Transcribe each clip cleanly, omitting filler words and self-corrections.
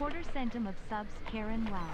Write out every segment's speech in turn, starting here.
Quarter centum of subs, Karen. Wow.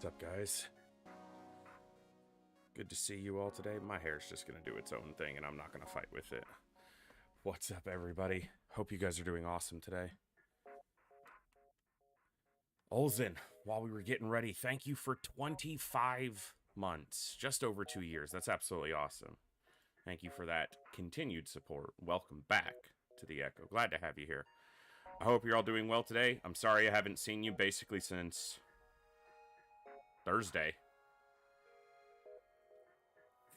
What's up, guys? Good to see you all today. My hair's just going to do its own thing, and I'm not going to fight with it. What's up, everybody? Hope you guys are doing awesome today. Olzen, while we were getting ready, thank you for 25 months. Just over 2 years. That's absolutely awesome. Thank you for that continued support. Welcome back to the Echo. Glad to have you here. I hope you're all doing well today. I'm sorry I haven't seen you basically since Thursday.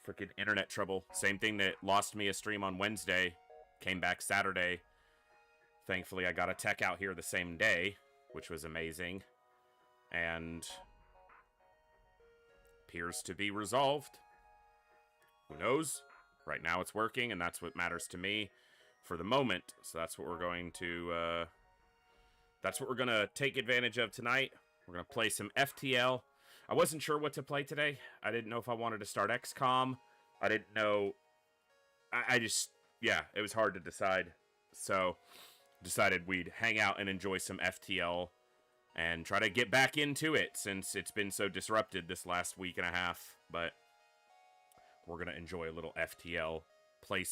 Freaking internet trouble. Same thing that lost me a stream on Wednesday. Came back Saturday. Thankfully, I got a tech out here the same day, which was amazing. And appears to be resolved. Who knows? Right now it's working, and that's what matters to me for the moment. So that's what we're going to take advantage of tonight. We're going to play some FTL. I wasn't sure what to play today. I didn't know if I wanted to start XCOM. I didn't know. It was hard to decide. So, decided we'd hang out and enjoy some FTL and try to get back into it since it's been so disrupted this last week and a half. But we're going to enjoy a little FTL, play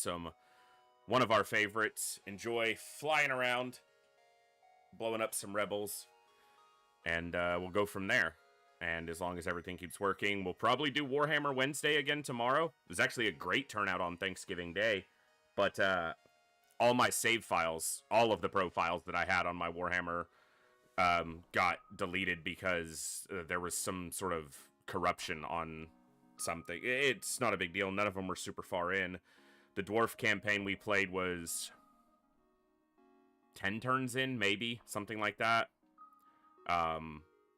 one of our favorites, enjoy flying around, blowing up some rebels, and we'll go from there. And as long as everything keeps working, we'll probably do Warhammer Wednesday again tomorrow. It was actually a great turnout on Thanksgiving Day. But all my save files, all of the profiles that I had on my Warhammer got deleted because there was some sort of corruption on something. It's not a big deal. None of them were super far in. The Dwarf campaign we played was 10 turns in, maybe. Something like that.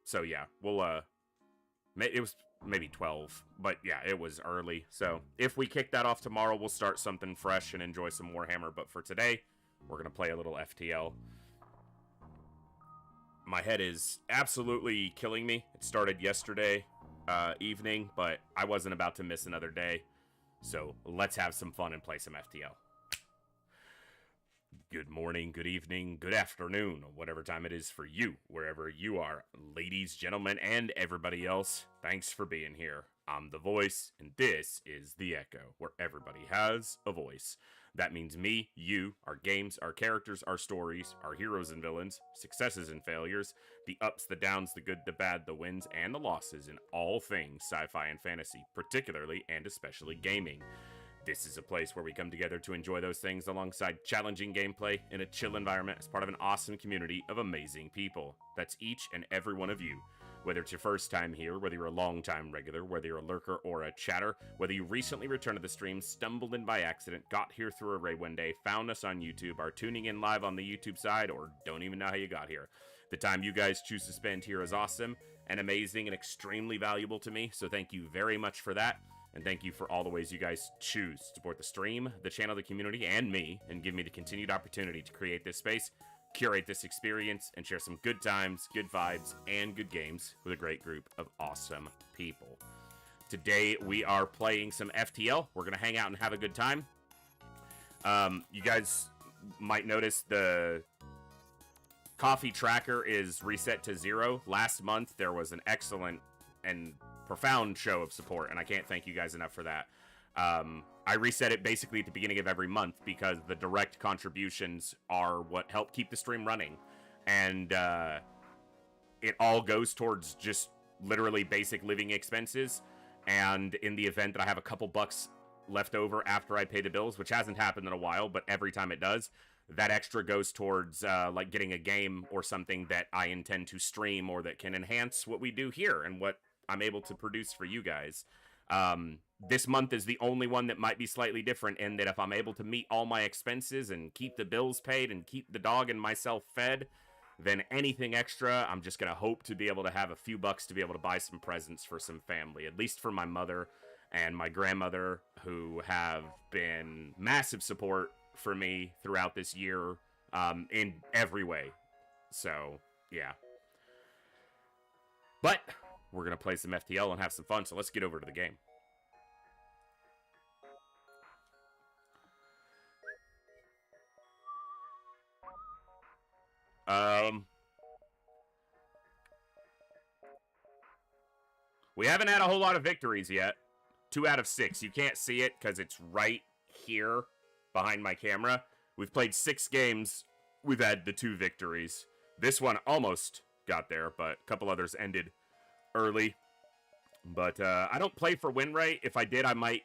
So yeah, it was maybe 12, but yeah, it was early. So if we kick that off tomorrow, we'll start something fresh and enjoy some Warhammer. But for today, we're going to play a little FTL. My head is absolutely killing me. It started yesterday evening, but I wasn't about to miss another day. So let's have some fun and play some FTL. Good morning, good evening, good afternoon, whatever time it is for you, wherever you are. Ladies, gentlemen, and everybody else, thanks for being here. I'm The Voice, and this is The Echo, where everybody has a voice. That means me, you, our games, our characters, our stories, our heroes and villains, successes and failures, the ups, the downs, the good, the bad, the wins, and the losses in all things sci-fi and fantasy, particularly and especially gaming. This is a place where we come together to enjoy those things alongside challenging gameplay in a chill environment as part of an awesome community of amazing people. That's each and every one of you. Whether it's your first time here, whether you're a long-time regular, whether you're a lurker or a chatter, whether you recently returned to the stream, stumbled in by accident, got here through a raid one day, found us on YouTube, are tuning in live on the YouTube side, or don't even know how you got here. The time you guys choose to spend here is awesome and amazing and extremely valuable to me, so thank you very much for that. And thank you for all the ways you guys choose to support the stream, the channel, the community, and me, and give me the continued opportunity to create this space, curate this experience, and share some good times, good vibes, and good games with a great group of awesome people. Today, we are playing some FTL. We're going to hang out and have a good time. You guys might notice the coffee tracker is reset to 0. Last month, there was an excellent and profound show of support, and I can't thank you guys enough for that. I reset it basically at the beginning of every month because the direct contributions are what help keep the stream running. And it all goes towards just literally basic living expenses. And in the event that I have a couple bucks left over after I pay the bills, which hasn't happened in a while, but every time it does, that extra goes towards like getting a game or something that I intend to stream or that can enhance what we do here and what I'm able to produce for you guys. This month is the only one that might be slightly different in that if I'm able to meet all my expenses and keep the bills paid and keep the dog and myself fed, then anything extra, I'm just going to hope to be able to have a few bucks to be able to buy some presents for some family, at least for my mother and my grandmother, who have been massive support for me throughout this year in every way. So, yeah. But we're going to play some FTL and have some fun, so let's get over to the game. We haven't had a whole lot of victories yet. 2 out of 6. You can't see it because it's right here behind my camera. We've played 6 games. We've had the 2 victories. This one almost got there, but a couple others ended early. But I don't play for win rate. If I did, I might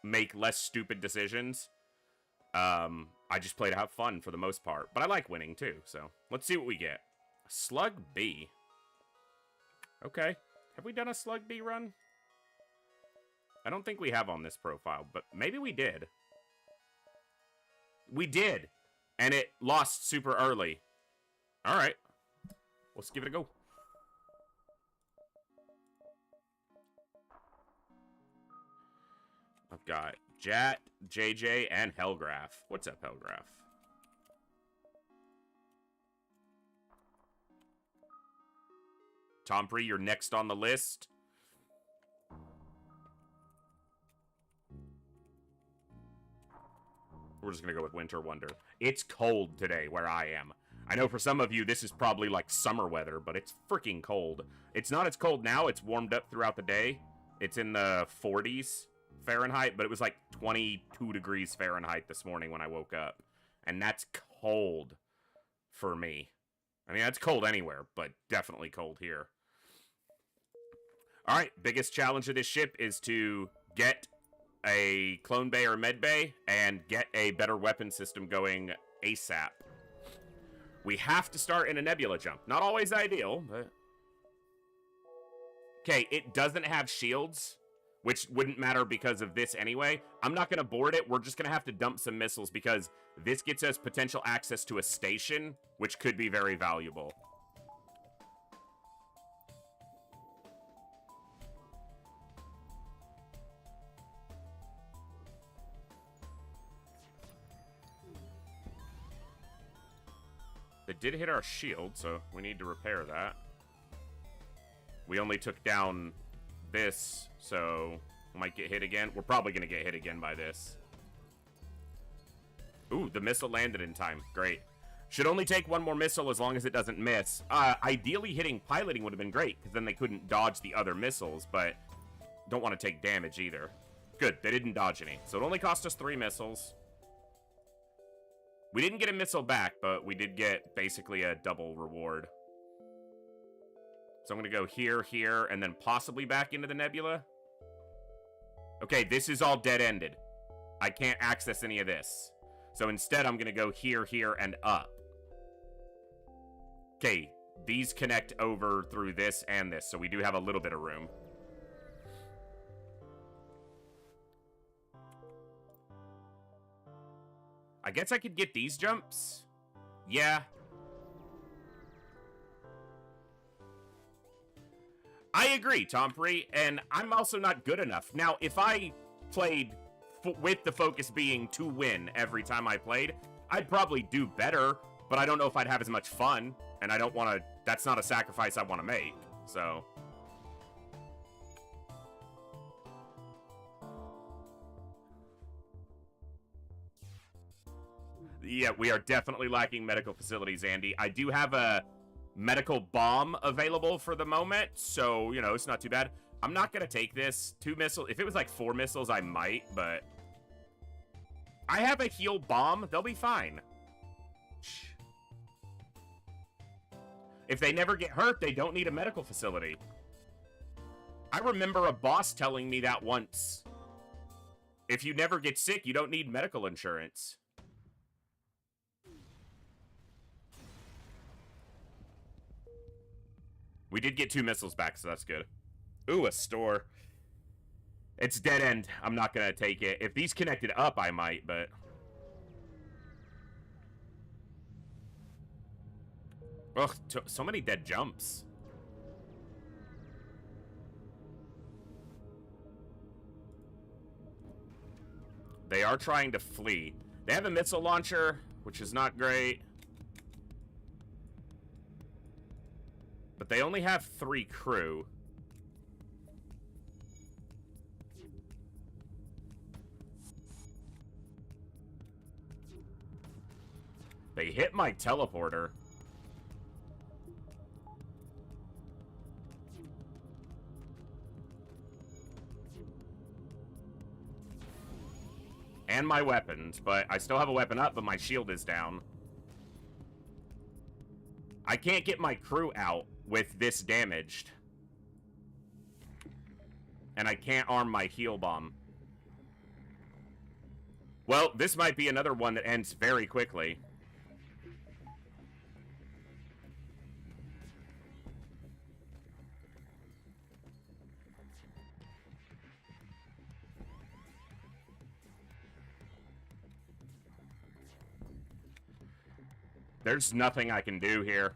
make less stupid decisions. I just play to have fun for the most part. But I like winning too, so let's see what we get. Slug B. Okay. Have we done a Slug B run? I don't think we have on this profile, but maybe we did. We did! And it lost super early. Alright. Let's give it a go. I've got Jat, JJ, and Hellgraph. What's up, Hellgraph? Tompree, you're next on the list. We're just gonna go with Winter Wonder. It's cold today where I am. I know for some of you this is probably like summer weather, but it's freaking cold. It's not as cold now. It's warmed up throughout the day. It's in the 40s Fahrenheit, but it was like 22 degrees Fahrenheit this morning when I woke up. And that's cold for me. I mean, that's cold anywhere, but definitely cold here. Alright, biggest challenge of this ship is to get a clone bay or med bay and get a better weapon system going ASAP. We have to start in a nebula jump. Not always ideal, but... Okay, it doesn't have shields, which wouldn't matter because of this anyway. I'm not going to board it. We're just going to have to dump some missiles because this gets us potential access to a station, which could be very valuable. It did hit our shield, so we need to repair that. We only took down this, so we might get hit again. We're probably going to get hit again by this. Ooh, the missile landed in time. Great. Should only take one more missile as long as it doesn't miss. Ideally, hitting piloting would have been great, because then they couldn't dodge the other missiles, but don't want to take damage either. Good, they didn't dodge any. So it only cost us 3 missiles. We didn't get a missile back, but we did get basically a double reward. So I'm going to go here, here, and then possibly back into the nebula. Okay, this is all dead-ended. I can't access any of this. So instead, I'm going to go here, here, and up. Okay, these connect over through this and this, so we do have a little bit of room. I guess I could get these jumps? Yeah. I agree, Tompree, and I'm also not good enough. Now, if I played with the focus being to win every time I played, I'd probably do better, but I don't know if I'd have as much fun, and I don't want to... That's not a sacrifice I want to make, so... Yeah, we are definitely lacking medical facilities, Andy. I do have a medical bomb available for the moment, so, you know, it's not too bad. I'm not going to take this. 2 missiles. If it was like 4 missiles, I might, but... I have a heal bomb. They'll be fine. If they never get hurt, they don't need a medical facility. I remember a boss telling me that once. If you never get sick, you don't need medical insurance. We did get 2 missiles back, so that's good. Ooh, a store. It's dead end. I'm not going to take it. If these connected up, I might, but... Ugh, so many dead jumps. They are trying to flee. They have a missile launcher, which is not great. But they only have 3 crew. They hit my teleporter. And my weapons, but I still have a weapon up, but my shield is down. I can't get my crew out with this damaged. And I can't arm my heal bomb. Well, this might be another one that ends very quickly. There's nothing I can do here.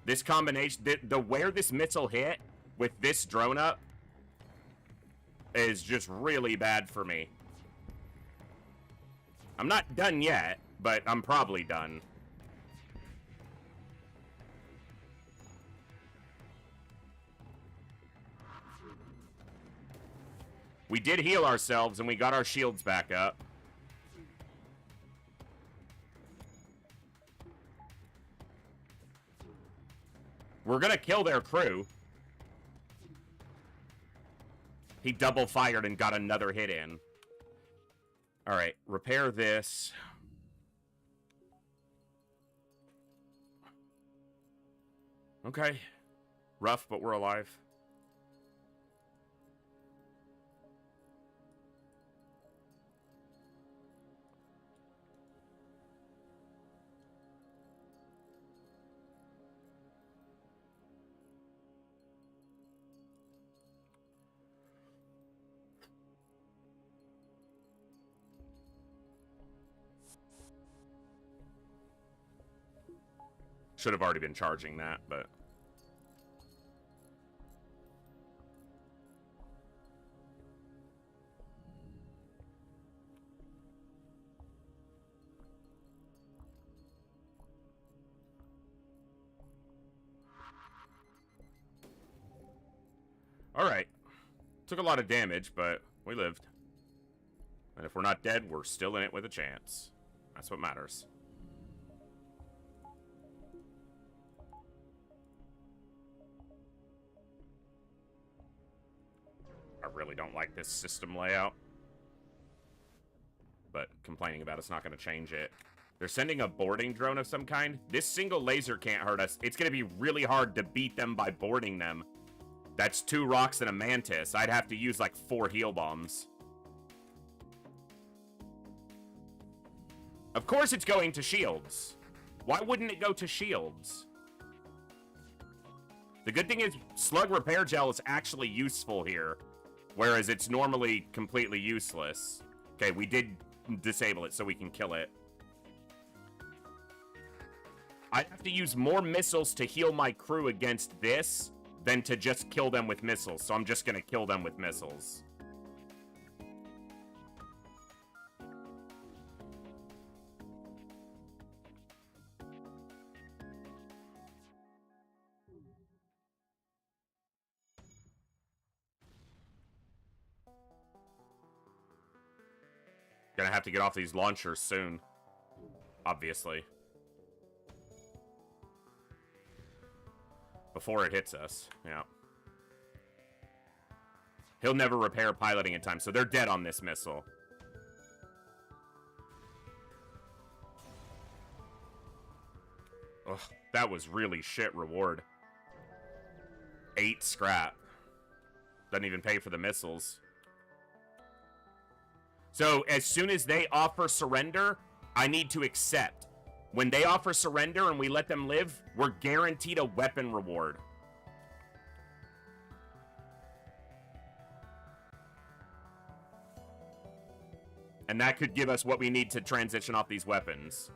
This combination, the where this missile hit with this drone up is just really bad for me. I'm not done yet, but I'm probably done. We did heal ourselves and we got our shields back up. We're gonna kill their crew. He double fired and got another hit in. Alright, repair this. Okay. Rough, but we're alive. Should have already been charging that, but... Alright. Took a lot of damage, but we lived. And if we're not dead, we're still in it with a chance. That's what matters. I really don't like this system layout. but complaining about it's not going to change it. They're sending a boarding drone of some kind. This single laser can't hurt us. It's going to be really hard to beat them by boarding them. That's 2 rocks and a mantis. I'd have to use like 4 heal bombs. Of course it's going to shields. Why wouldn't it go to shields? The good thing is slug repair gel is actually useful here, whereas it's normally completely useless. Okay, we did disable it so we can kill it. I have to use more missiles to heal my crew against this than to just kill them with missiles, so I'm just gonna kill them with missiles. Gonna have to get off these launchers soon, obviously. Before it hits us, yeah. He'll never repair piloting in time, so they're dead on this missile. Ugh, that was really shit reward. 8 scrap. Doesn't even pay for the missiles. So, as soon as they offer surrender, I need to accept. When they offer surrender and we let them live, we're guaranteed a weapon reward. And that could give us what we need to transition off these weapons.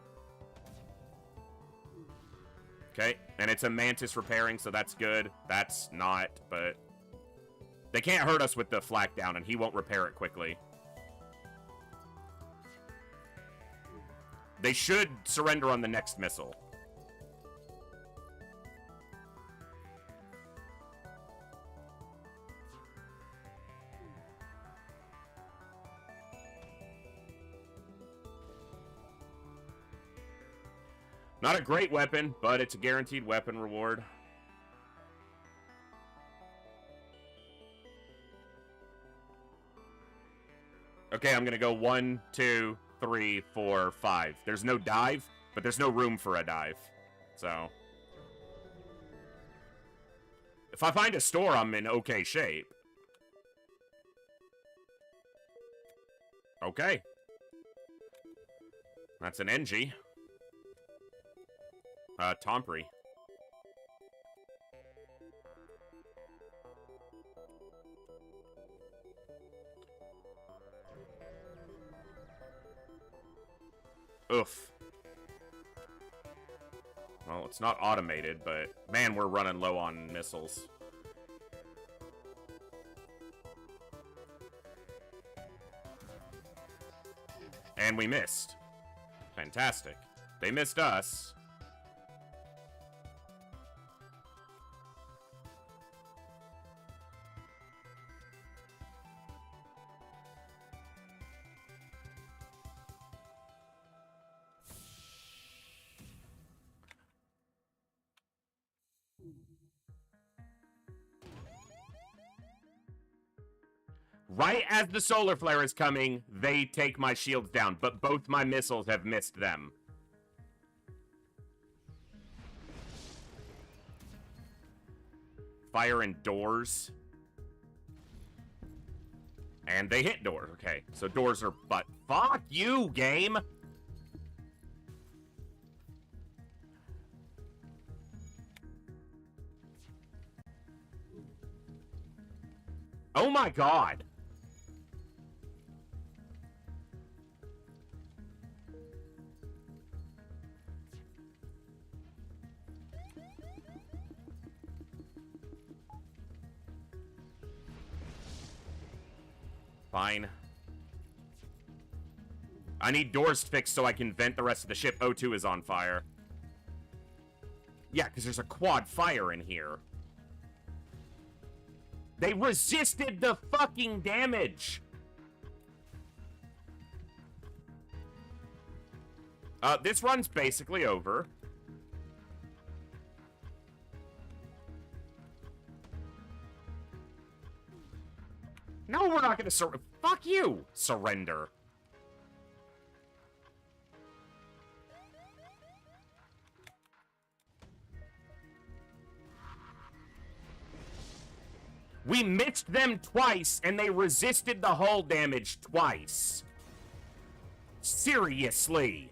Okay, and it's a mantis repairing, so that's good. That's not, but... They can't hurt us with the flak down, and he won't repair it quickly. They should surrender on the next missile. Not a great weapon, but it's a guaranteed weapon reward. Okay, I'm gonna go 1, 2, 3, 4, 5. There's no dive, but there's no room for a dive. So, if I find a store, I'm in okay shape. Okay. That's an NG. Tomprey. Oof. Well, it's not automated, but man, we're running low on missiles. And we missed. Fantastic. They missed us. Right as the solar flare is coming, they take my shields down, but both my missiles have missed them. Fire in doors. And they hit doors. Okay, so doors are but fuck you, game! Oh my god! Fine. I need doors fixed so I can vent the rest of the ship. O2 is on fire. Yeah, because there's a quad fire in here. They resisted the fucking damage! This run's basically over. No, we're not gonna fuck you! Surrender. We missed them twice, and they resisted the hull damage twice. Seriously.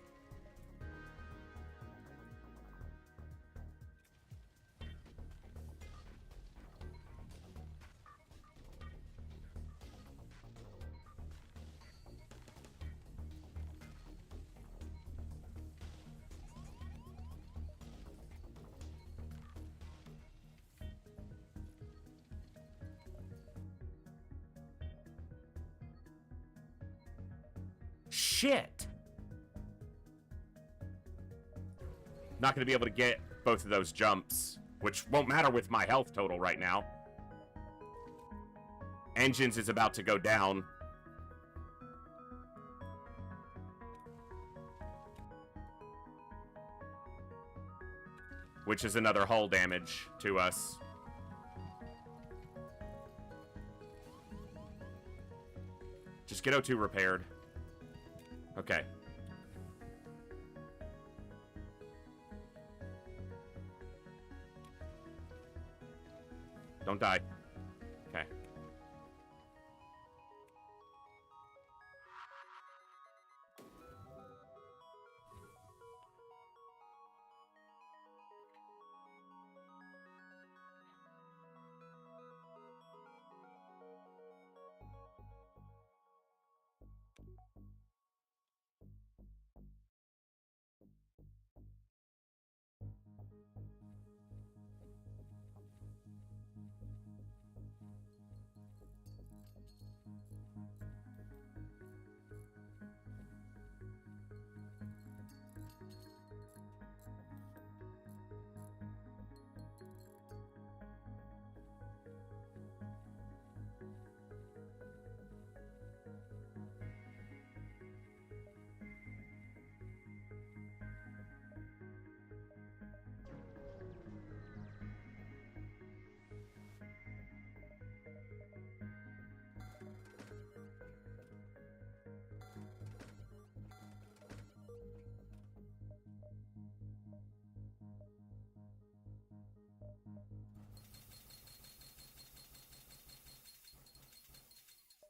Shit. Not going to be able to get both of those jumps, which won't matter with my health total right now. Engines is about to go down. Which is another hull damage to us. Just get O2 repaired. Okay. Don't die. Okay.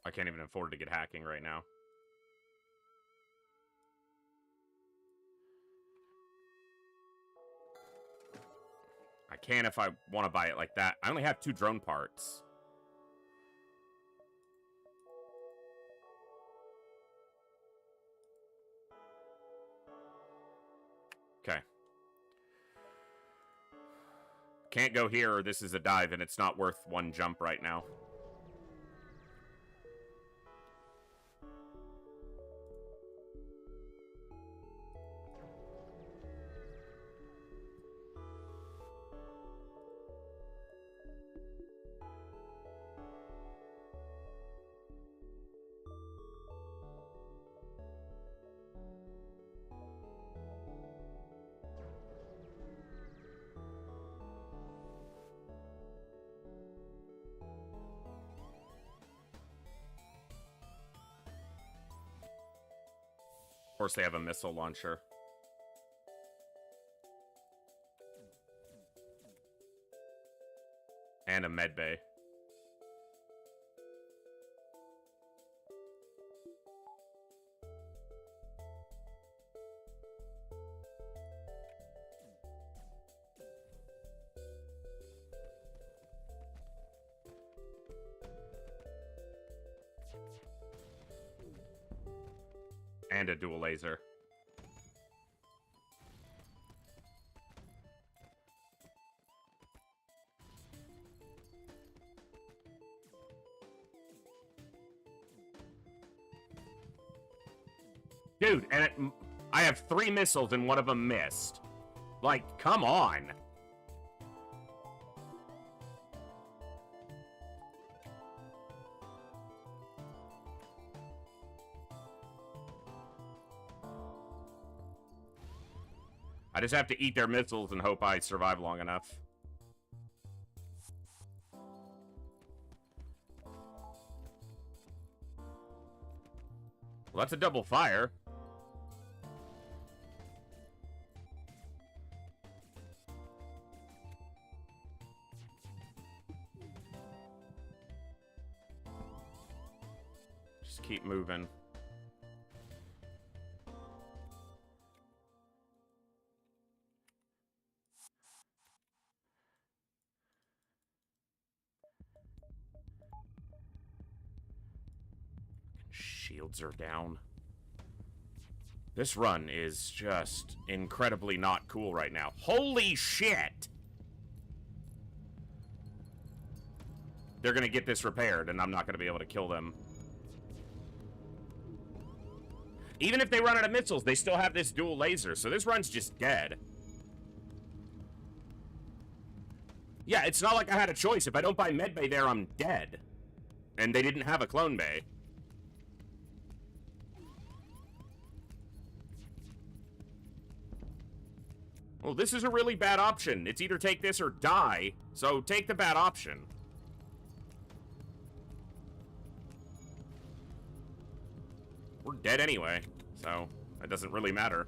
I can't even afford to get hacking right now. I can if I want to buy it like that. I only have 2 drone parts. Okay. Can't go here or this is a dive and it's not worth 1 jump right now. Of course, they have a missile launcher. And a med bay. And a dual laser. Dude, and I have 3 missiles and one of them missed. Like, come on. I just have to eat their missiles and hope I survive long enough. Well, that's a double fire. Just keep moving. Shields are down. This run is just incredibly not cool right now. Holy shit! They're gonna get this repaired, and I'm not gonna be able to kill them. Even if they run out of missiles, they still have this dual laser, so this run's just dead. Yeah, it's not like I had a choice. If I don't buy medbay there, I'm dead. And they didn't have a clone bay. Well, this is a really bad option. It's either take this or die, so take the bad option. We're dead anyway, so it doesn't really matter.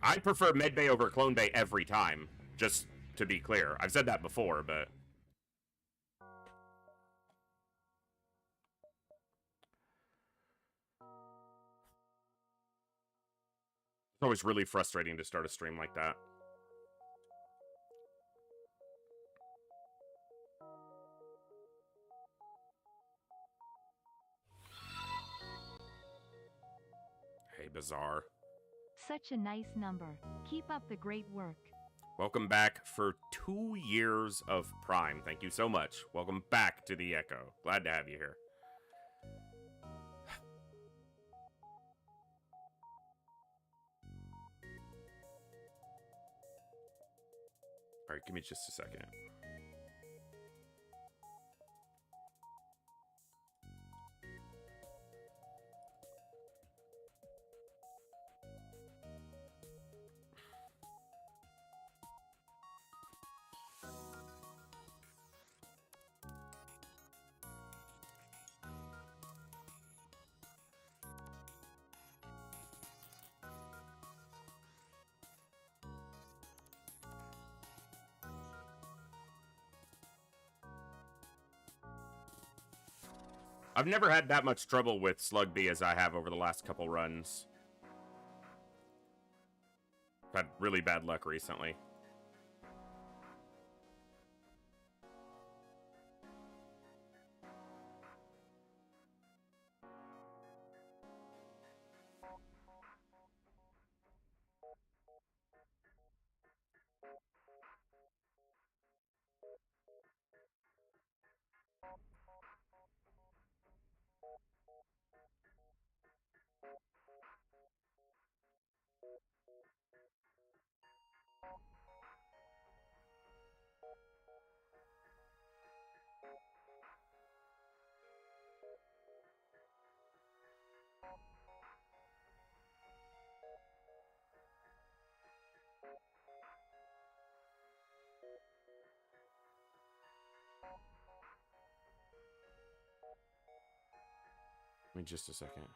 I prefer medbay over clone bay every time, just to be clear. I've said that before, but... It's always really frustrating to start a stream like that. Hey, Bizarre. Such a nice number. Keep up the great work. Welcome back for 2 years of Prime. Thank you so much. Welcome back to the Echo. Glad to have you here. Alright, give me just a second. I've never had that much trouble with Slug B as I have over the last couple runs. I've had really bad luck recently. Give me just a second.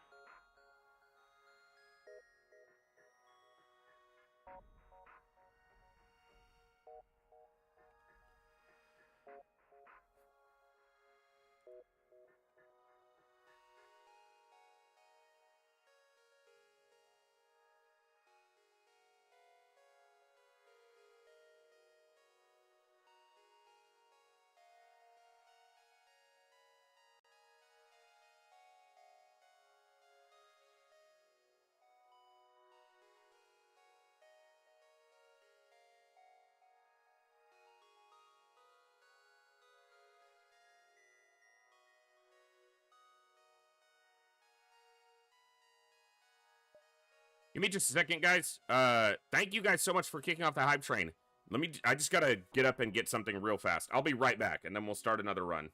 Give me just a second, guys. Thank you guys so much for kicking off the hype train. I just gotta get up and get something real fast. I'll be right back, and then we'll start another run.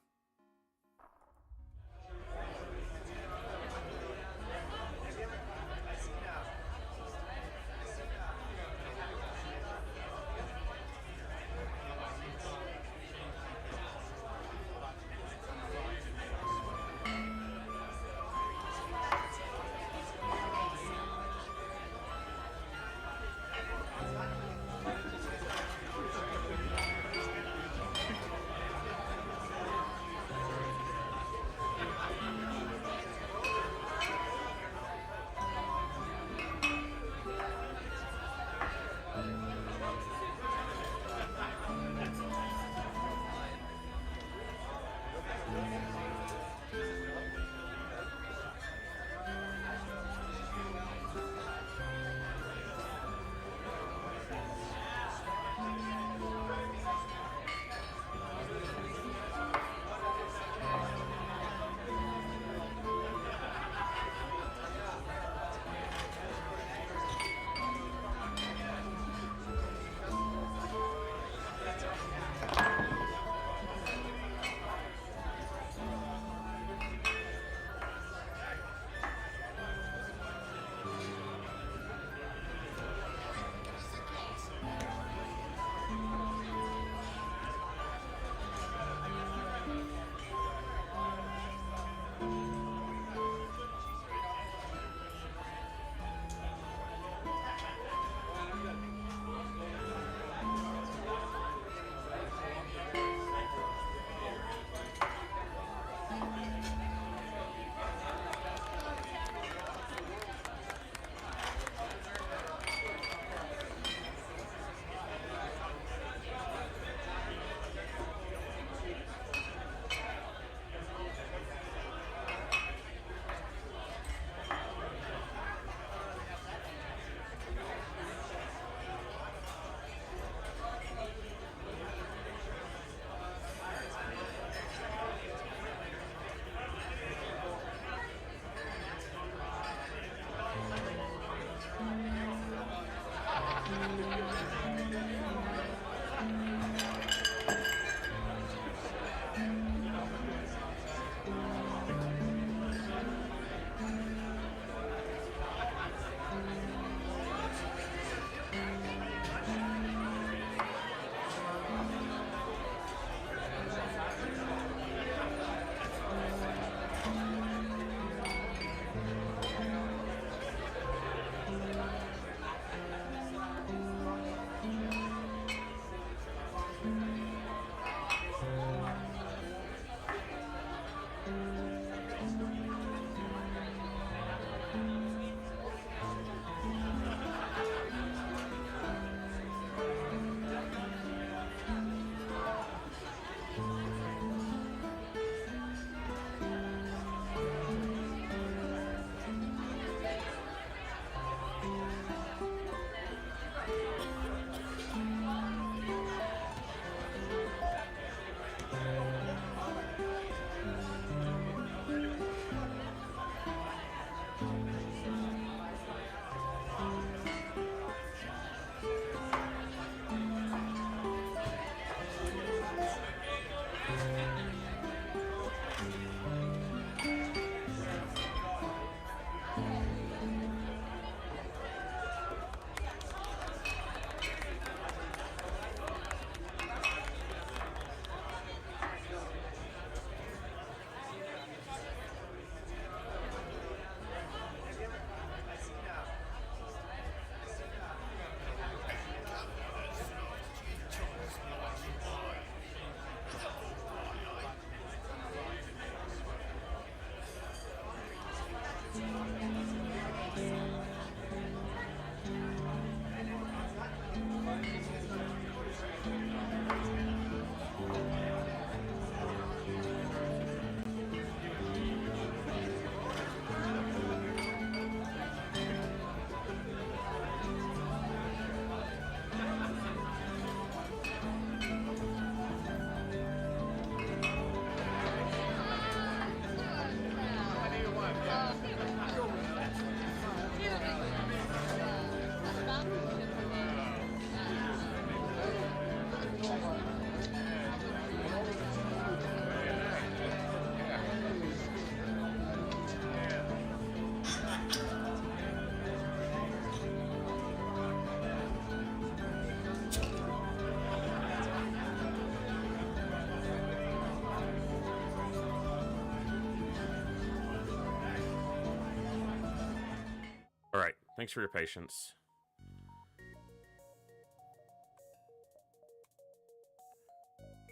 Thanks for your patience.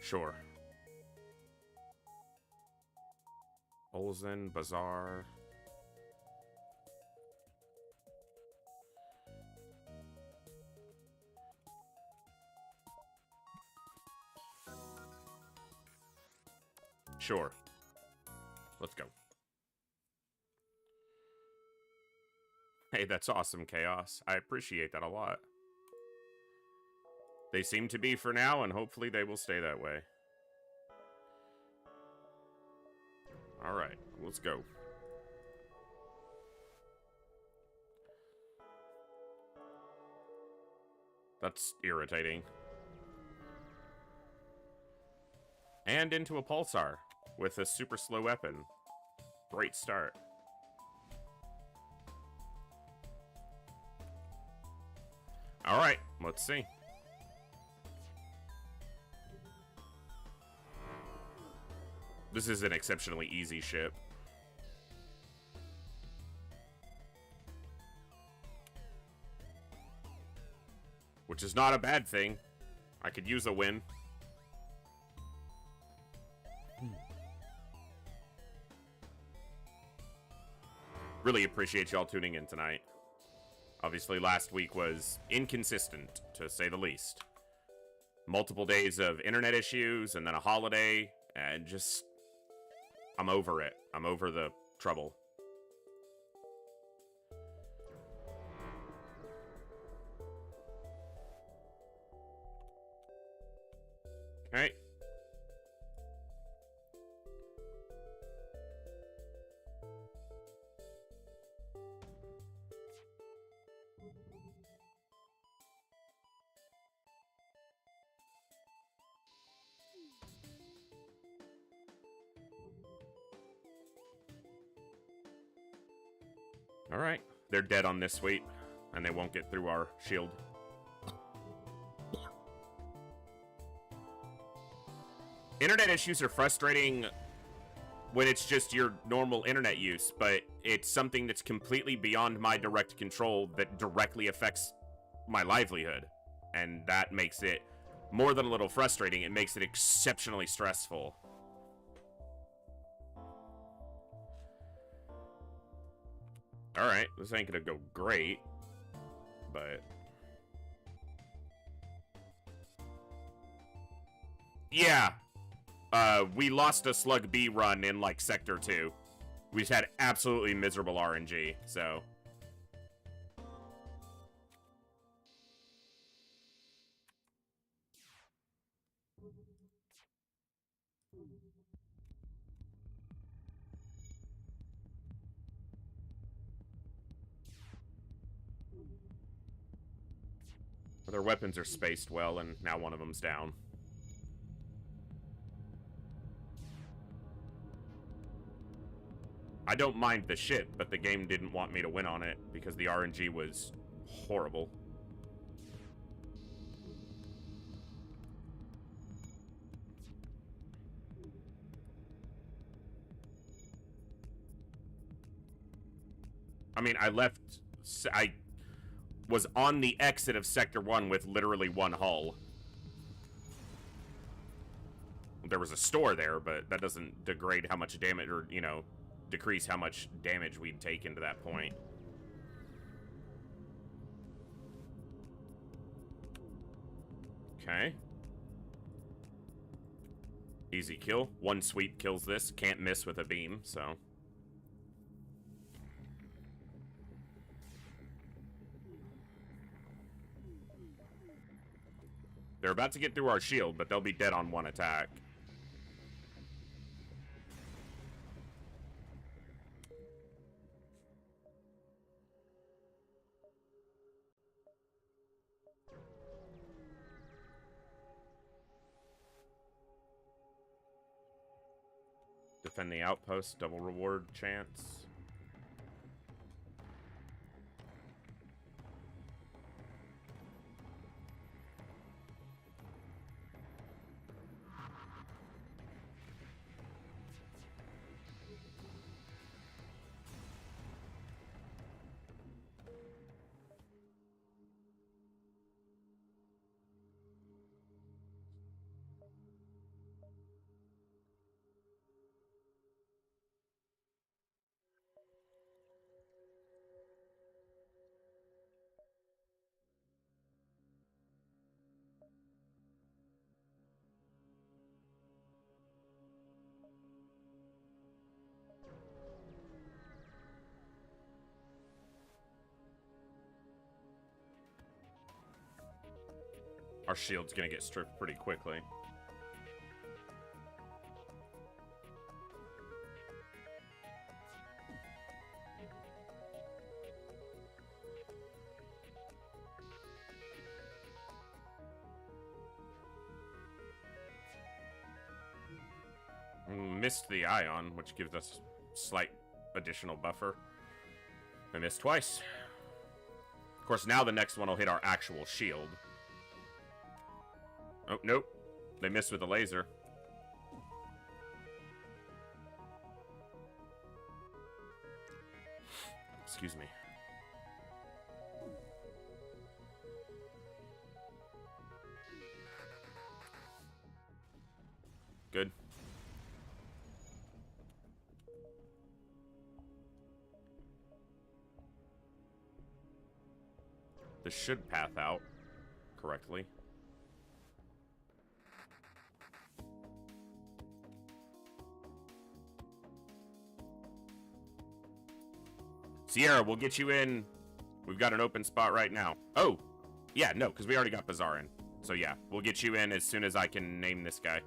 Sure. Olsen, Bazaar. Sure. Let's go. Hey, that's awesome, Chaos. I appreciate that a lot. They seem to be for now, and hopefully they will stay that way. Alright, let's go. That's irritating. And into a Pulsar with a super slow weapon. Great start. Alright, let's see. This is an exceptionally easy ship. Which is not a bad thing. I could use a win. Really appreciate y'all tuning in tonight. Obviously, last week was inconsistent, to say the least. Multiple days of internet issues, and then a holiday, and just... I'm over it. I'm over the trouble. Okay. Alright. They're dead on this suite, and they won't get through our shield. Internet issues are frustrating when it's just your normal internet use, but it's something that's completely beyond my direct control that directly affects my livelihood. And that makes it more than a little frustrating. It makes it exceptionally stressful. Alright, this ain't gonna go great, but... Yeah. We lost a Slug B run in, like, Sector 2. We just had absolutely miserable RNG, so... Their weapons are spaced well, and now one of them's down. I don't mind the ship, but the game didn't want me to win on it because the RNG was horrible. I mean, I was on the exit of Sector 1 with literally one hull. There was a store there, but that doesn't degrade how much damage, or, you know, decrease how much damage we'd taken to that point. Okay. Easy kill. One sweep kills this. Can't miss with a beam, so... They're about to get through our shield, but they'll be dead on one attack. Defend the outpost, double reward chance. our shield's gonna get stripped pretty quickly. Missed the ion, which gives us slight additional buffer. I missed twice. Of course, now the next one will hit our actual shield. Oh, nope. They missed with the laser. Excuse me. Good. This should path out correctly. Sierra, we'll get you in. We've got an open spot right now. Oh, yeah, no, because we already got Bazaar in. So yeah, we'll get you in as soon as I can name this guy.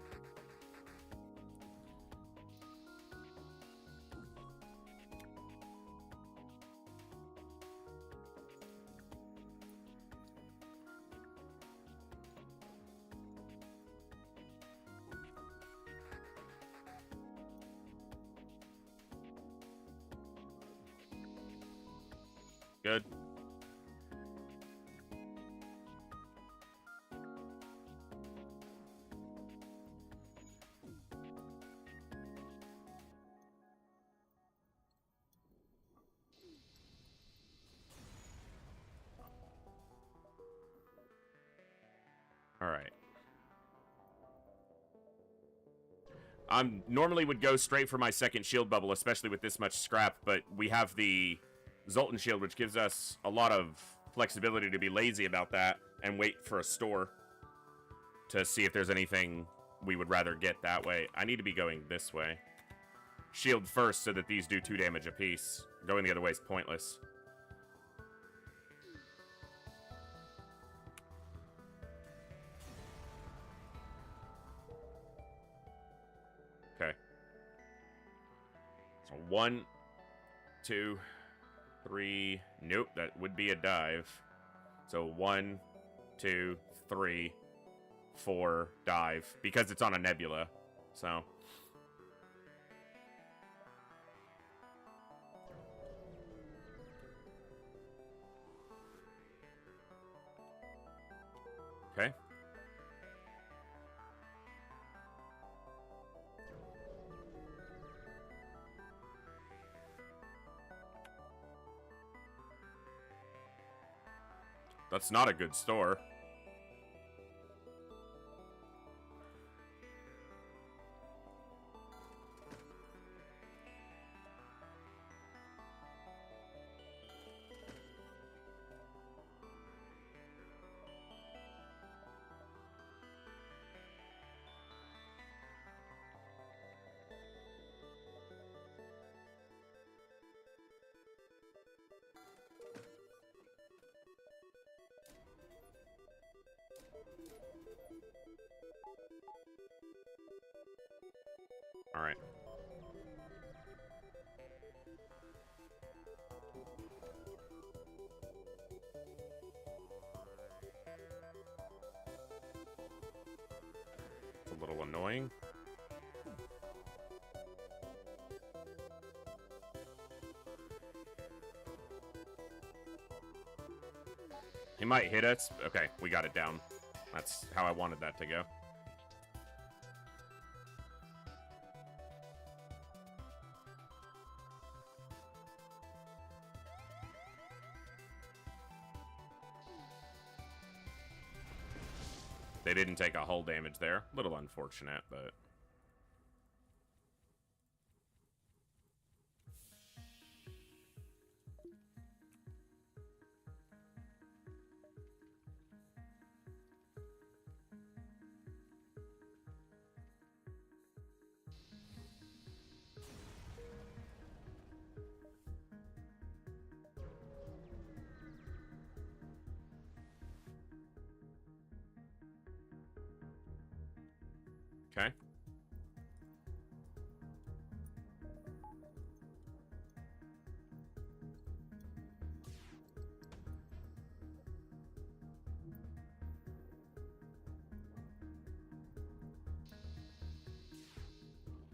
Good. All right. I normally would go straight for my second shield bubble, especially with this much scrap, but we have the Zoltan shield, which gives us a lot of flexibility to be lazy about that and wait for a store to see if there's anything we would rather get that way. I need to be going this way. Shield first so that these do 2 damage apiece. Going the other way is pointless. Okay. So 1, 2, 3. Nope, that would be a dive. So 1, 2, 3, 4, dive. Because it's on a nebula. So. Okay. That's not a good store. All right. It's a little annoying. He might hit us. Okay, we got it down. That's how I wanted that to go. They didn't take a hull damage there. A little unfortunate, but... Okay.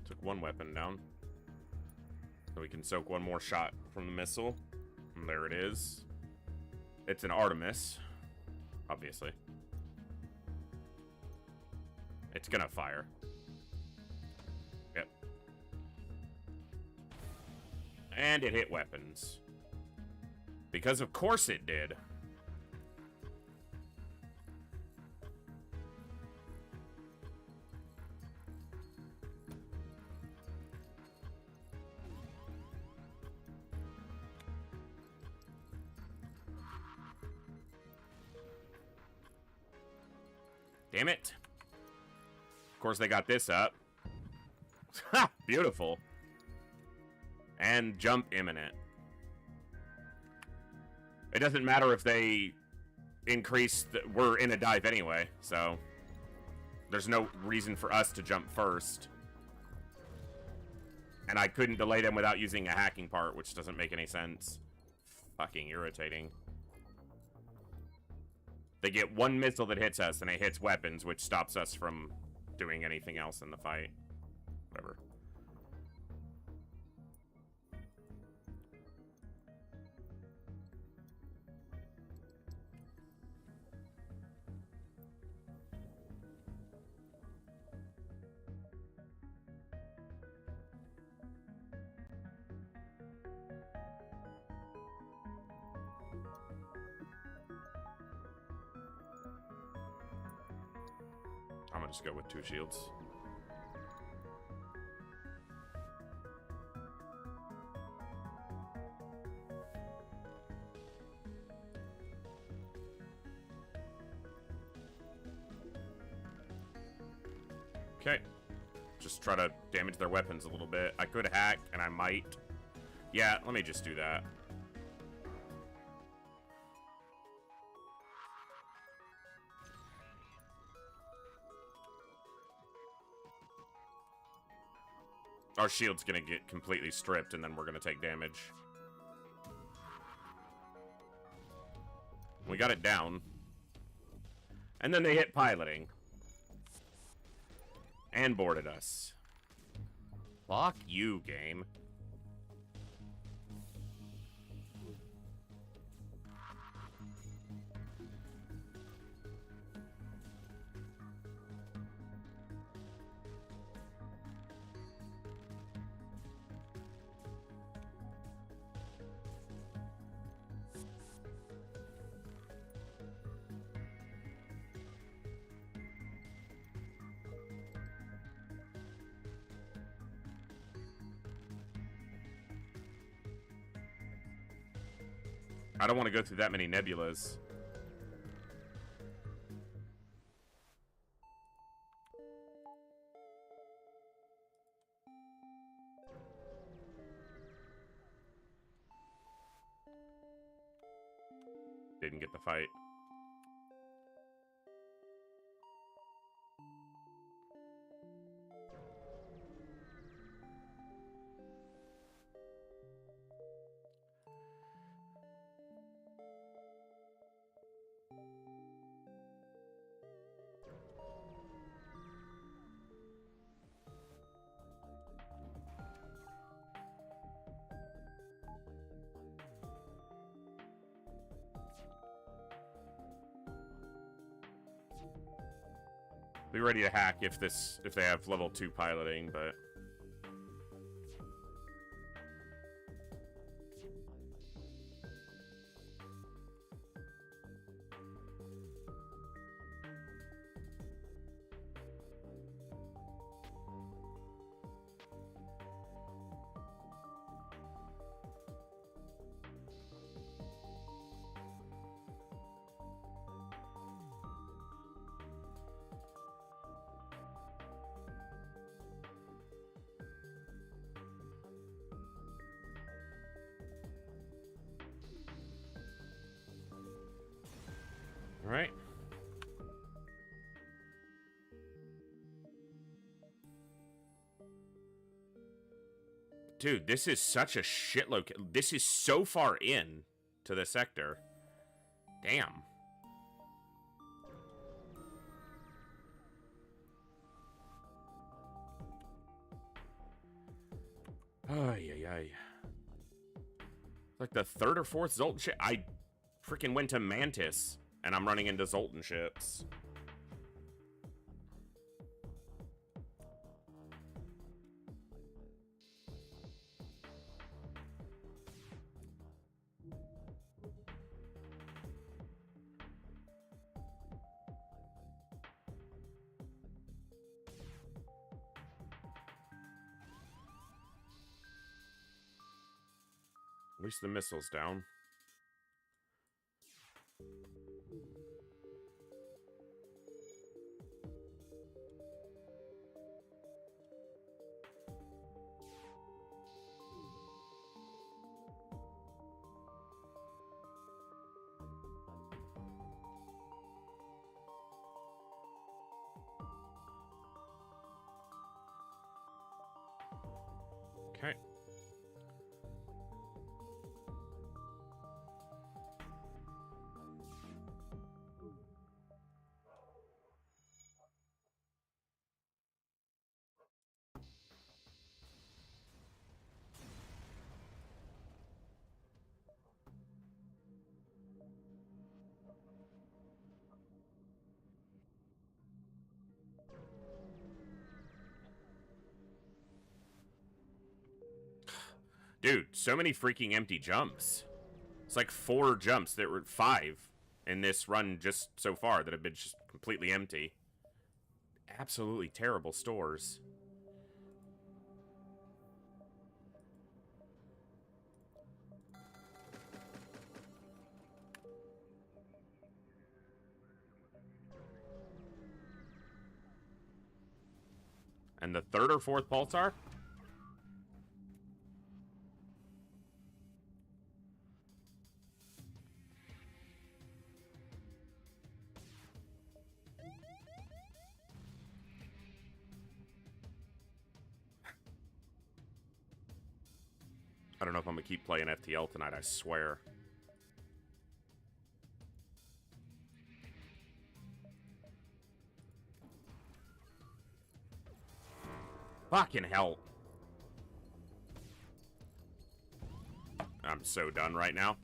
Took one weapon down. So we can soak one more shot from the missile. And there it is. It's an Artemis, obviously. It's gonna fire. Yep. And it hit weapons. Because of course it did. Damn it. Of course they got this up. Ha! Beautiful. And jump imminent. It doesn't matter if they increase... we're in a dive anyway, so... there's no reason for us to jump first. And I couldn't delay them without using a hacking part, which doesn't make any sense. Fucking irritating. They get one missile that hits us, and it hits weapons, which stops us from doing anything else in the fight. Whatever. I'm gonna just go with 2 shields. Okay. Just try to damage their weapons a little bit. I could hack, and I might. Yeah, let me just do that. Our shield's gonna get completely stripped, and then we're gonna take damage. We got it down. And then they hit piloting. And boarded us. Fuck you, game. I don't want to go through that many nebulas. Didn't get the fight. Be ready to hack if they have level 2 piloting, but all right. Dude, this is such a shitload. This is so far in to the sector. Damn. Ay, ay, ay. Like the third or fourth Zoltan ship. I freaking went to Mantis, and I'm running into Zoltan ships. At least the missile's down. Okay. Dude, so many freaking empty jumps. It's like 4 jumps that were 5 in this run just so far that have been just completely empty. Absolutely terrible stores. And the third or fourth pulsar? I don't know if I'm gonna keep playing FTL tonight, I swear. Fucking hell. I'm so done right now.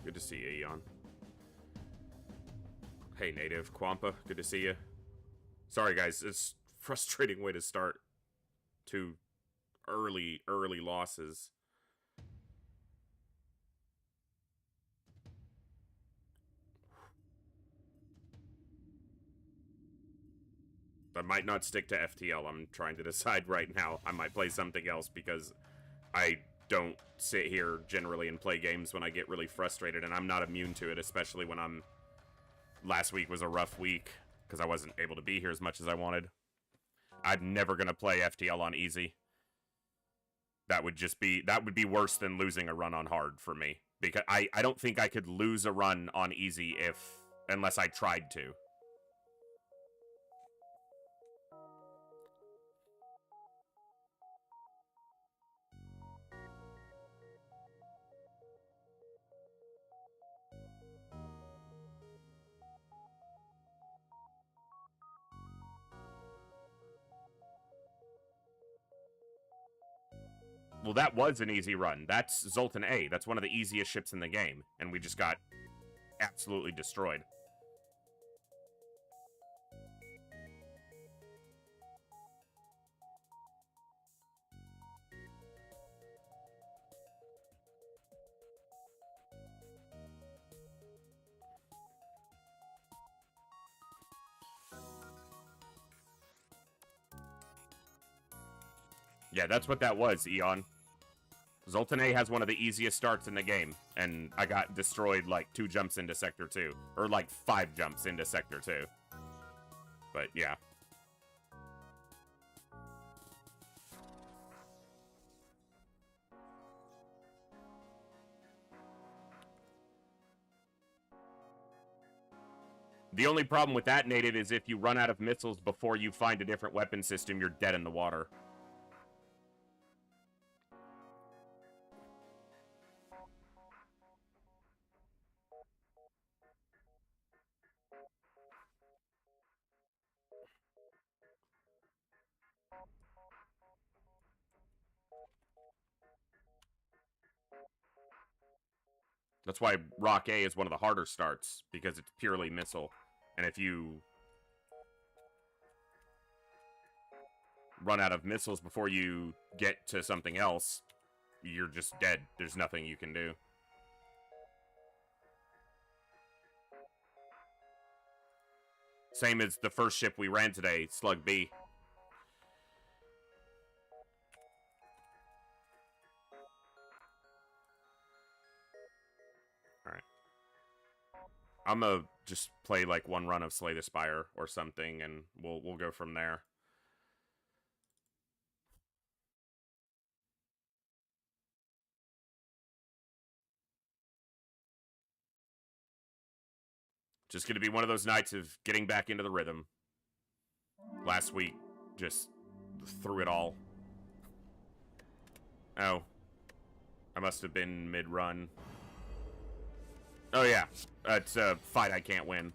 Good to see you, Eon. Hey, Native. Quampa, good to see you. Sorry, guys. It's a frustrating way to start 2 early losses. I might not stick to FTL. I'm trying to decide right now. I might play something else because I don't sit here generally and play games when I get really frustrated, and I'm not immune to it, especially when I'm... Last week was a rough week because I wasn't able to be here as much as I wanted. I'm never going to play FTL on easy. That would be worse than losing a run on hard for me. Because I don't think I could lose a run on easy unless I tried to. Well, that was an easy run. That's Zoltan A. That's one of the easiest ships in the game. And we just got absolutely destroyed. Yeah, that's what that was, Eon. Zoltan A has one of the easiest starts in the game, and I got destroyed like 2 jumps into Sector 2. Or like 5 jumps into Sector 2. But yeah. The only problem with that, Native, is if you run out of missiles before you find a different weapon system, you're dead in the water. That's why Rock A is one of the harder starts, because it's purely missile. And if you run out of missiles before you get to something else, you're just dead. There's nothing you can do. Same as the first ship we ran today, Slug B. Alright. I'm gonna just play like one run of Slay the Spire or something, and we'll go from there. Just gonna be one of those nights of getting back into the rhythm. Last week, just threw it all. Oh. I must have been mid-run. Oh yeah, it's a fight I can't win.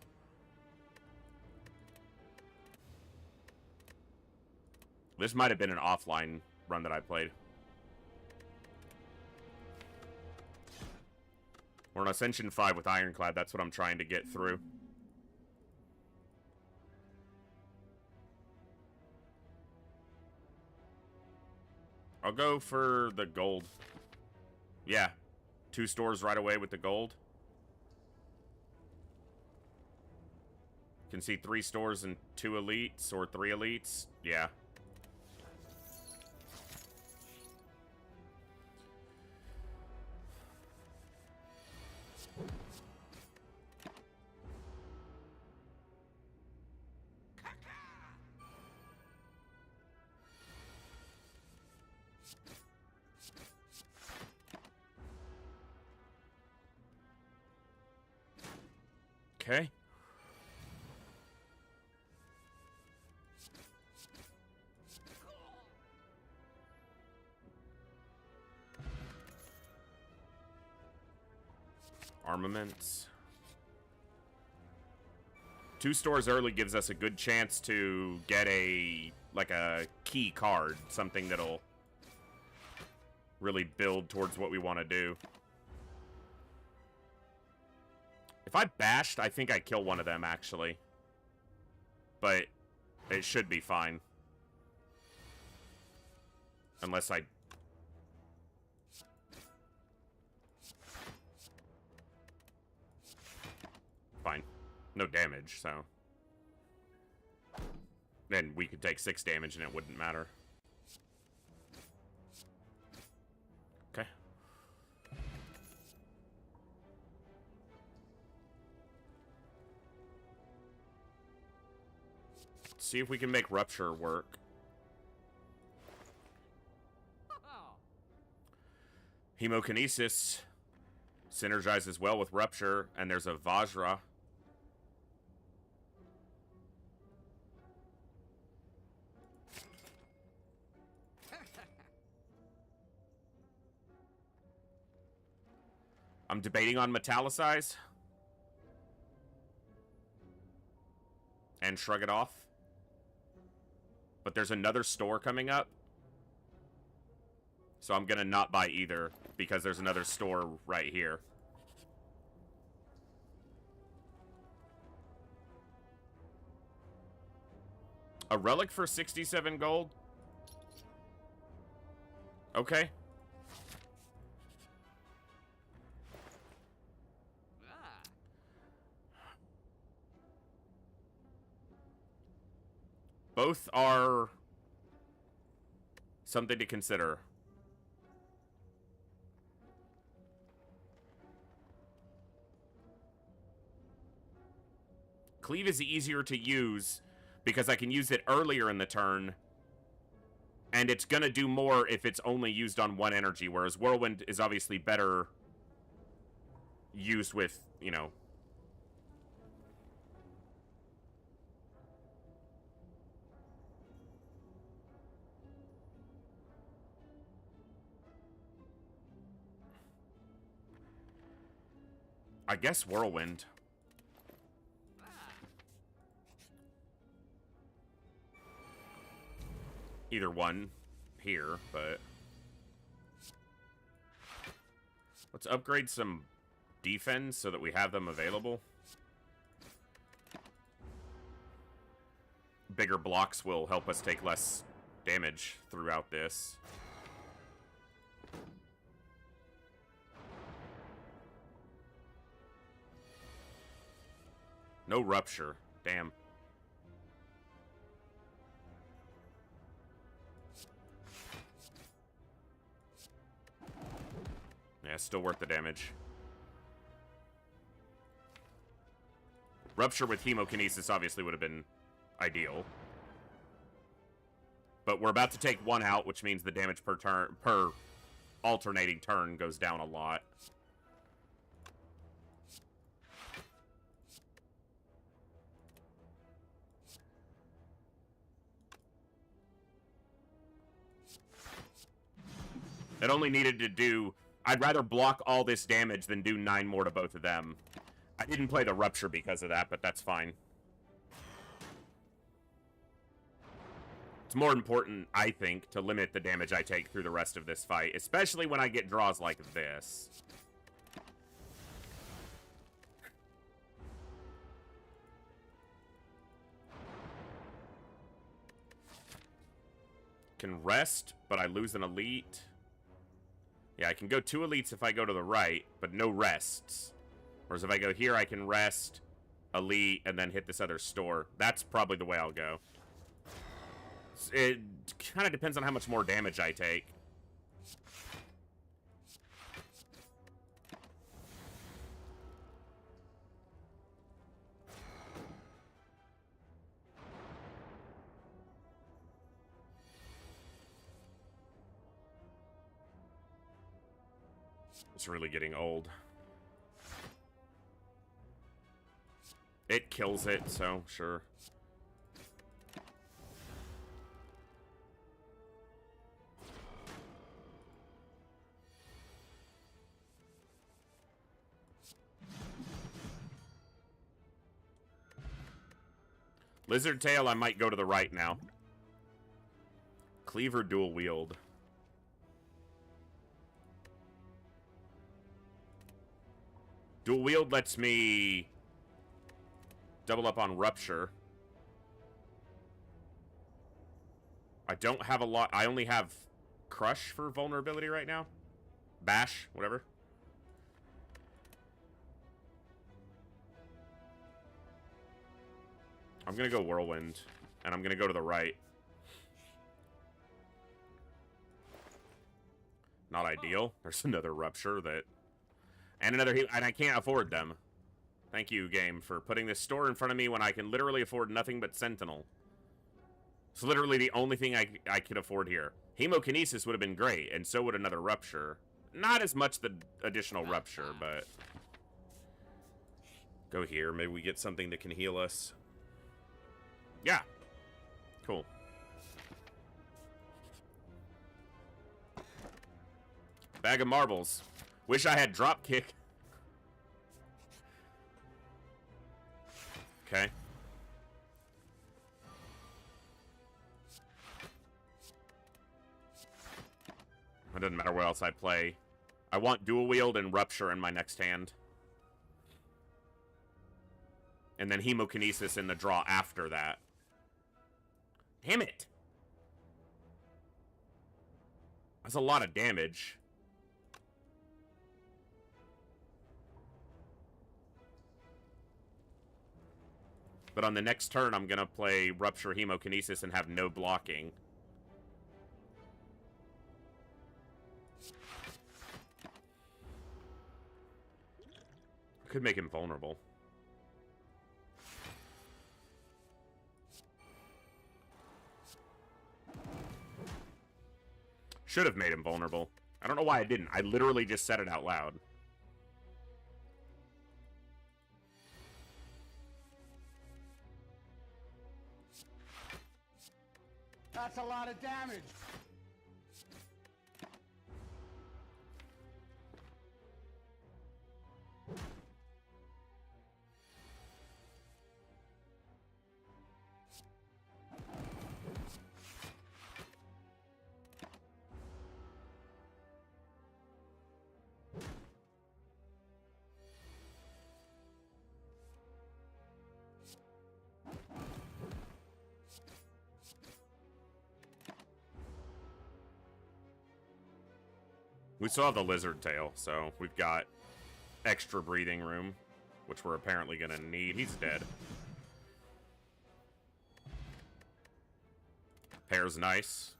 This might have been an offline run that I played. We're on Ascension 5 with Ironclad. That's what I'm trying to get through. I'll go for the gold. Yeah. 2 stores right away with the gold. Can see 3 stores and 2 elites, or 3 elites. Yeah. Okay. Armaments. 2 stores early gives us a good chance to get a key card, something that'll really build towards what we want to do. If I bashed, I think I kill one of them, actually. But it should be fine. Unless I... Fine. No damage, so... Then we could take 6 damage and it wouldn't matter. Okay. Let's see if we can make Rupture work. Hemokinesis synergizes well with Rupture, and there's a Vajra. I'm debating on Metallicize. And Shrug it off. But there's another store coming up. So I'm gonna not buy either, because there's another store right here. A relic for 67 gold? Okay. Both are something to consider. Cleave is easier to use because I can use it earlier in the turn, and it's gonna do more if it's only used on one energy, whereas Whirlwind is obviously better used with, you know... I guess Whirlwind. Either one here, but... Let's upgrade some defense so that we have them available. Bigger blocks will help us take less damage throughout this. No rupture. Damn. Yeah, still worth the damage. Rupture with hemokinesis obviously would have been ideal. But we're about to take one out, which means the damage per turn, per alternating turn goes down a lot. It only needed to do... I'd rather block all this damage than do 9 more to both of them. I didn't play the Rupture because of that, but that's fine. It's more important, I think, to limit the damage I take through the rest of this fight, especially when I get draws like this. Can rest, but I lose an elite. Yeah, I can go 2 elites if I go to the right, but no rests. Whereas if I go here, I can rest, elite, and then hit this other store. That's probably the way I'll go. It kind of depends on how much more damage I take. It's really getting old. It kills it, so sure. Lizard Tail, I might go to the right now. Cleaver dual wield. Dual wield lets me double up on Rupture. I don't have a lot. I only have Crush for vulnerability right now. Bash, whatever. I'm gonna go Whirlwind, and I'm gonna go to the right. Not ideal. There's another Rupture that... And another heal, and I can't afford them. Thank you, game, for putting this store in front of me when I can literally afford nothing but Sentinel. It's literally the only thing I could afford here. Hemokinesis would have been great, and so would another Rupture. Not as much the additional Rupture, but... Go here. Maybe we get something that can heal us. Yeah. Cool. Bag of marbles. Wish I had drop kick. Okay. It doesn't matter what else I play. I want Dual Wield and Rupture in my next hand. And then Hemokinesis in the draw after that. Damn it! That's a lot of damage. But on the next turn, I'm gonna play Rupture Hemokinesis and have no blocking. I could make him vulnerable. Should have made him vulnerable. I don't know why I didn't. I literally just said it out loud. That's a lot of damage. We still have the Lizard Tail, so we've got extra breathing room, which we're apparently gonna need. He's dead. Hair's nice.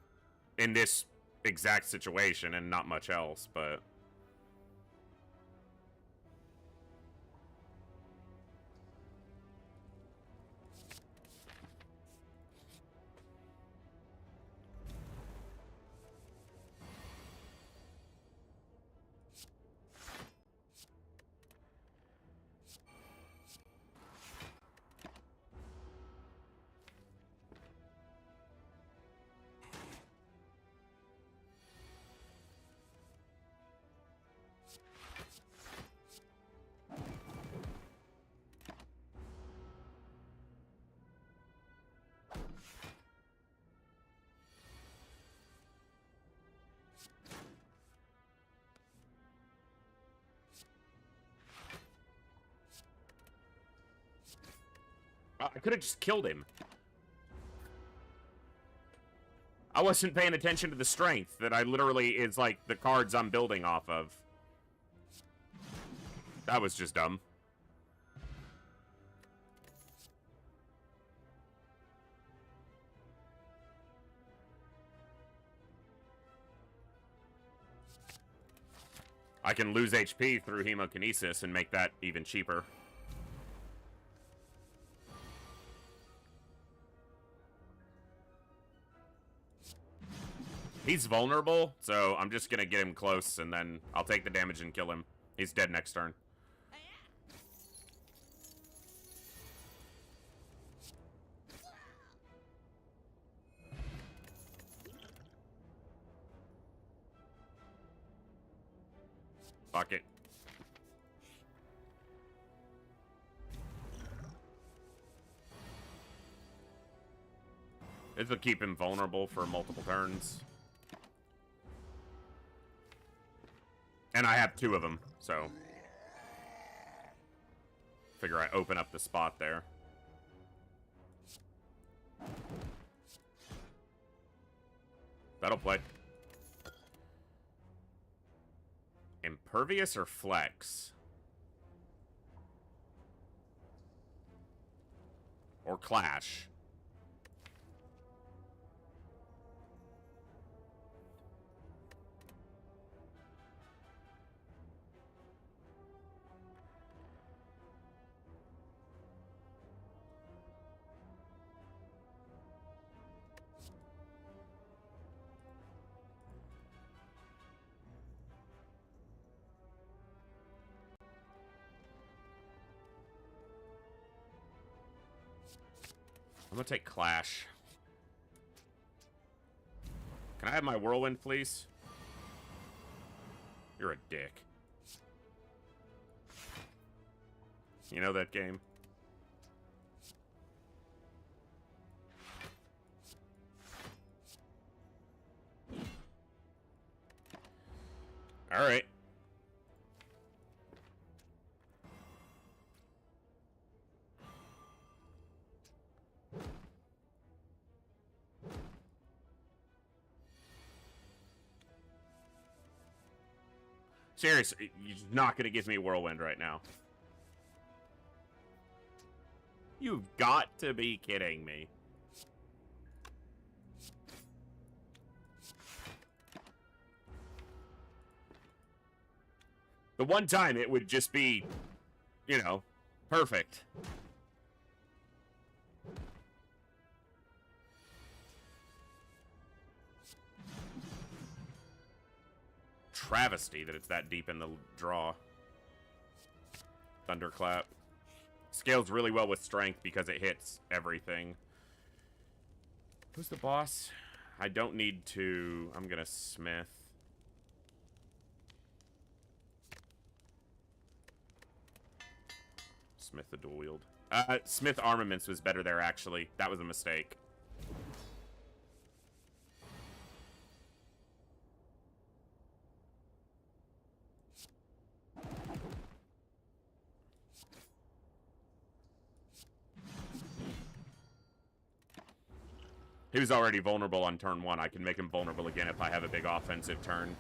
In this exact situation, and not much else, but... I could have just killed him. I wasn't paying attention to the strength that I literally is like the cards I'm building off of. That was just dumb. I can lose HP through Hemokinesis and make that even cheaper. He's vulnerable, so I'm just gonna get him close, and then I'll take the damage and kill him. He's dead next turn. Fuck it. This will keep him vulnerable for multiple turns. And I have two of them, so... Figure I open up the spot there. That'll play. Impervious or Flex? Or Clash? I'm gonna take Clash. Can I have my Whirlwind, please? You're a dick. You know that game? Alright. Seriously, you're not gonna give me Whirlwind right now. You've got to be kidding me. The one time it would just be, you know, perfect. Travesty that it's that deep in the draw. Thunderclap. Scales really well with strength because it hits everything. Who's the boss? I don't need to... I'm gonna smith. Smith the dual wield. Smith armaments was better there, actually. That was a mistake. He was already vulnerable on turn 1. I can make him vulnerable again if I have a big offensive turn.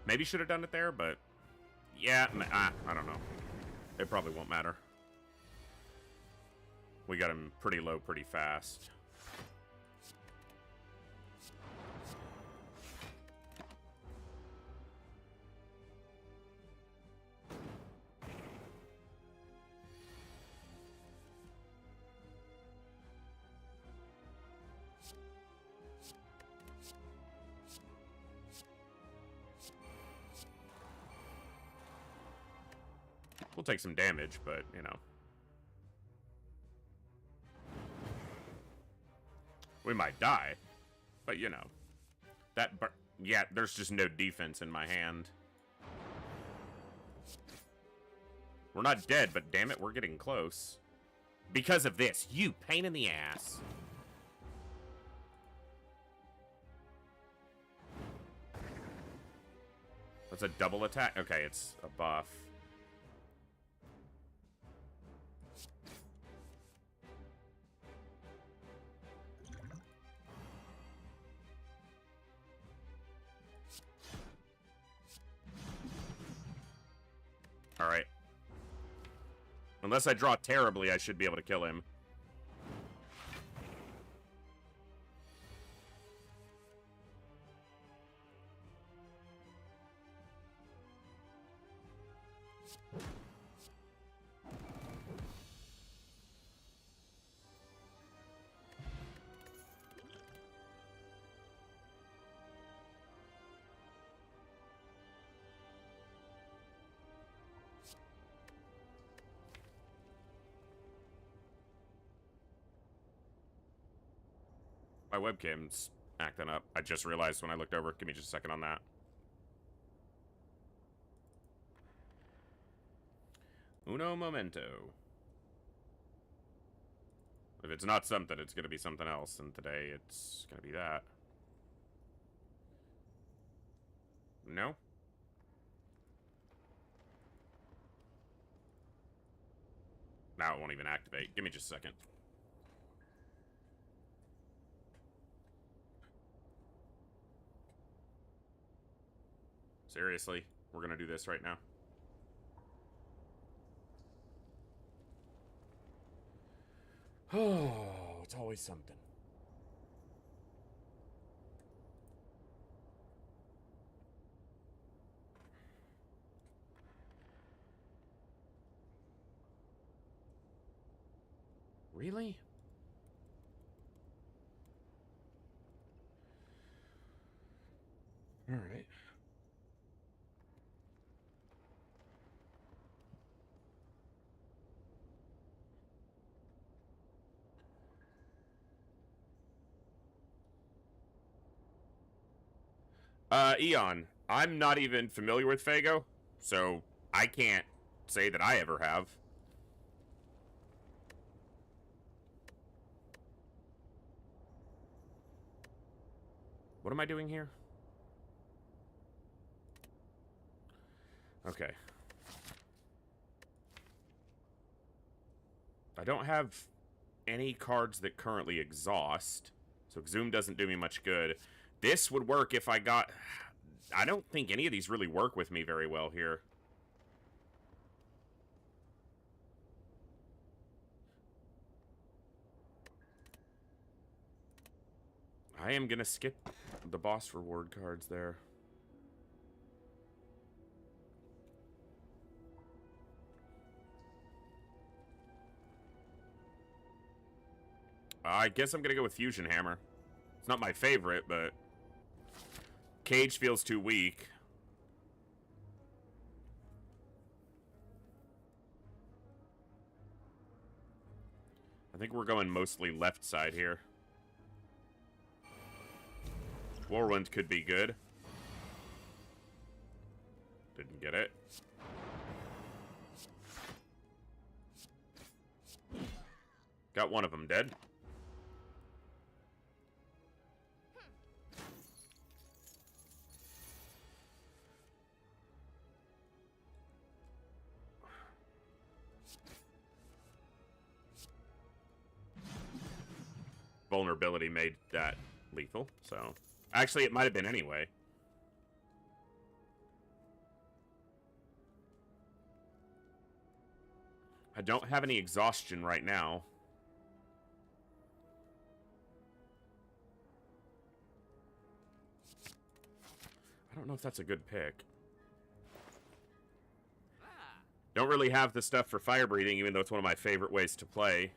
Maybe should have done it there, but... yeah, I don't know. It probably won't matter. We got him pretty low pretty fast. We'll take some damage, but, you know. We might die, but, you know. Yeah, there's just no defense in my hand. We're not dead, but damn it, we're getting close. Because of this, you pain in the ass. That's a double attack? Okay, it's a buff. Alright. Unless I draw terribly, I should be able to kill him. My webcam's acting up. I just realized when I looked over. Give me just a second on that. Uno momento. If it's not something, it's going to be something else. And today, it's going to be that. No? Now it won't even activate. Give me just a second. Seriously? We're gonna do this right now? Oh, it's always something. Really? All right. Eon, I'm not even familiar with Fago, so I can't say that I ever have. What am I doing here? Okay. I don't have any cards that currently exhaust, so Exhume doesn't do me much good. This would work if I got... I don't think any of these really work with me very well here. I am gonna skip the boss reward cards there. I guess I'm gonna go with Fusion Hammer. It's not my favorite, but Cage feels too weak. I think we're going mostly left side here. Whirlwind could be good. Didn't get it. Got one of them dead. Vulnerability made that lethal, so... Actually, it might have been anyway. I don't have any exhaustion right now. I don't know if that's a good pick. Don't really have the stuff for fire breathing, even though it's one of my favorite ways to play.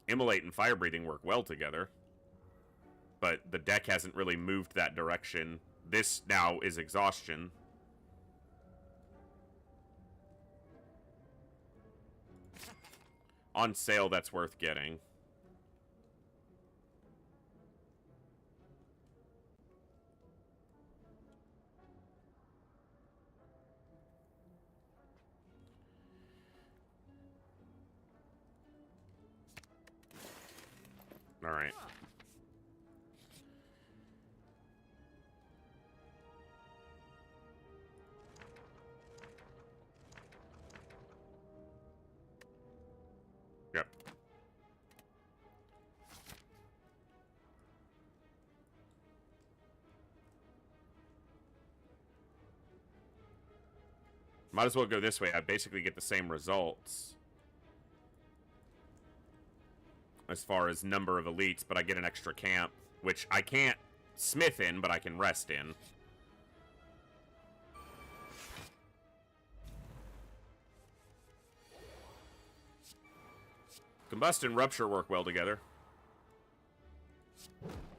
Immolate and fire breathing work well together, but the deck hasn't really moved that direction. This now is exhaustion. On sale, that's worth getting. All right. Yep. Might as well go this way. I basically get the same results as far as number of elites, but I get an extra camp, which I can't smith in, but I can rest in. Combust and Rupture work well together.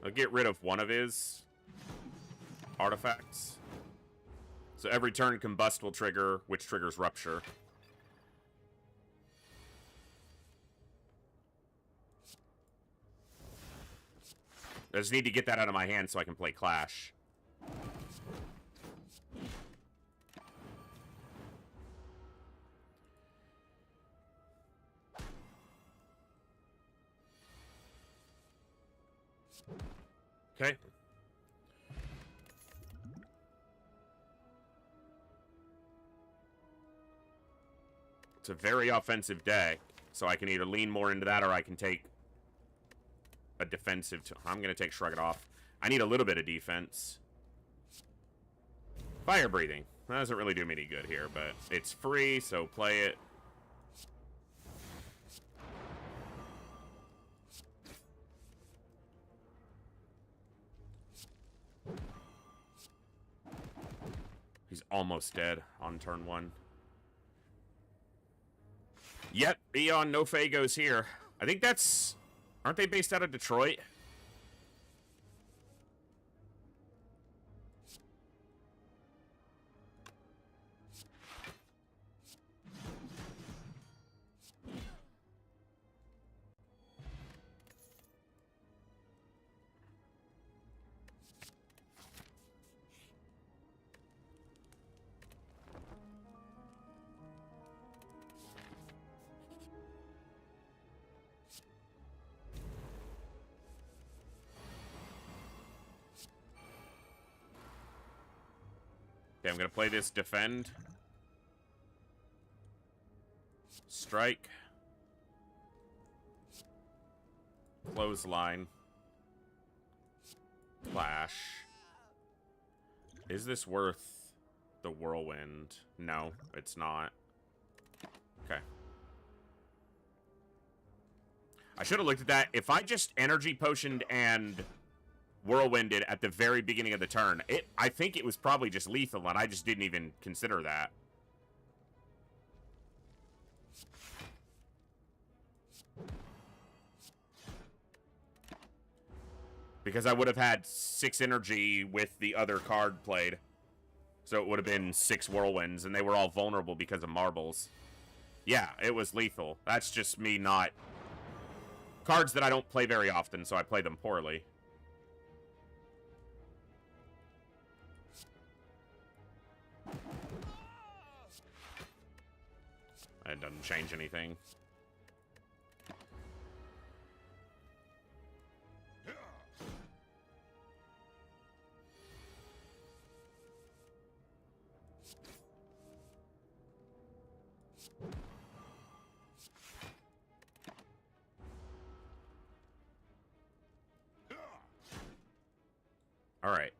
I'll get rid of one of his artifacts. So every turn, Combust will trigger, which triggers Rupture. I just need to get that out of my hand so I can play Clash. Okay. It's a very offensive deck, so I can either lean more into that or I can take a defensive... I'm going to take Shrug It Off. I need a little bit of defense. Fire Breathing. That doesn't really do me any good here, but it's free, so play it. He's almost dead on turn 1. Yep, Eon No Fagos here. I think that's... Aren't they based out of Detroit? Okay, I'm gonna play this defend. Strike. Clothesline. Clash. Is this worth the whirlwind? No, it's not. Okay. I should have looked at that. If I just energy potioned and whirlwinded at the very beginning of the turn, I think it was probably just lethal, and I just didn't even consider that. Because I would have had 6 energy with the other card played. So it would have been 6 whirlwinds, and they were all vulnerable because of marbles. Yeah, it was lethal. That's just me not... Cards that I don't play very often, so I play them poorly. It doesn't change anything. Alright.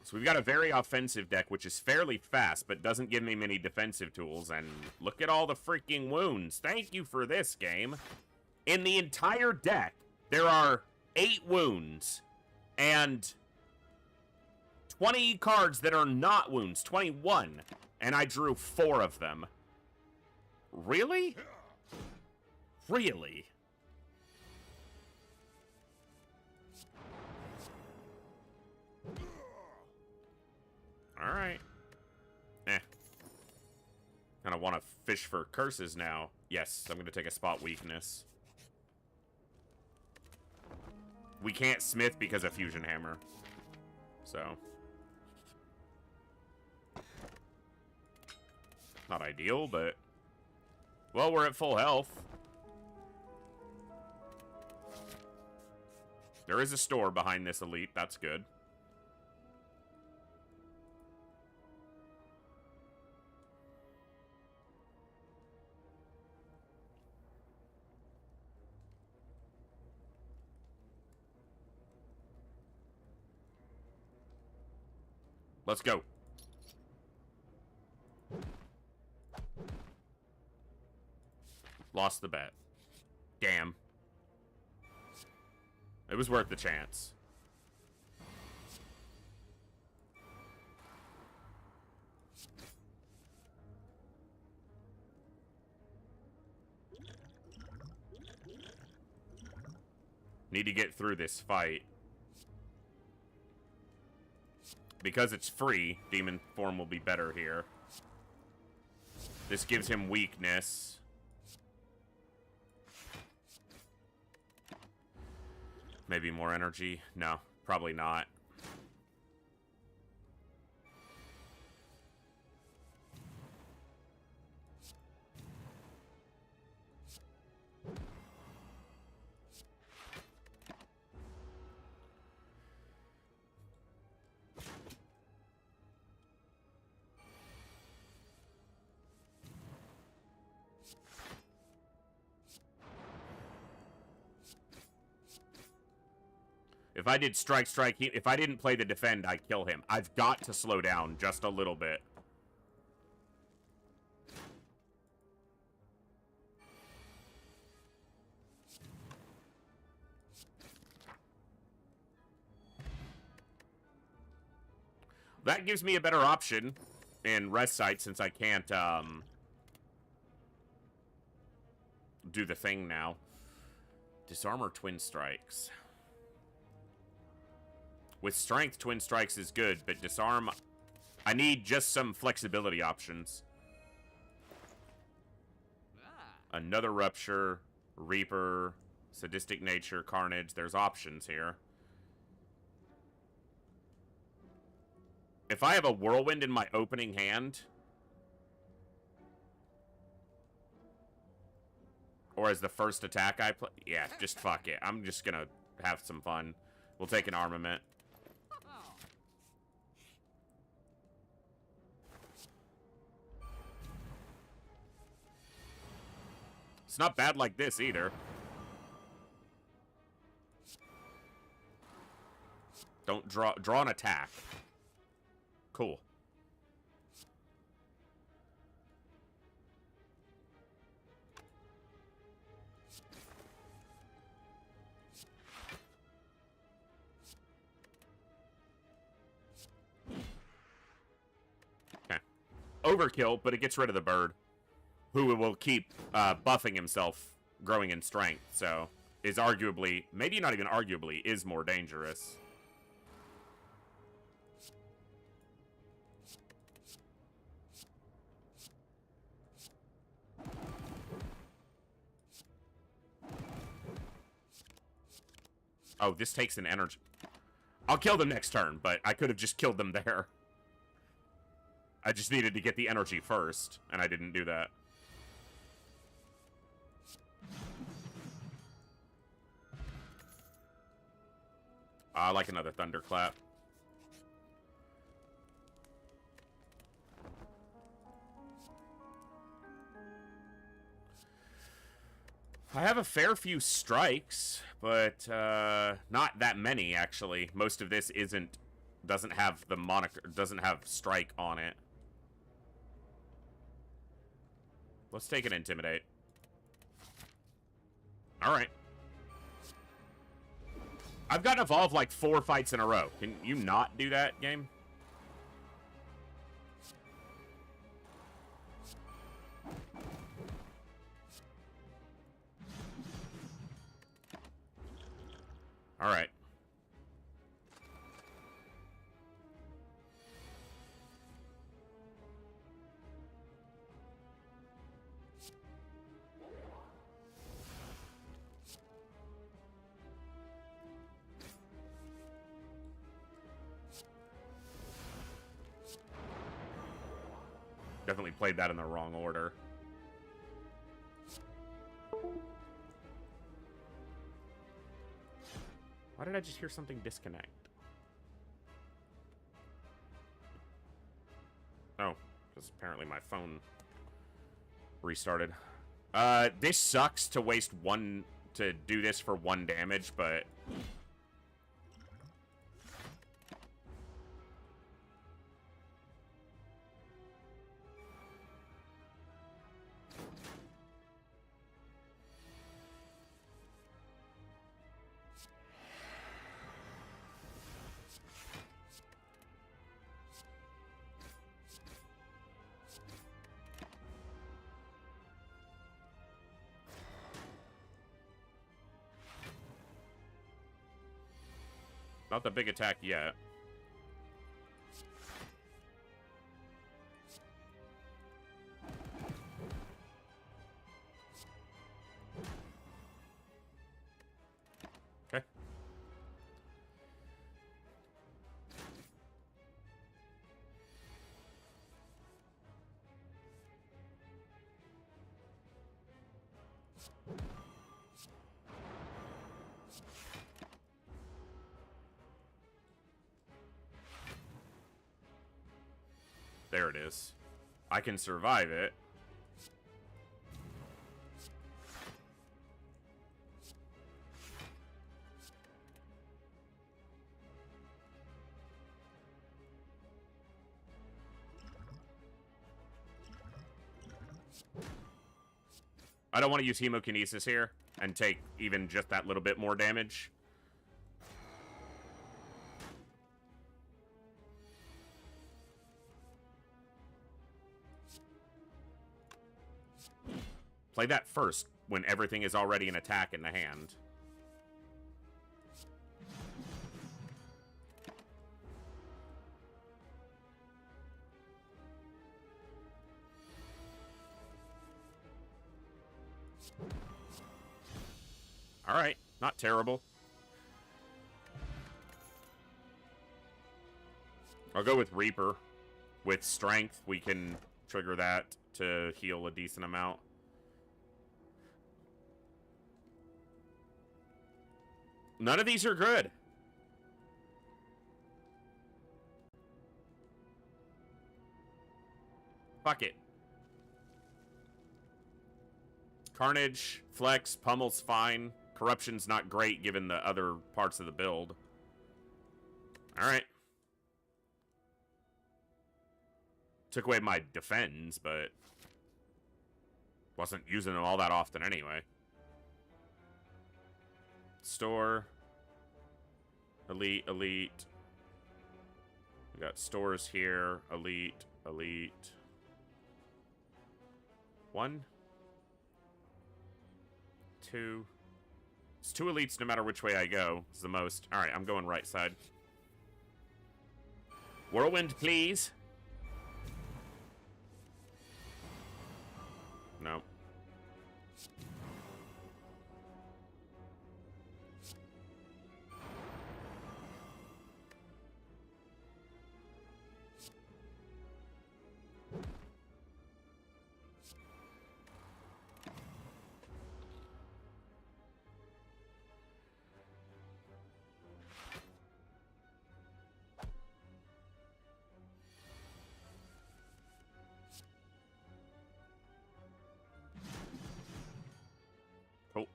So we've got a very offensive deck, which is fairly fast, but doesn't give me many defensive tools. And look at all the freaking wounds. Thank you for this, game. In the entire deck, there are 8 wounds. And 20 cards that are not wounds. 21. And I drew 4 of them. Really? Really? Alright. Kinda wanna fish for curses now. Yes, I'm gonna take a spot weakness. We can't smith because of Fusion Hammer. So. Not ideal, but... Well, we're at full health. There is a store behind this elite, that's good. Let's go. Lost the bet. Damn. It was worth the chance. Need to get through this fight. Because it's free, Demon Form will be better here. This gives him weakness. Maybe more energy? No, probably not. If I did strike, if I didn't play the defend, I'd kill him. I've got to slow down just a little bit. That gives me a better option in rest site since I can't, do the thing now. Disarm or Twin Strikes? With strength, Twin Strikes is good, but disarm... I need just some flexibility options. Another Rupture, Reaper, Sadistic Nature, Carnage. There's options here. If I have a Whirlwind in my opening hand... Or as the first attack I play... Yeah, just fuck it. I'm just gonna have some fun. We'll take an Armament. It's not bad like this either. Don't draw an attack. Cool. Okay. Overkill, but it gets rid of the bird, who will keep buffing himself, growing in strength, so is arguably, maybe not even arguably, is more dangerous. Oh, this takes an energy. I'll kill them next turn, but I could have just killed them there. I just needed to get the energy first, and I didn't do that. I like another thunderclap. I have a fair few strikes, but not that many, actually. Most of this doesn't have the moniker, doesn't have strike on it. Let's take an intimidate. Alright. I've gotten evolved like 4 fights in a row. Can you not do that, game? Alright. Definitely played that in the wrong order. Why did I just hear something disconnect? Oh, because apparently my phone restarted. This sucks to waste to do this for 1 damage, but not the big attack yet. Okay. There it is. I can survive it. I don't want to use hemokinesis here and take even just that little bit more damage. Play that first, when everything is already an attack in the hand. Alright, not terrible. I'll go with Reaper. With Strength, we can trigger that to heal a decent amount. None of these are good. Fuck it. Carnage, Flex, Pummel's fine. Corruption's not great given the other parts of the build. Alright. Took away my defense, but wasn't using them all that often anyway. Store. Elite, elite. We got stores here. Elite, elite. 1, 2. It's 2 elites no matter which way I go. It's the most. Alright, I'm going right side. Whirlwind, please. No. Oh.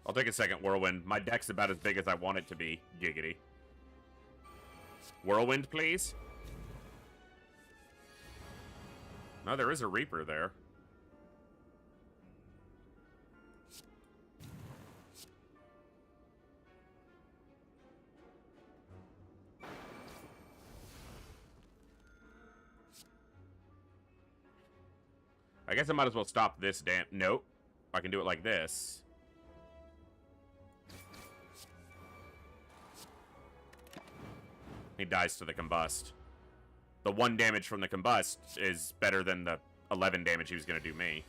I'll take a second, Whirlwind. My deck's about as big as I want it to be. Giggity. Whirlwind, please. No, there is a Reaper there. I guess I might as well stop this damn... Nope. I can do it like this. He dies to the combust. The 1 damage from the combust is better than the 11 damage he was going to do me.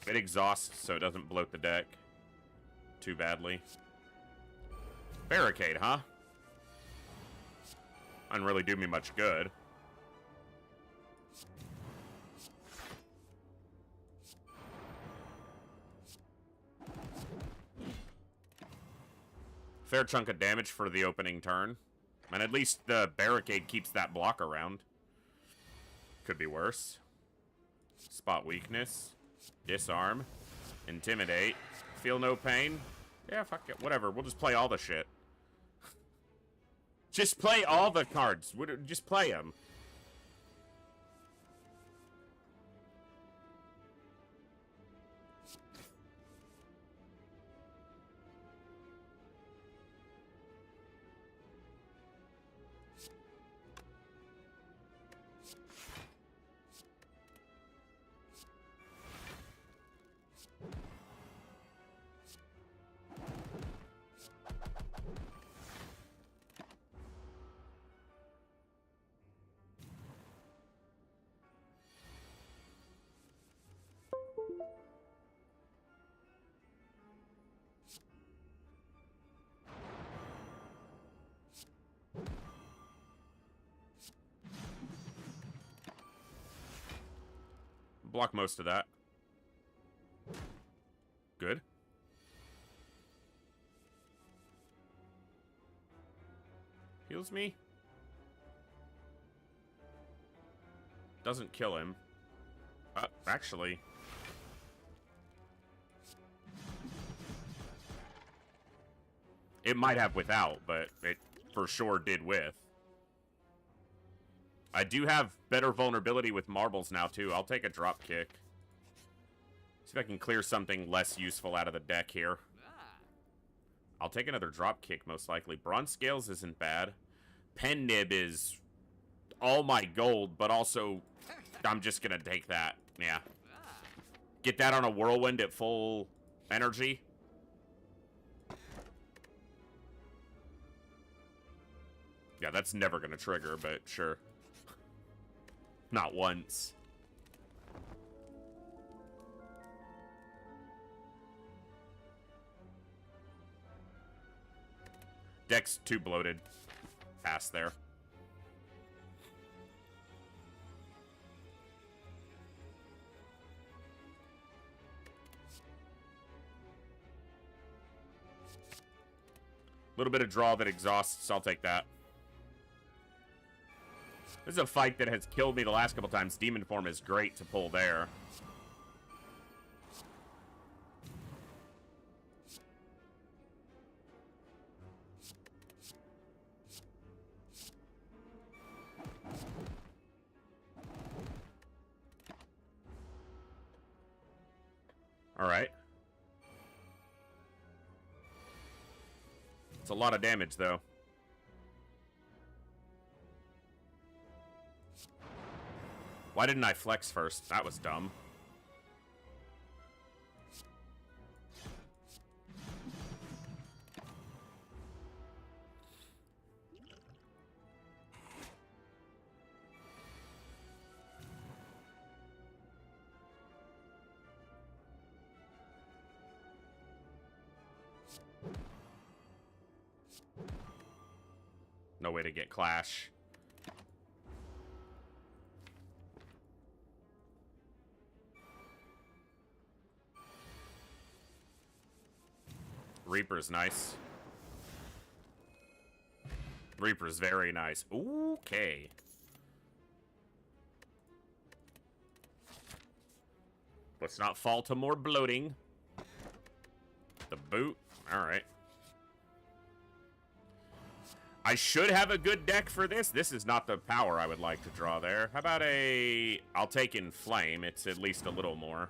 It exhausts so it doesn't bloat the deck too badly. Barricade, huh? Doesn't really do me much good. Fair chunk of damage for the opening turn. And at least the barricade keeps that block around. Could be worse. Spot weakness. Disarm. Intimidate. Feel no pain. Yeah, fuck it. Whatever. We'll just play all the shit. Just play all the cards. Just play them. Block most of that. Good. Heals me. Doesn't kill him. Actually. It might have without, but it for sure did with. I do have better vulnerability with marbles now, too. I'll take a drop kick. See if I can clear something less useful out of the deck here. I'll take another drop kick, most likely. Bronze Scales isn't bad. Pen Nib is all my gold, but also I'm just going to take that. Yeah. Get that on a Whirlwind at full energy. Yeah, that's never going to trigger, but sure. Not once. Deck's too bloated. Pass there. Little bit of draw that exhausts. I'll take that. This is a fight that has killed me the last couple times. Demon form is great to pull there. Alright. It's a lot of damage, though. Why didn't I flex first? That was dumb. No way to get Clash. Reaper's nice. Reaper's very nice. Okay. Let's not fall to more bloating. The boot. Alright. I should have a good deck for this. This is not the power I would like to draw there. How about a... I'll take Inflame. It's at least a little more.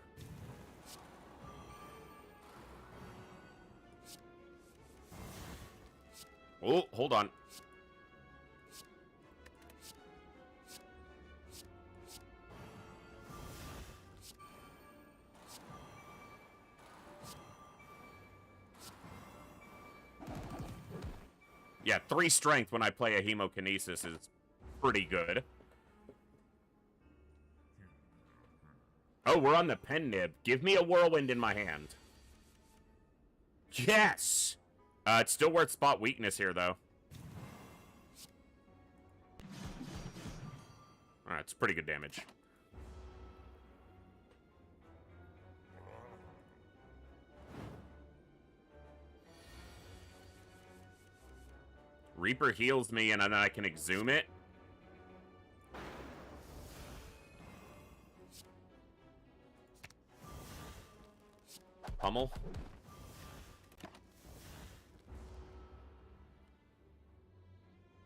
Oh, hold on. Yeah, 3 strength when I play a Hemokinesis is pretty good. Oh, we're on the pen nib. Give me a Whirlwind in my hand. Yes! It's still worth spot weakness here, though. Alright, it's pretty good damage. Reaper heals me, and then I can exhume it. Pummel.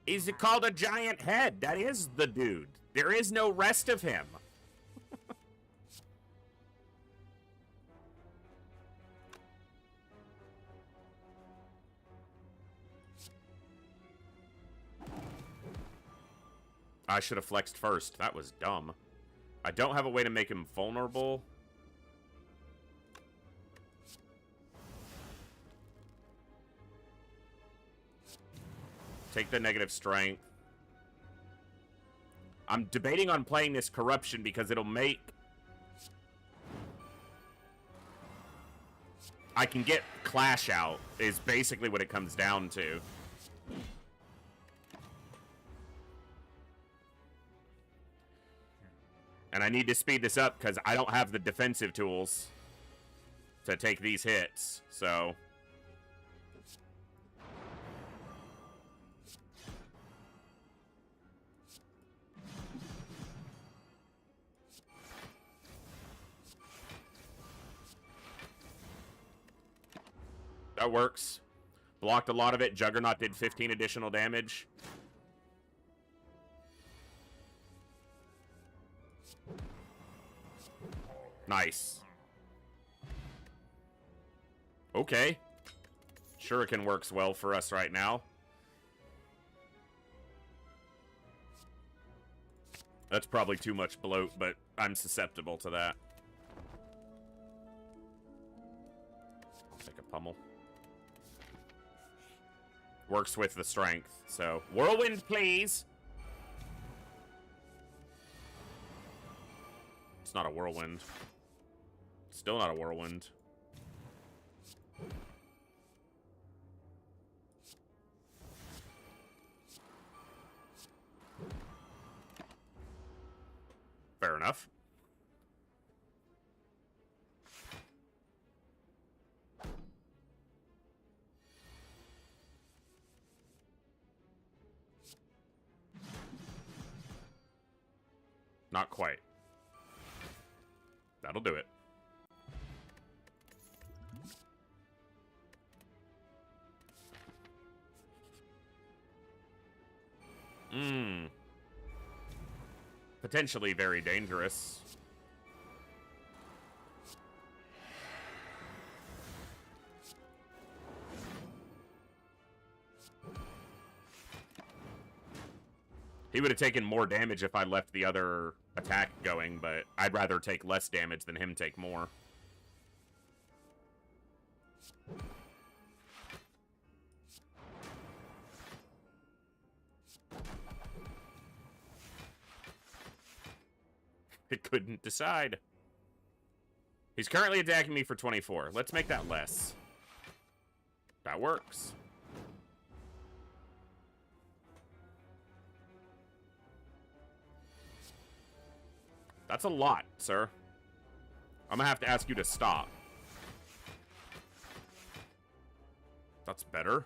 Is it called a giant head? That is the dude. There is no rest of him. I should have flexed first. That was dumb. I don't have a way to make him vulnerable. Take the negative strength. I'm debating on playing this corruption because it'll make... I can get Clash out, is basically what it comes down to. And I need to speed this up because I don't have the defensive tools to take these hits, so... That works. Blocked a lot of it. Juggernaut did 15 additional damage. Nice. Okay. Shuriken works well for us right now. That's probably too much bloat, but I'm susceptible to that. I'll take a pummel. Works with the strength, so... Whirlwind, please! It's not a whirlwind. Still not a whirlwind. Fair enough. Not quite. That'll do it. Potentially very dangerous. He would have taken more damage if I left the other attack going, but I'd rather take less damage than him take more. It couldn't decide. He's currently attacking me for 24. Let's make that less. That works. That's a lot, sir. I'm gonna have to ask you to stop. That's better.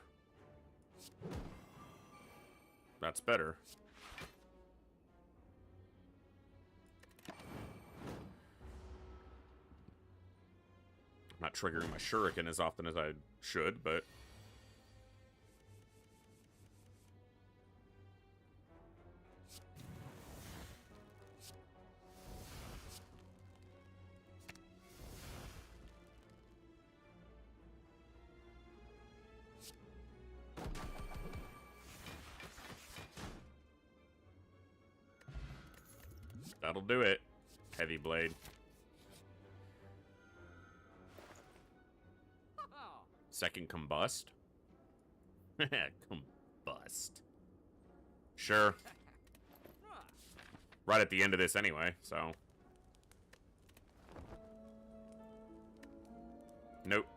That's better. I'm not triggering my shuriken as often as I should, but... That'll do it. Heavy blade. Second combust? Combust. Sure. Right at the end of this anyway, so. Nope.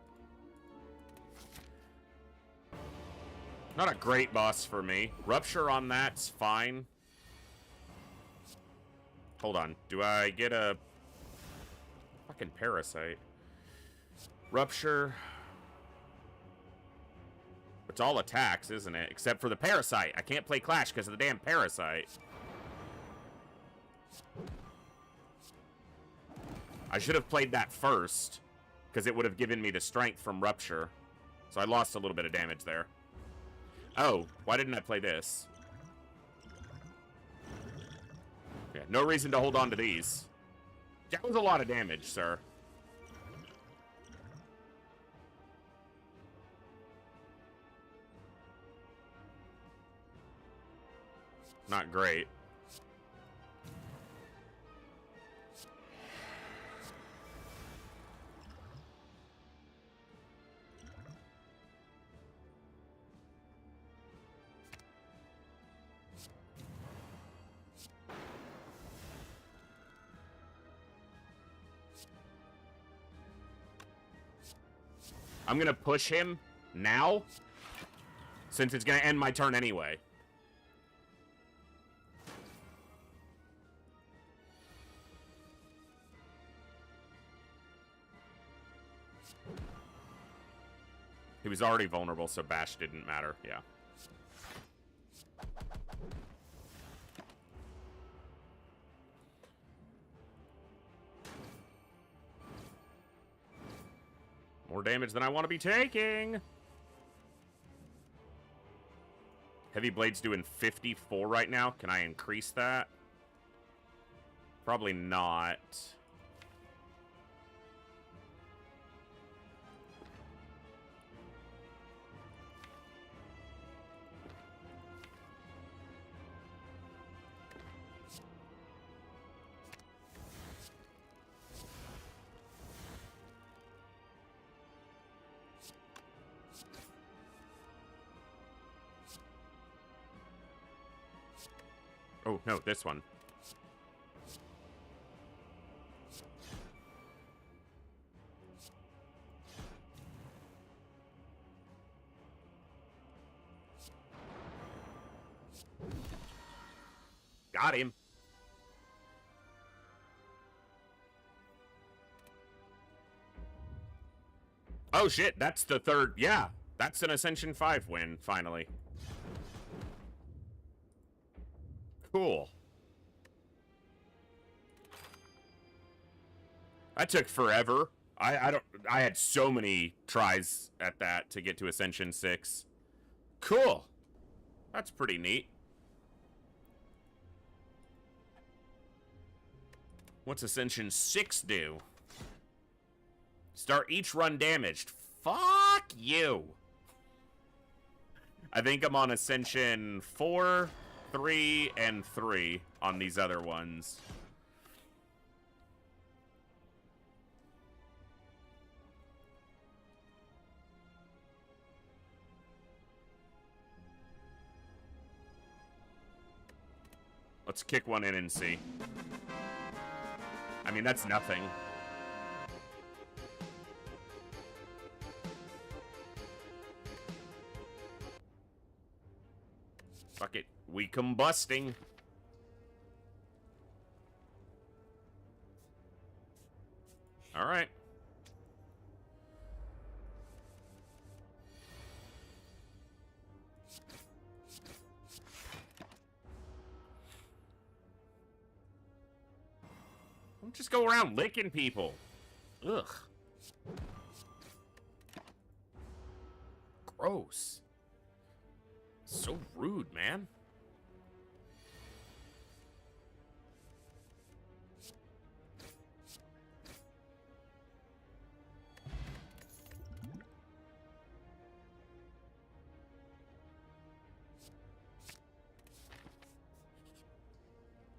Not a great boss for me. Rupture on that's fine. Hold on. Do I get a fucking parasite? Rupture. It's all attacks, isn't it? Except for the parasite. I can't play Clash because of the damn parasite. I should have played that first, because it would have given me the strength from Rupture. So I lost a little bit of damage there. Oh, why didn't I play this? Yeah, no reason to hold on to these. That was a lot of damage, sir. Not great. I'm gonna push him now, since it's gonna end my turn anyway. He was already vulnerable, so bash didn't matter. Yeah. More damage than I want to be taking. Heavy Blade's doing 54 right now. Can I increase that? Probably not. Oh, no, this one. Got him. Oh, shit, that's the third. Yeah, that's an Ascension 5 win, finally. Cool. That took forever. I had so many tries at that to get to Ascension 6. Cool. That's pretty neat. What's Ascension 6 do? Start each run damaged. Fuck you. I think I'm on Ascension 4, 3, and 3 on these other ones. Let's kick one in and see. I mean, that's nothing. Fuck it. We combusting. Alright. Don't just go around licking people. Ugh. Gross. So rude, man.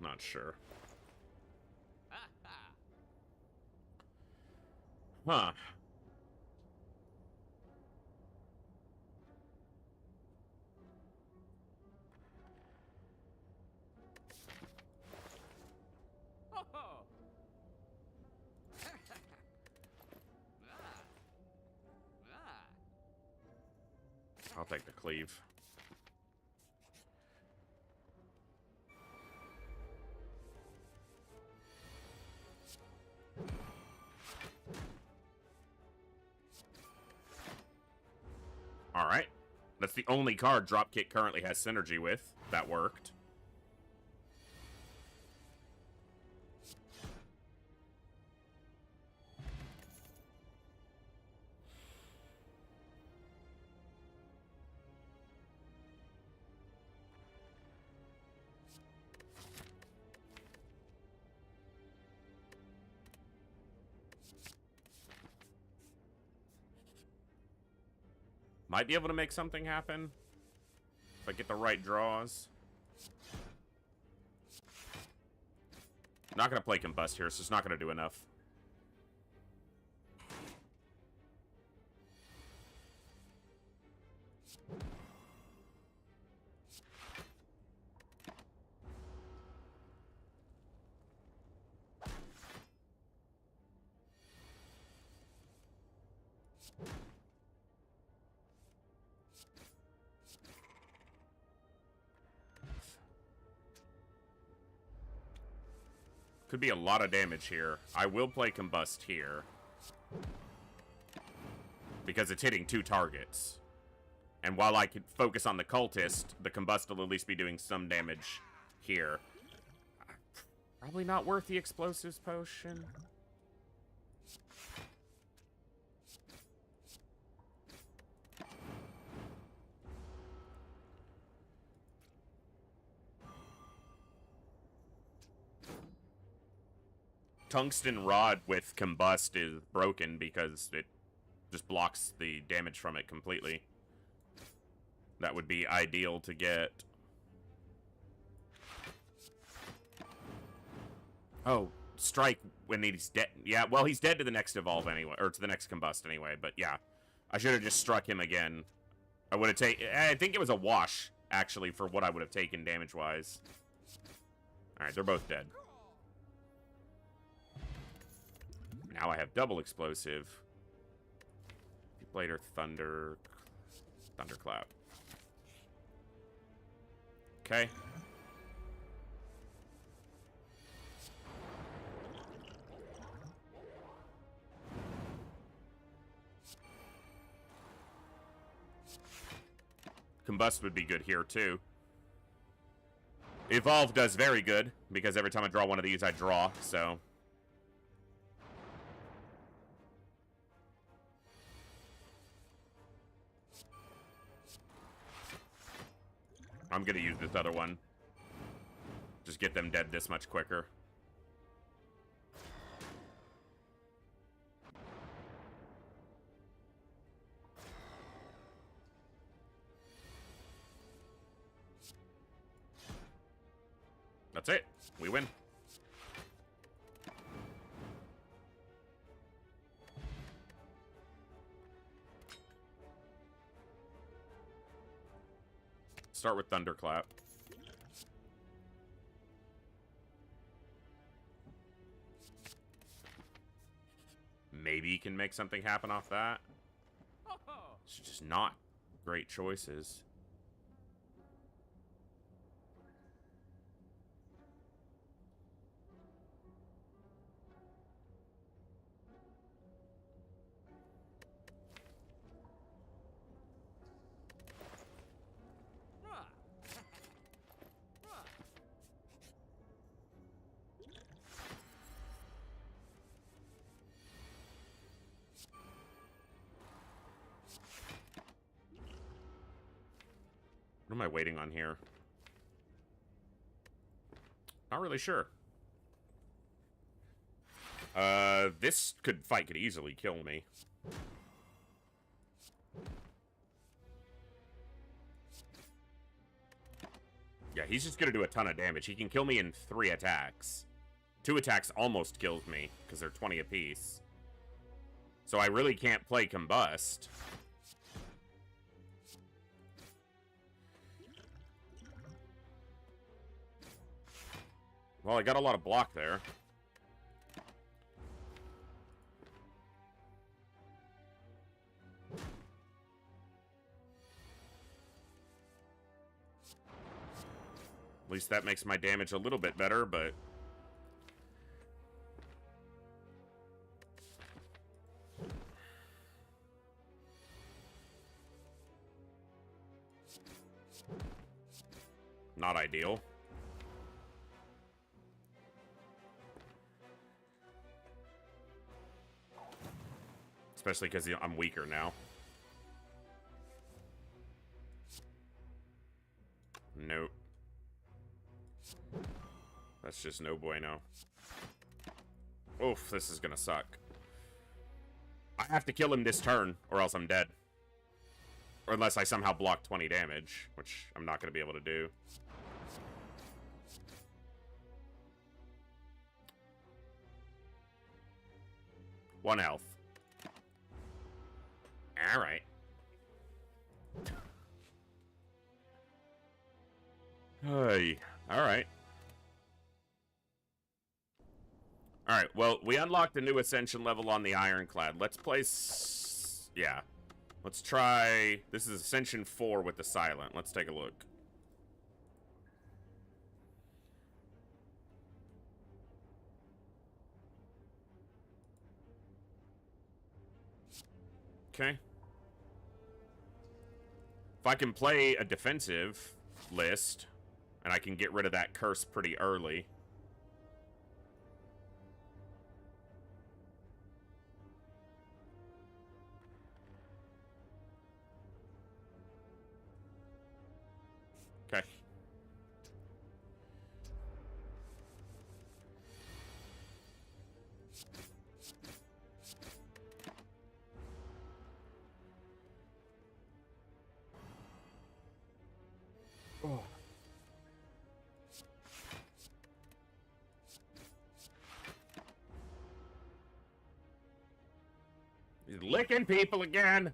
Not sure. Huh. I'll take the cleave. Alright. That's the only card Dropkick currently has synergy with. That worked. Might be able to make something happen if I get the right draws. Not going to play Combust here, so it's not going to do enough. Could be a lot of damage here. I will play Combust here, because it's hitting 2 targets. And while I could focus on the Cultist, the Combust will at least be doing some damage here. Probably not worth the Explosives Potion. Tungsten Rod with Combust is broken because it just blocks the damage from it completely. That would be ideal to get. Oh, strike when he's dead. Yeah, well, he's dead to the next evolve anyway, or to the next Combust anyway, but yeah. I should have just struck him again. I would have taken... I think it was a wash, actually, for what I would have taken damage-wise. Alright, they're both dead. Now I have double explosive. Later, Thunderclap. Okay. Combust would be good here, too. Evolve does very good, because every time I draw one of these, I draw, so... I'm gonna use this other one. Just get them dead this much quicker. That's it. We win. Start with Thunderclap. Maybe you can make something happen off that. It's just not great choices. What am I waiting on here? Not really sure. This fight could easily kill me. Yeah, he's just gonna do a ton of damage. He can kill me in 3 attacks. 2 attacks almost kills me, because they're 20 apiece. So I really can't play Combust. Well, I got a lot of block there. At least that makes my damage a little bit better, but... not ideal. Especially because I'm weaker now. Nope. That's just no bueno. Oof, this is gonna suck. I have to kill him this turn, or else I'm dead. Or unless I somehow block 20 damage, which I'm not gonna be able to do. One health. Alright. Hey, alright. Alright, well, we unlocked a new ascension level on the Ironclad. Let's place... yeah. Let's try... this is Ascension 4 with the Silent. Let's take a look. Okay. If I can play a defensive list, and I can get rid of that curse pretty early. Okay. Oh. He's licking people again.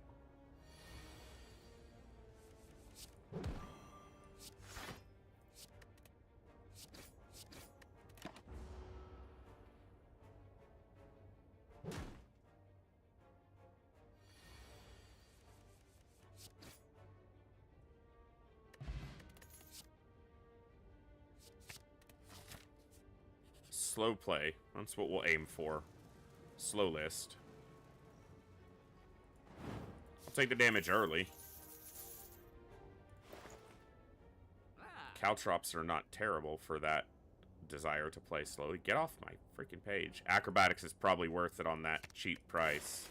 Slow play. That's what we'll aim for. Slow list. I'll take the damage early. Caltrops are not terrible for that desire to play slowly. Get off my freaking page. Acrobatics is probably worth it on that cheap price.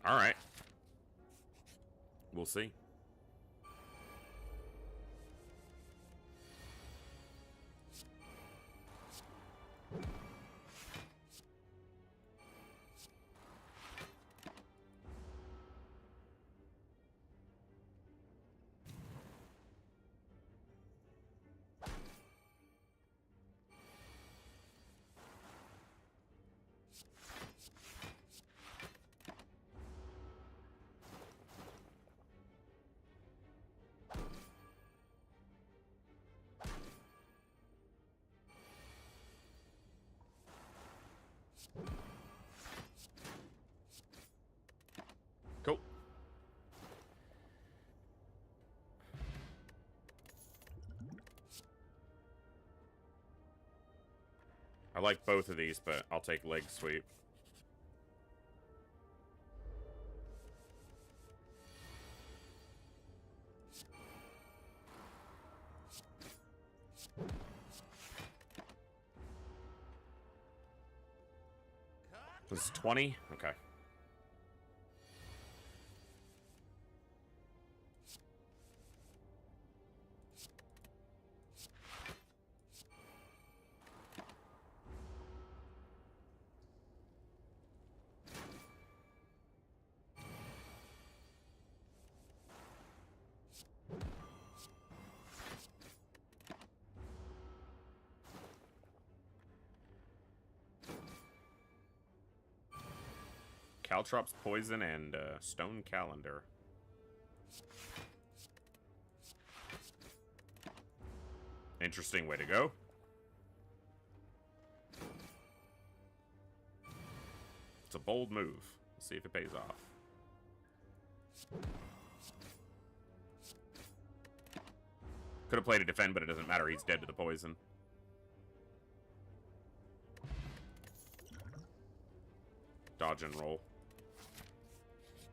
Alright. We'll see. Cool. I like both of these, but I'll take leg sweep. Was 20? Okay. Caltrops, Poison, and Stone Calendar. Interesting way to go. It's a bold move. Let's see if it pays off. Could have played a defend, but it doesn't matter. He's dead to the poison. Dodge and roll.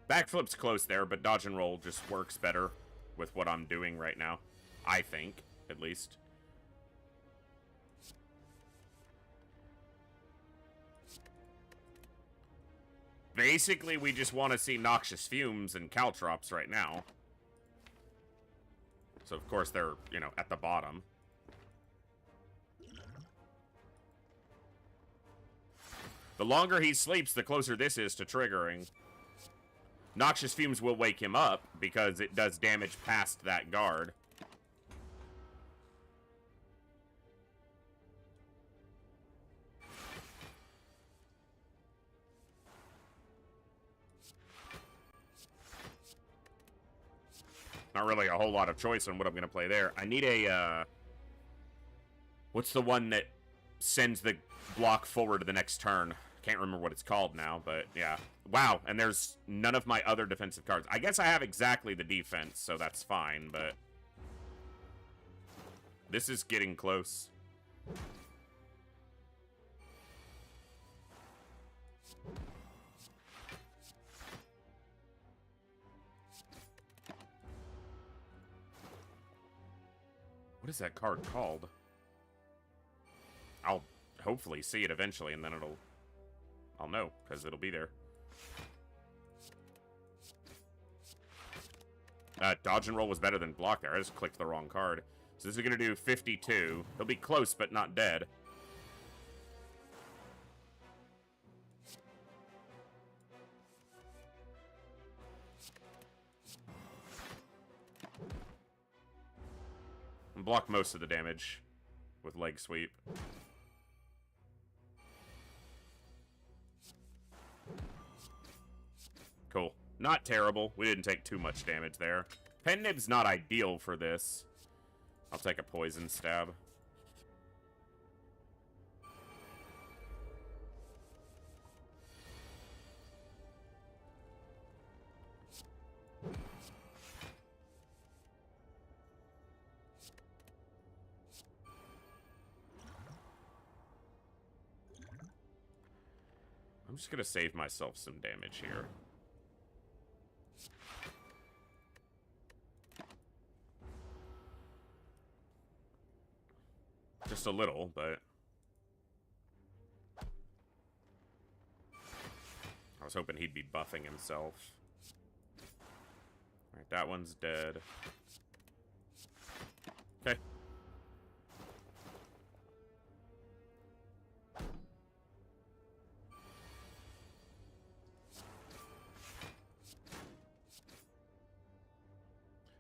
Backflip's close there, but dodge and roll just works better with what I'm doing right now. I think, at least. Basically, we just want to see Noxious Fumes and Caltrops right now. So, of course, they're, you know, at the bottom. The longer he sleeps, the closer this is to triggering. Noxious Fumes will wake him up, because it does damage past that guard. Not really a whole lot of choice on what I'm going to play there. I need a, what's the one that sends the block forward to the next turn? Can't remember what it's called now, but yeah. Wow, and there's none of my other defensive cards. I guess I have exactly the defense, so that's fine, but this is getting close. What is that card called? I'll hopefully see it eventually, and then I'll know, because it'll be there. Dodge and roll was better than block there. I just clicked the wrong card. So this is going to do 52. He'll be close, but not dead. And block most of the damage with leg sweep. Cool. Not terrible. We didn't take too much damage there. Pen Nib's not ideal for this. I'll take a poison stab. I'm just gonna save myself some damage here. Just a little, but was hoping he'd be buffing himself. Alright, that one's dead. Okay.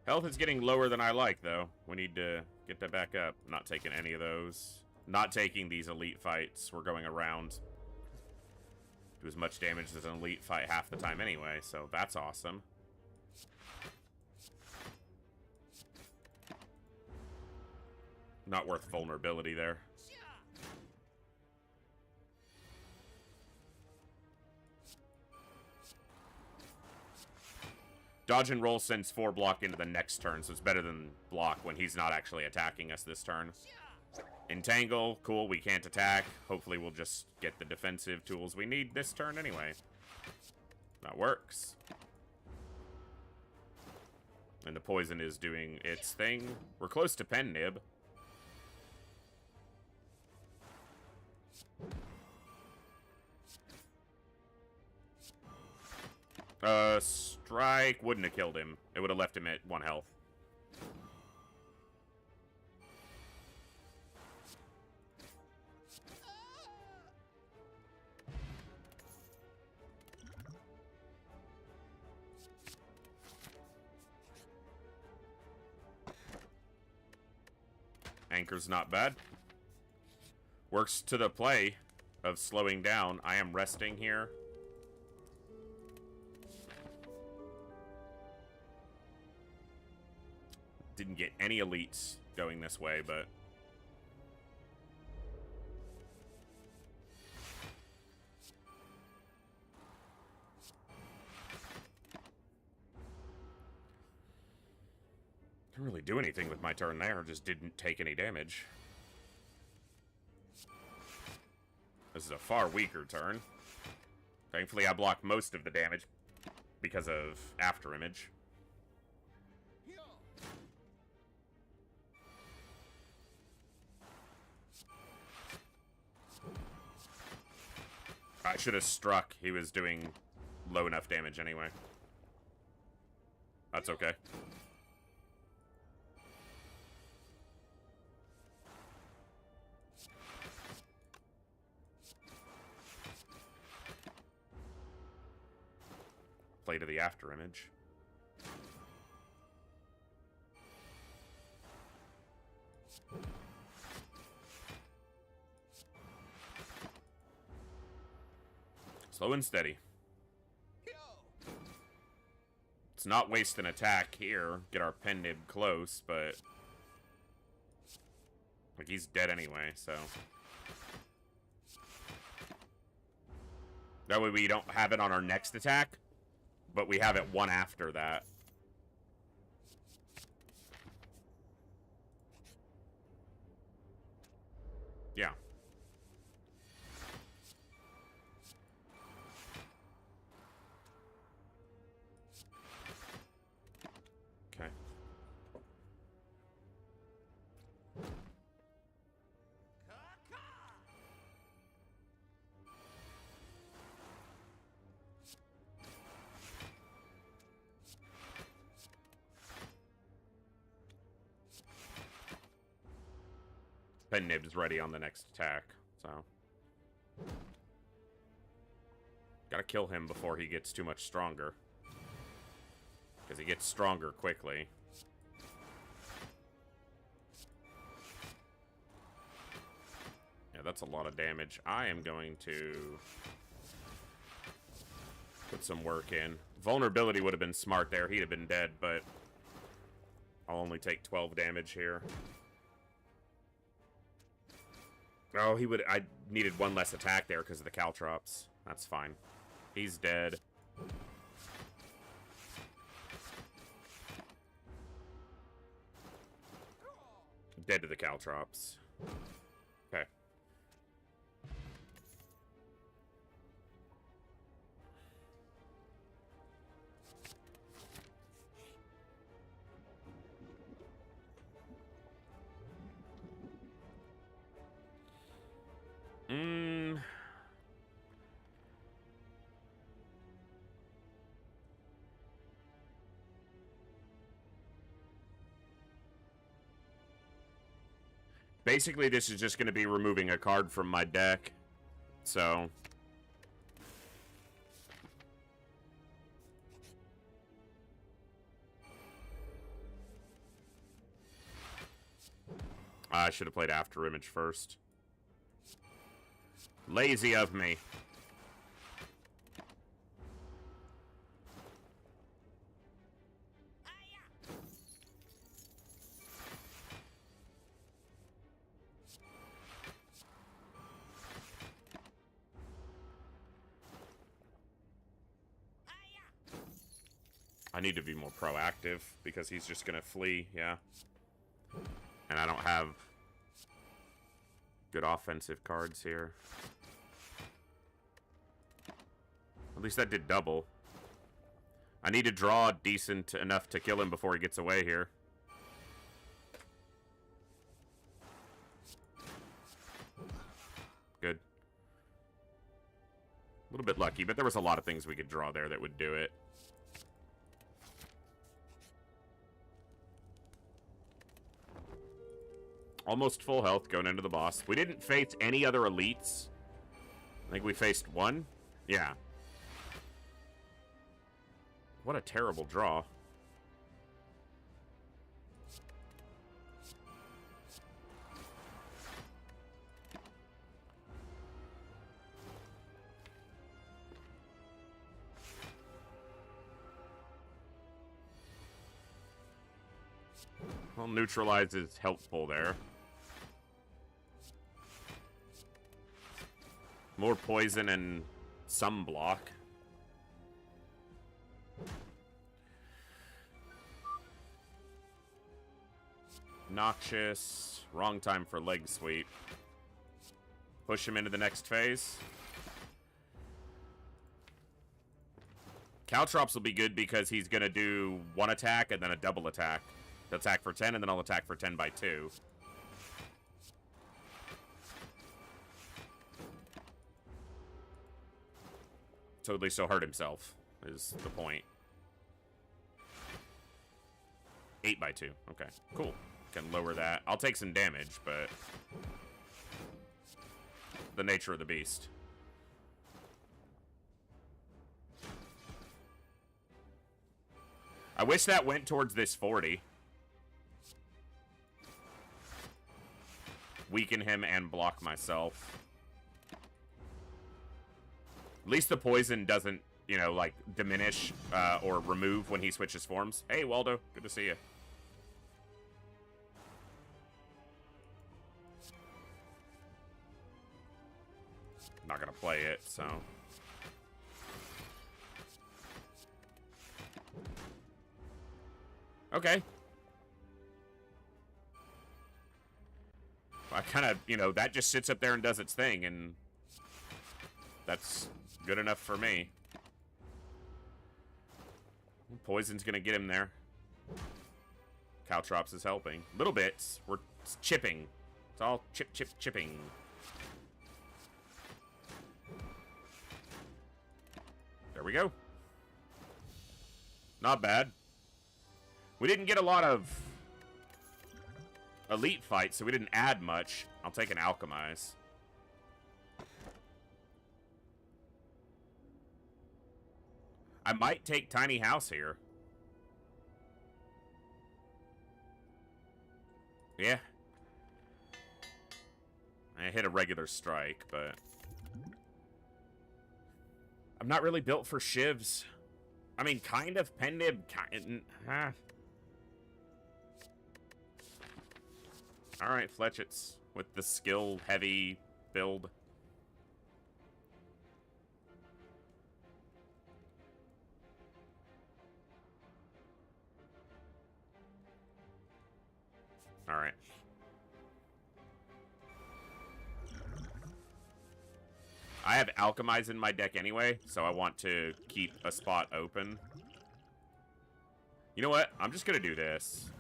Health is getting lower than I like, though. We need to get that back up. Not taking any of those. Not taking these elite fights. We're going around. Do as much damage as an elite fight half the time anyway, so that's awesome. Not worth vulnerability there. Dodge and roll sends 4 block into the next turn, so it's better than block when he's not actually attacking us this turn. Entangle, cool, we can't attack. Hopefully we'll just get the defensive tools we need this turn anyway. That works. And the poison is doing its thing. We're close to pen nib. Strike wouldn't have killed him. It would have left him at 1 health. Anchor's not bad. Works to the play of slowing down. I am resting here. Didn't get any elites going this way, but... Didn't really do anything with my turn there, just didn't take any damage. This is a far weaker turn. Thankfully, I blocked most of the damage because of after image. I should have struck. He was doing low enough damage anyway. That's okay. Play to the after image. Slow and steady. Let's not waste an attack here. Get our pen nib close, but... like, he's dead anyway, so... that way we don't have it on our next attack, but we have it one after that. Yeah. Okay. Pen nib's ready on the next attack, so... gotta kill him before he gets too much stronger. Because he gets stronger quickly. Yeah, that's a lot of damage. I am going to... put some work in. Vulnerability would have been smart there. He'd have been dead, but... I'll only take 12 damage here. Oh, he would... I needed one less attack there because of the caltrops. That's fine. He's dead. Dead to the caltrops. Okay. Basically, this is just going to be removing a card from my deck. So... I should have played After Image first. Lazy of me. I need to be more proactive because he's just gonna flee, yeah. And I don't have good offensive cards here. At least that did double. I need to draw decent enough to kill him before he gets away here. Good. A little bit lucky, but there was a lot of things we could draw there that would do it. Almost full health going into the boss. We didn't face any other elites. I think we faced one. Yeah. What a terrible draw. Well, neutralize is helpful there. More poison and some block. Noxious. Wrong time for leg sweep. Push him into the next phase. Caltrops will be good because he's going to do one attack and then a double attack. He'll attack for 10 and then I'll attack for 10 by 2. Totally so hurt himself, is the point. 8 by 2. Okay, cool. Can lower that. I'll take some damage, but... the nature of the beast. I wish that went towards this 40. Weaken him and block myself. At least the poison doesn't, you know, like, diminish or remove when he switches forms. Hey, Waldo. Good to see you. Not gonna play it, so... Okay. I kind of, you know, that just sits up there and does its thing, and... that's good enough for me. Poison's gonna get him there. Caltrops is helping. Little bits. We're chipping. It's all chipping. There we go. Not bad. We didn't get a lot of elite fights, so we didn't add much. I'll take an Alchemize. I might take Tiny House here. Yeah. I hit a regular strike, but... I'm not really built for shivs. I mean, kind of. Pendib, kind... Alright, Fletchets. With the skill-heavy build. Alright. I have Alchemize in my deck anyway, so I want to keep a spot open. You know what? I'm just gonna do this.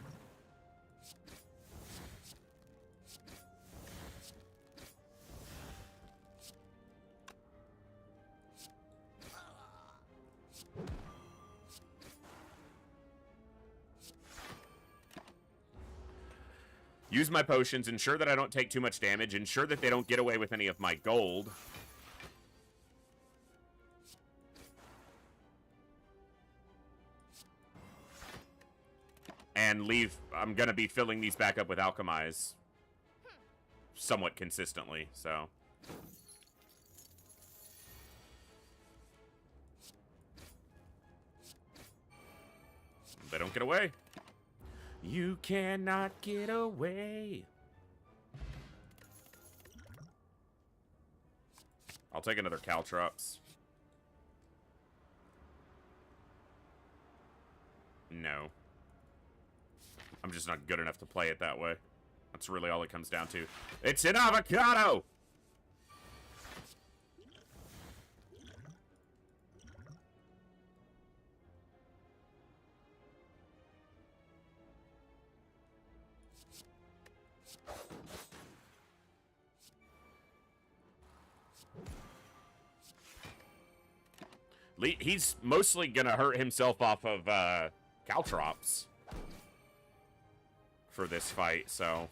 Use my potions, ensure that I don't take too much damage, ensure that they don't get away with any of my gold. And leave, I'm gonna be filling these back up with Alchemize somewhat consistently, so. They don't get away. You cannot get away. I'll take another Caltrops. No. I'm just not good enough to play it that way. That's really all it comes down to. It's an avocado! He's mostly gonna hurt himself off of Caltrops for this fight, so.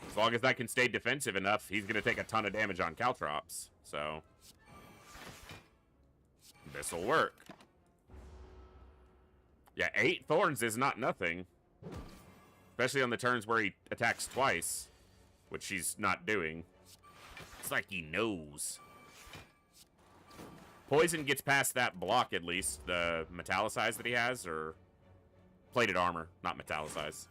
As long as I can stay defensive enough, he's gonna take a ton of damage on Caltrops, so. This'll work. Yeah, 8 thorns is not nothing. Especially on the turns where he attacks twice. Which he's not doing. It's like he knows. Poison gets past that block at least. The metallicize that he has, or plated armor, not metallicize.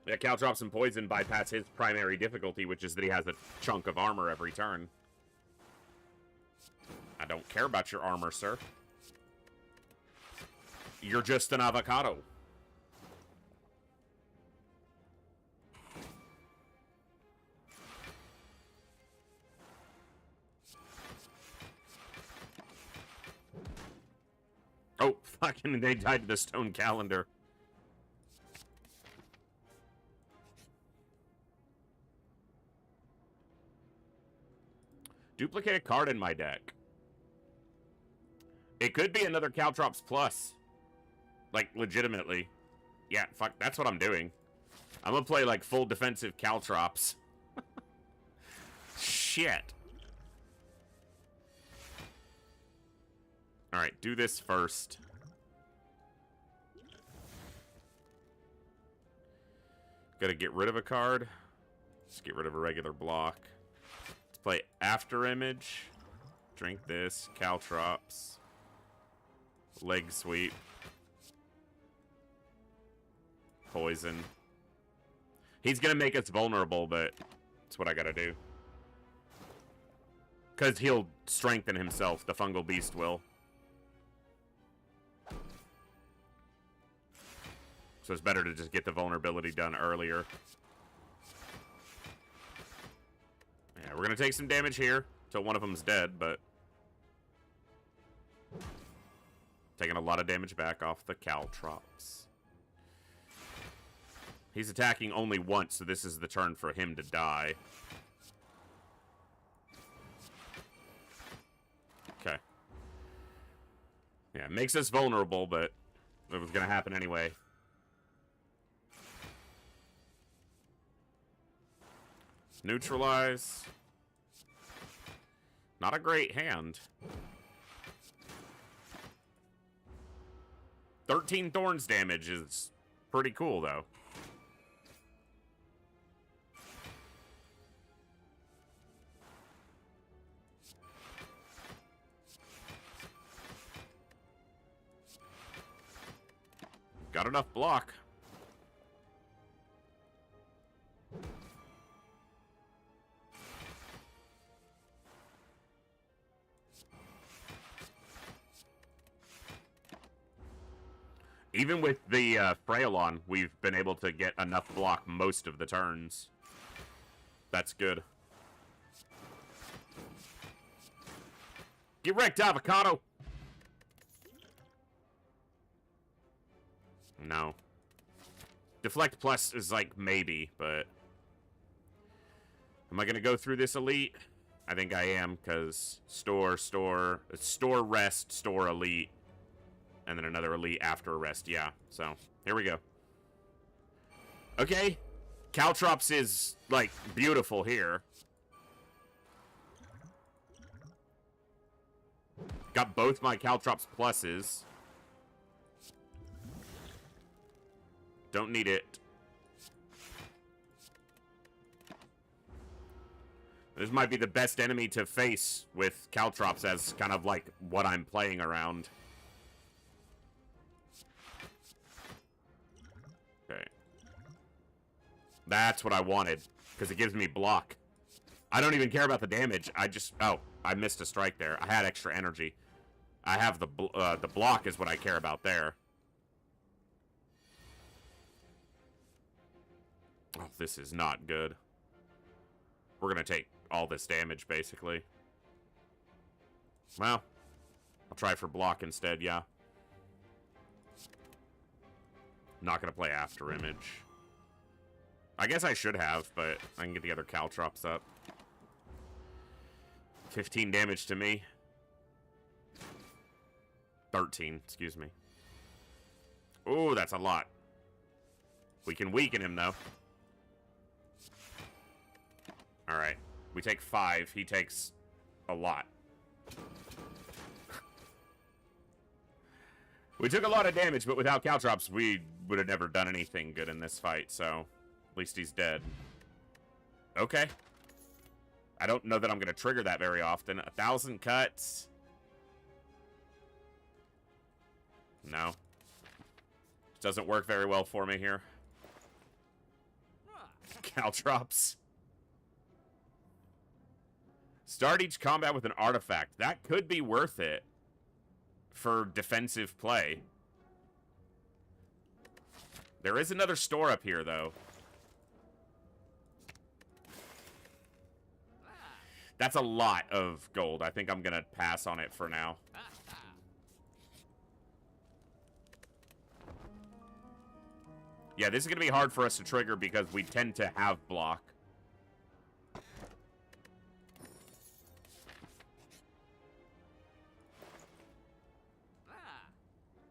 Yeah, Caltrops and Poison bypass his primary difficulty, which is that he has a chunk of armor every turn. I don't care about your armor, sir. You're just an avocado. Oh, fucking, they died to the stone calendar. Duplicate a card in my deck. It could be another Caltrops Plus. Like, legitimately. Yeah, fuck, that's what I'm doing. I'm gonna play, like, full defensive Caltrops. Shit. Alright, do this first. Gotta get rid of a card. Just get rid of a regular block. Let's play After Image. Drink this. Caltrops. Leg Sweep. Poison. He's gonna make us vulnerable, but that's what I gotta do. Because he'll strengthen himself. The Fungal Beast will. So it's better to just get the vulnerability done earlier. Yeah, we're gonna take some damage here till one of them's dead, but taking a lot of damage back off the Caltrops. He's attacking only once, so this is the turn for him to die. Okay. Yeah, it makes us vulnerable, but it was gonna happen anyway. Neutralize. Not a great hand. 13 thorns damage is pretty cool, though. Got enough block. Even with the Frailon, we've been able to get enough block most of the turns. That's good. Get wrecked, avocado! No. Deflect plus is like maybe, but... Am I gonna go through this elite? I think I am, because store, rest, store, elite. And then another elite after a rest, yeah. So, here we go. Okay. Caltrops is, like, beautiful here. Got both my Caltrops pluses. Don't need it. This might be the best enemy to face with Caltrops as kind of like what I'm playing around. Okay. That's what I wanted, because it gives me block. I don't even care about the damage. I just... Oh, I missed a strike there. I had extra energy. I have the block is what I care about there. Oh, this is not good. We're going to take all this damage, basically. Well, I'll try for block instead, yeah. Not going to play after image. I guess I should have, but I can get the other Caltrops up. 15 damage to me. 13, excuse me. Ooh, that's a lot. We can weaken him, though. Alright. We take 5. He takes a lot. We took a lot of damage, but without Caltrops, we would have never done anything good in this fight, so... At least he's dead. Okay. I don't know that I'm going to trigger that very often. 1,000 cuts. No. Doesn't work very well for me here. Caltrops. Start each combat with an artifact. That could be worth it for defensive play. There is another store up here, though. That's a lot of gold. I think I'm going to pass on it for now. Yeah, this is going to be hard for us to trigger because we tend to have block.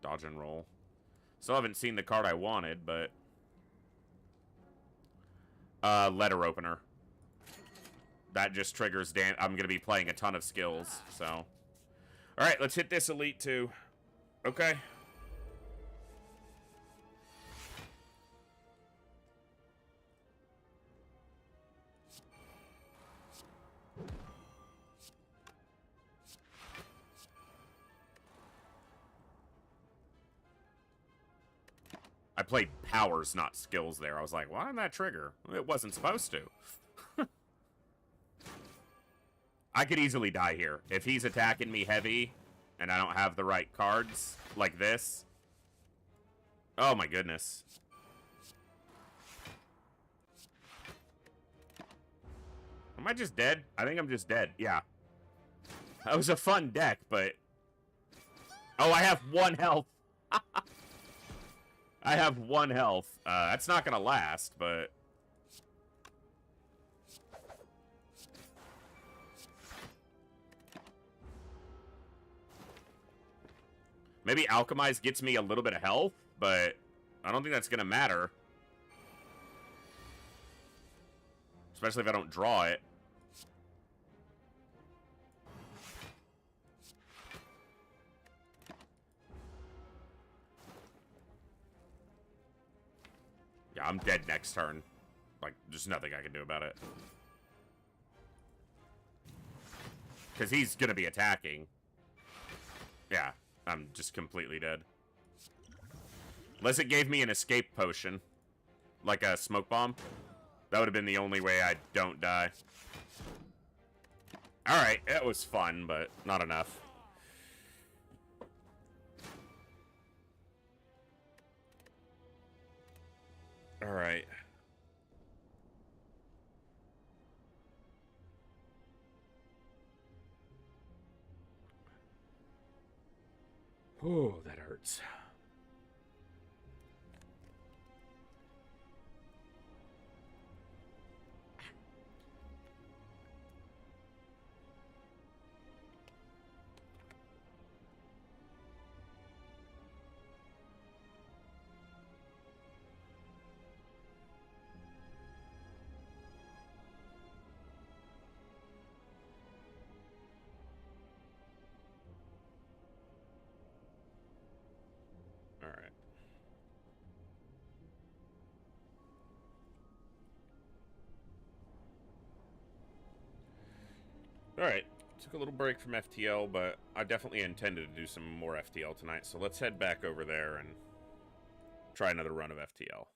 Dodge and roll. Still haven't seen the card I wanted, but... letter opener. That just triggers I'm going to be playing a ton of skills, so... Alright, let's hit this elite too. Okay. I played powers, not skills there. I was like, why did that trigger? It wasn't supposed to. I could easily die here. If he's attacking me heavy, and I don't have the right cards, like this. Oh my goodness. Am I just dead? I think I'm just dead, yeah. That was a fun deck, but... Oh, I have 1 health. I have 1 health. That's not gonna last, but... Maybe Alchemize gets me a little bit of health, but I don't think that's gonna matter. Especially if I don't draw it. Yeah, I'm dead next turn. Like, there's nothing I can do about it. Because he's gonna be attacking. Yeah, I'm just completely dead. Unless it gave me an escape potion. Like a smoke bomb. That would have been the only way I don't die. Alright, it was fun, but not enough. Alright. Oh, that hurts. All right. All right. Took a little break from FTL, but I definitely intended to do some more FTL tonight. So let's head back over there and try another run of FTL.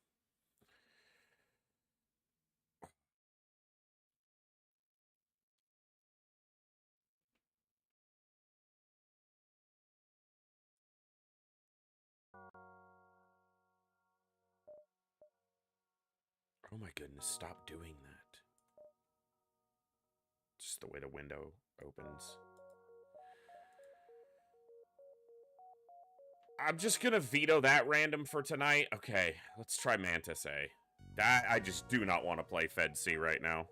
Oh my goodness, stop doing that. Just the way the window opens. I'm just gonna veto that random for tonight. Okay, let's try Mantis A. That, I just do not want to play Fed C right now.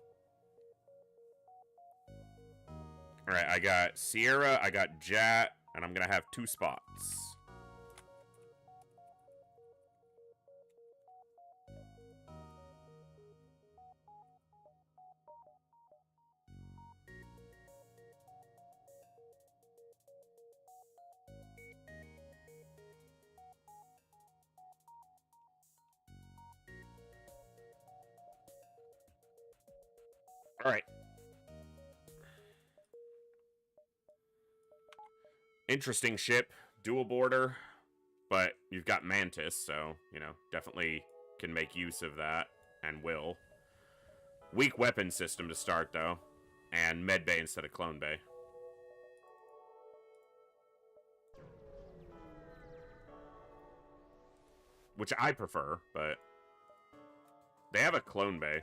Alright, I got Sierra, I got Jat, and I'm gonna have 2 spots. Alright. Interesting ship, dual border, but you've got Mantis, so, you know, definitely can make use of that, and will. Weak weapon system to start, though, and med bay instead of clone bay. Which I prefer, but they have a clone bay.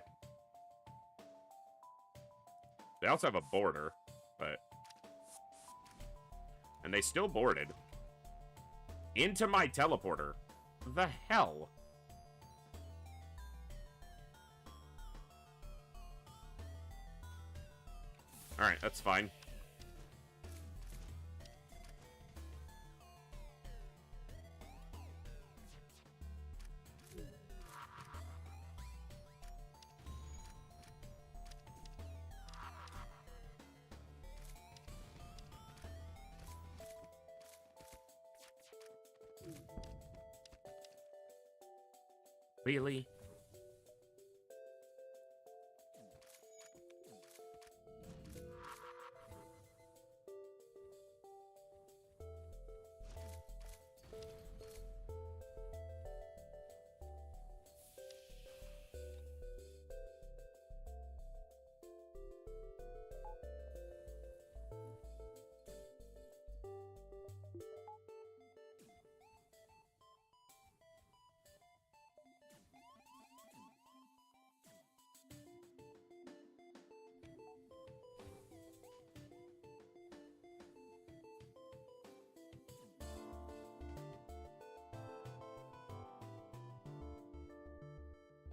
They also have a border, but... And they still boarded. Into my teleporter. The hell? Alright, that's fine. Really?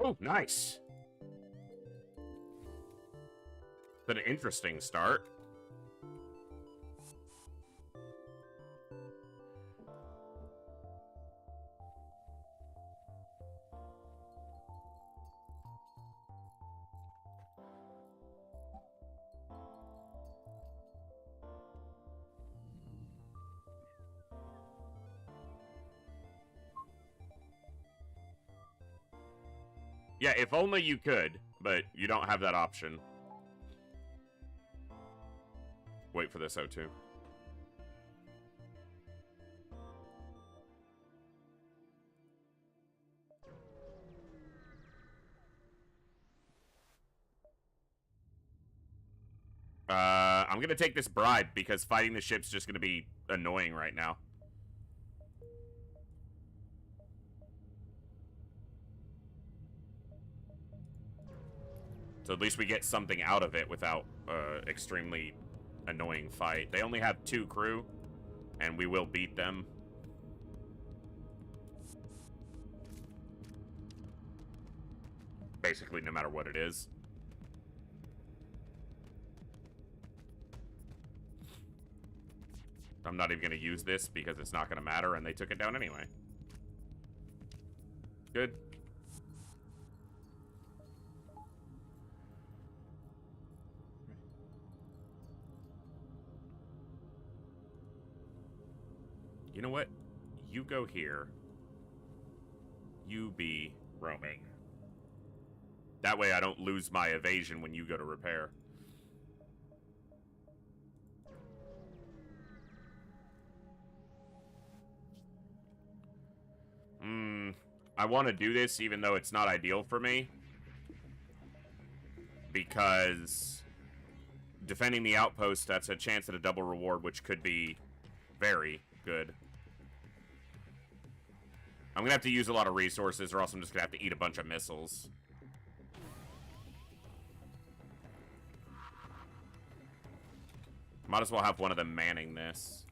Oh, nice. Been an interesting start. Yeah, if only you could, but you don't have that option. Wait for this O2. I'm gonna take this bribe because fighting the ship's just gonna be annoying right now. So at least we get something out of it without extremely annoying fight. They only have 2 crew, and we will beat them basically no matter what it is. I'm not even going to use this because it's not going to matter, and they took it down anyway. Good. You know what? You go here. You be roaming. That way I don't lose my evasion when you go to repair. I want to do this even though it's not ideal for me. Because defending the outpost, that's a chance at a double reward, which could be very good. I'm going to have to use a lot of resources, or else I'm just going to have to eat a bunch of missiles. Might as well have one of them manning this.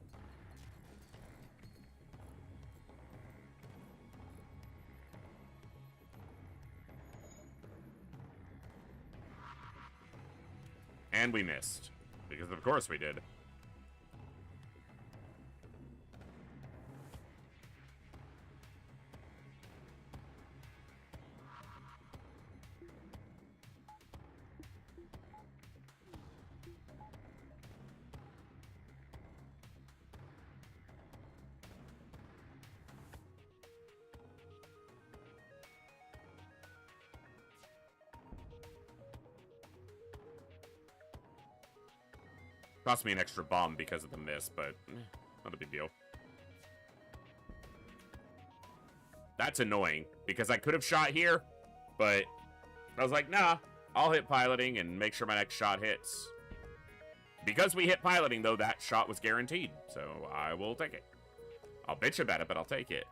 And we missed. Because of course we did. Cost me an extra bomb because of the miss, but not a big deal. That's annoying, because I could have shot here, but I was like, nah, I'll hit piloting and make sure my next shot hits. Because we hit piloting, though, that shot was guaranteed, so I will take it. I'll bitch about it, but I'll take it.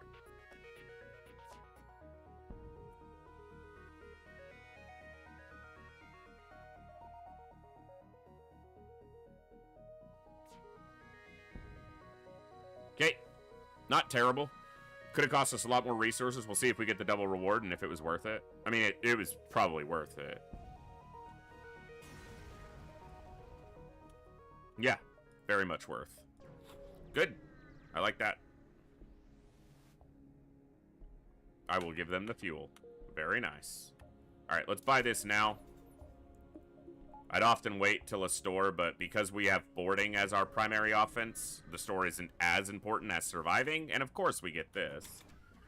Okay, not terrible. Could have cost us a lot more resources. We'll see if we get the double reward and if it was worth it. I mean, it was probably worth it. Yeah, very much worth. Good. I like that. I will give them the fuel. Very nice. All right, let's buy this now. I'd often wait till a store, but because we have boarding as our primary offense, the store isn't as important as surviving, and of course we get this.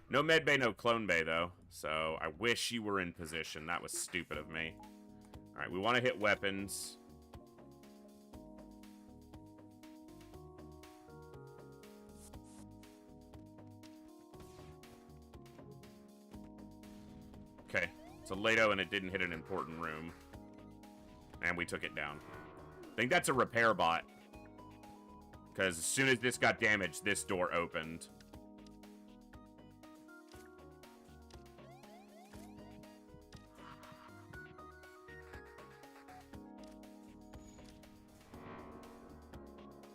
No med bay, no clone bay, though, so I wish you were in position. That was stupid of me. Alright, we want to hit weapons. Okay, it's a Lato and it didn't hit an important room. And we took it down. I think that's a repair bot. Because as soon as this got damaged, this door opened.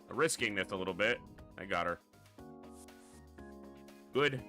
Risking this a little bit. I got her. Good.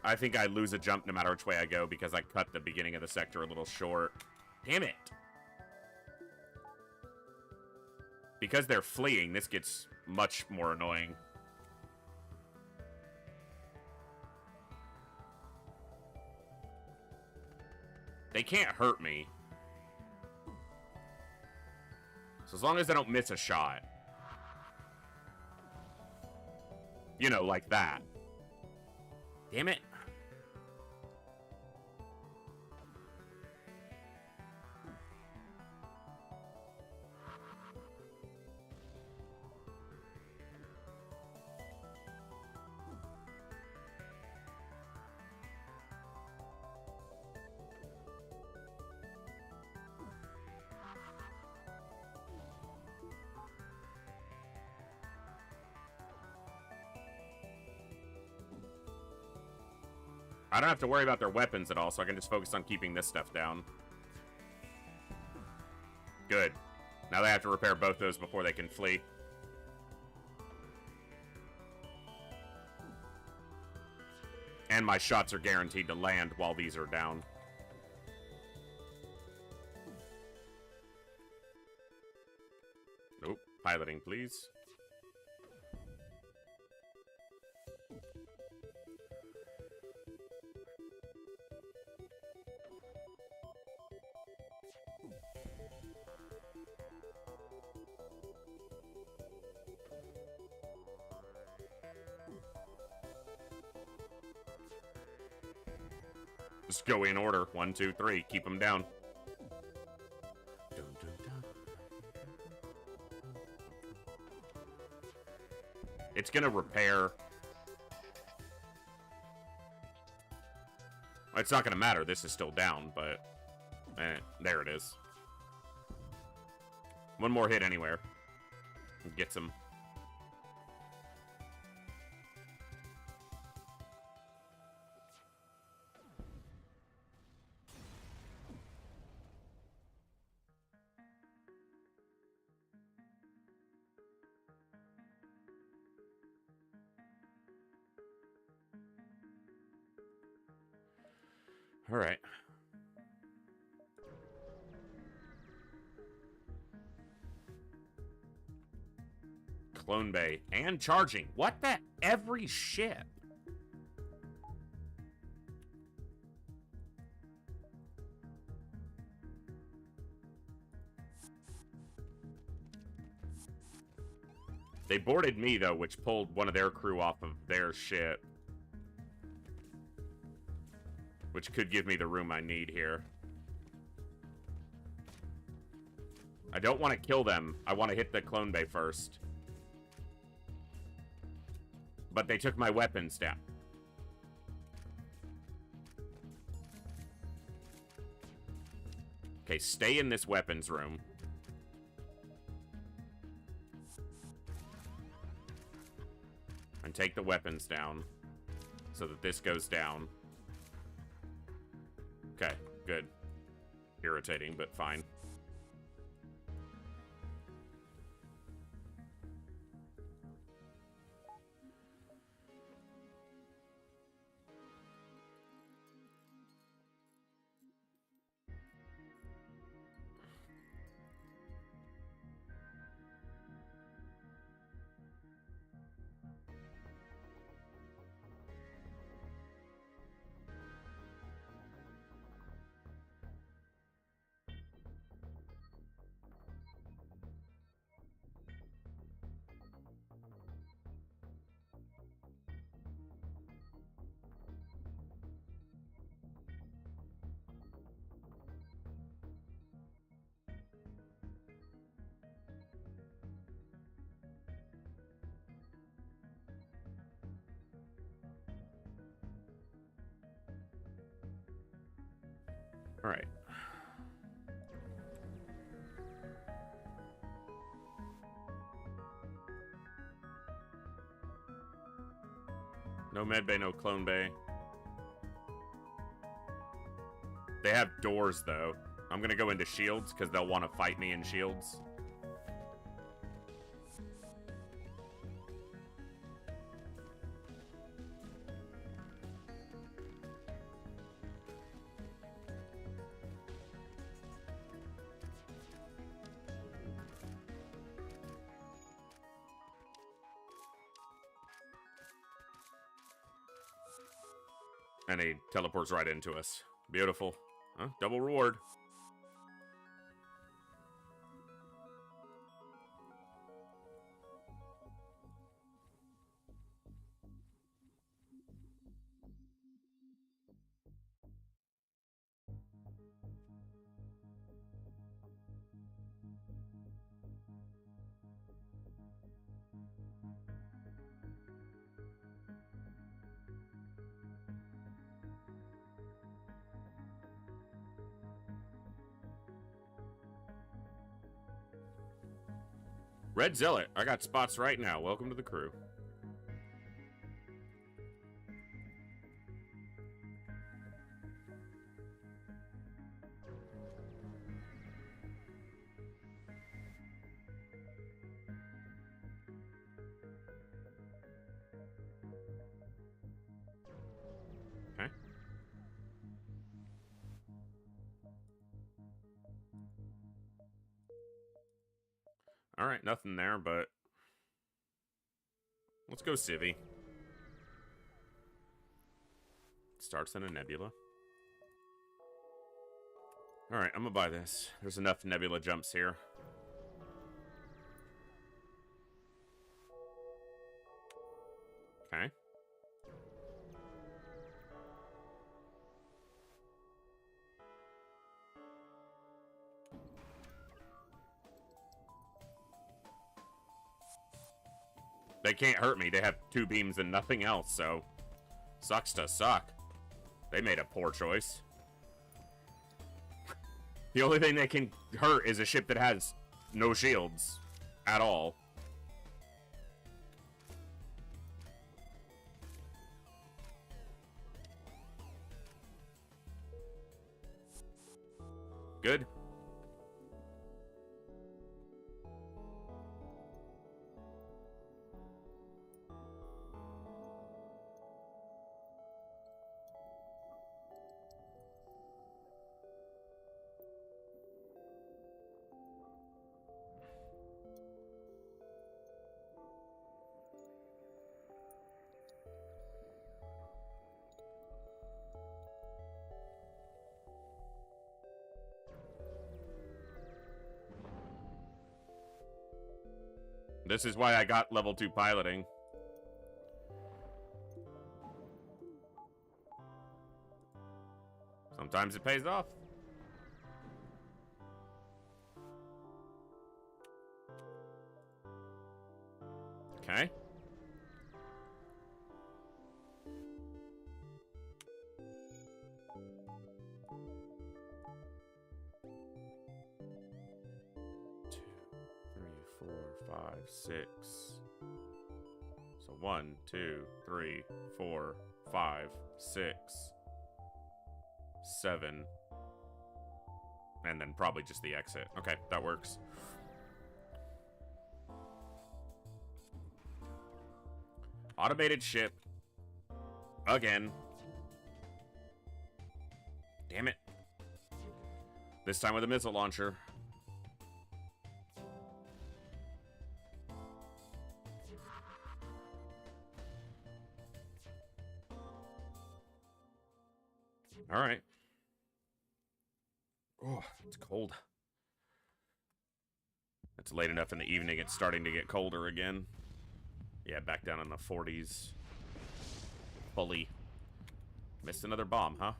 I think I lose a jump no matter which way I go because I cut the beginning of the sector a little short. Damn it! Because they're fleeing, this gets much more annoying. They can't hurt me. So as long as I don't miss a shot. You know, like that. Damn it. I don't have to worry about their weapons at all, so I can just focus on keeping this stuff down. Good. Now they have to repair both those before they can flee. And my shots are guaranteed to land while these are down. Nope. Piloting, please. Just go in order. 1, 2, 3. Keep them down. It's gonna repair. It's not gonna matter. This is still down, but there it is. One more hit anywhere. Gets him. All right. Clone Bay and charging. What the? Every ship. They boarded me, though, which pulled one of their crew off of their ship. Which could give me the room I need here. I don't want to kill them. I want to hit the clone bay first. But they took my weapons down. Okay, stay in this weapons room. And take the weapons down so that this goes down. Okay, good. Irritating, but fine. All right. No med bay, no clone bay. They have doors, though. I'm gonna go into shields, because they'll want to fight me in shields. And he teleports right into us. Beautiful. Huh? Double reward. Red Zealot, I got spots right now. Welcome to the crew. Alright, nothing there, but... let's go Civvy. Starts in a nebula. Alright, I'm gonna buy this. There's enough nebula jumps here. Okay. They can't hurt me. They have 2 beams and nothing else, so... sucks to suck. They made a poor choice. The only thing that can hurt is a ship that has no shields at all. Good. This is why I got level 2 piloting. Sometimes it pays off. Okay. Five, 6. So 1, 2, 3, 4, 5, 6, 7. And then probably just the exit. Okay, that works. Automated ship. Again. Damn it. This time with a missile launcher. All right. Oh, it's cold. It's late enough in the evening, it's starting to get colder again. Yeah, back down in the 40s. Fully. Missed another bomb, huh?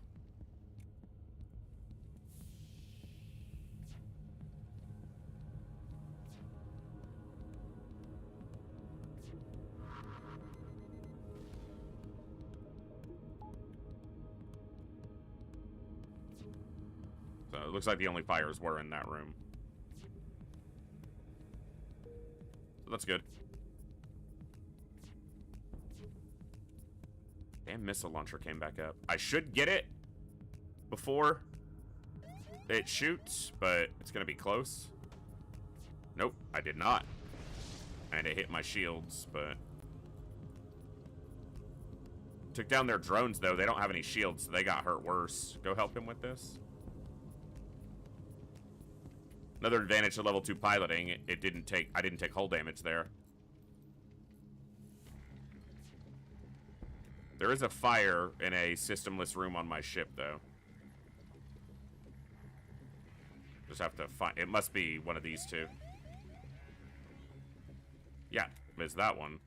So it looks like the only fires were in that room. So that's good. Damn, missile launcher came back up. I should get it before it shoots, but it's gonna be close. Nope, I did not. And it hit my shields, but... took down their drones, though. They don't have any shields, so they got hurt worse. Go help him with this. Another advantage to level 2 piloting, I didn't take hull damage there. There is a fire in a systemless room on my ship, though. Just have to find... it must be one of these two. Yeah, it's that one.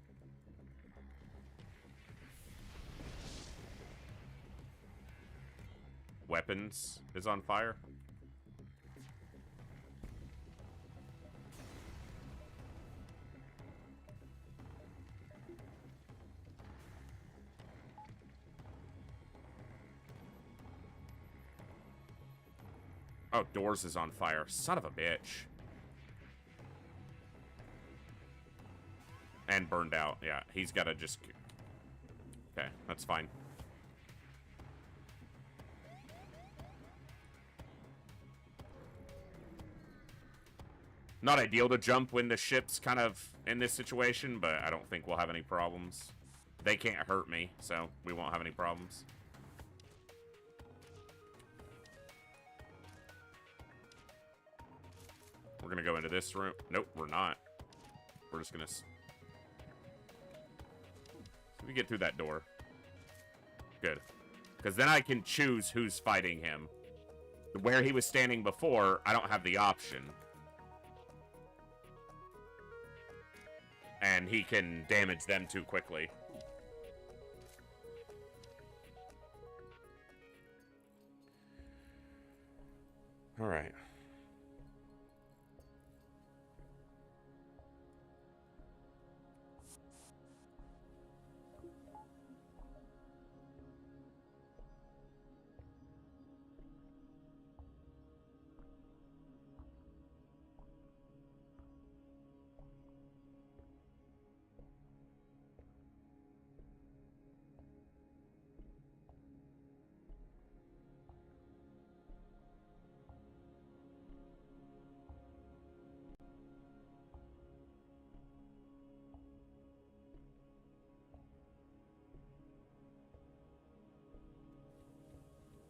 Weapons is on fire. Oh, doors is on fire. Son of a bitch. And burned out. Yeah, he's got to just... okay, that's fine. Not ideal to jump when the ship's kind of in this situation, but I don't think we'll have any problems. They can't hurt me, so we won't have any problems. We're gonna go into this room. Nope, we're not. We're just gonna... So we get through that door. Good. Because then I can choose who's fighting him. Where he was standing before, I don't have the option. And he can damage them too quickly. Alright.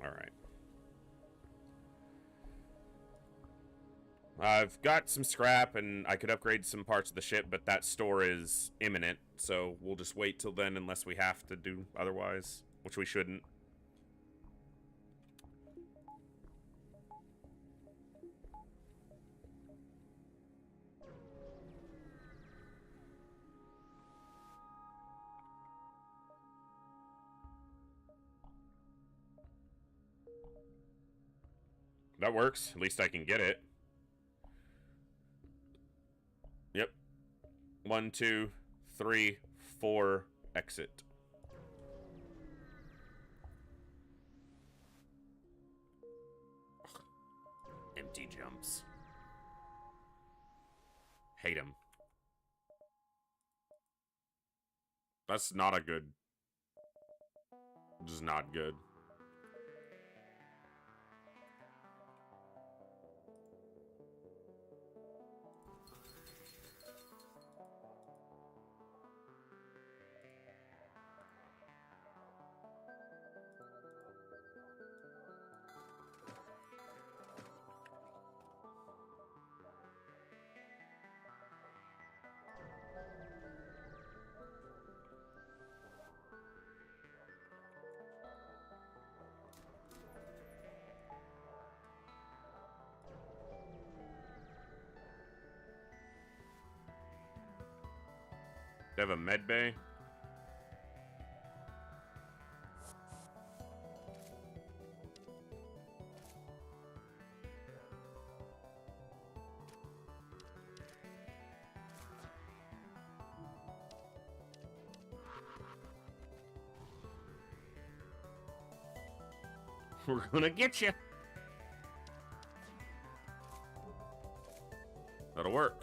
Alright. I've got some scrap, and I could upgrade some parts of the ship, but that store is imminent, so we'll just wait till then unless we have to do otherwise, which we shouldn't. That works. At least I can get it. Yep. 1, 2, 3, 4, exit. Ugh. Empty jumps. Hate him. That's not a good... Just not good. They have a med bay. We're gonna get you. That'll work.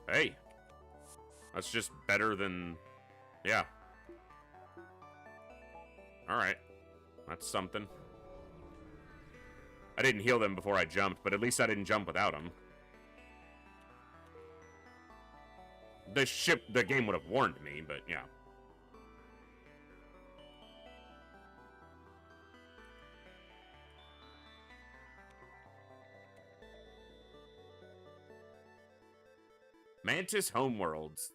Hey. That's just better than... Yeah. Alright. That's something. I didn't heal them before I jumped, but at least I didn't jump without them. The game would have warned me, but yeah. Mantis Homeworlds.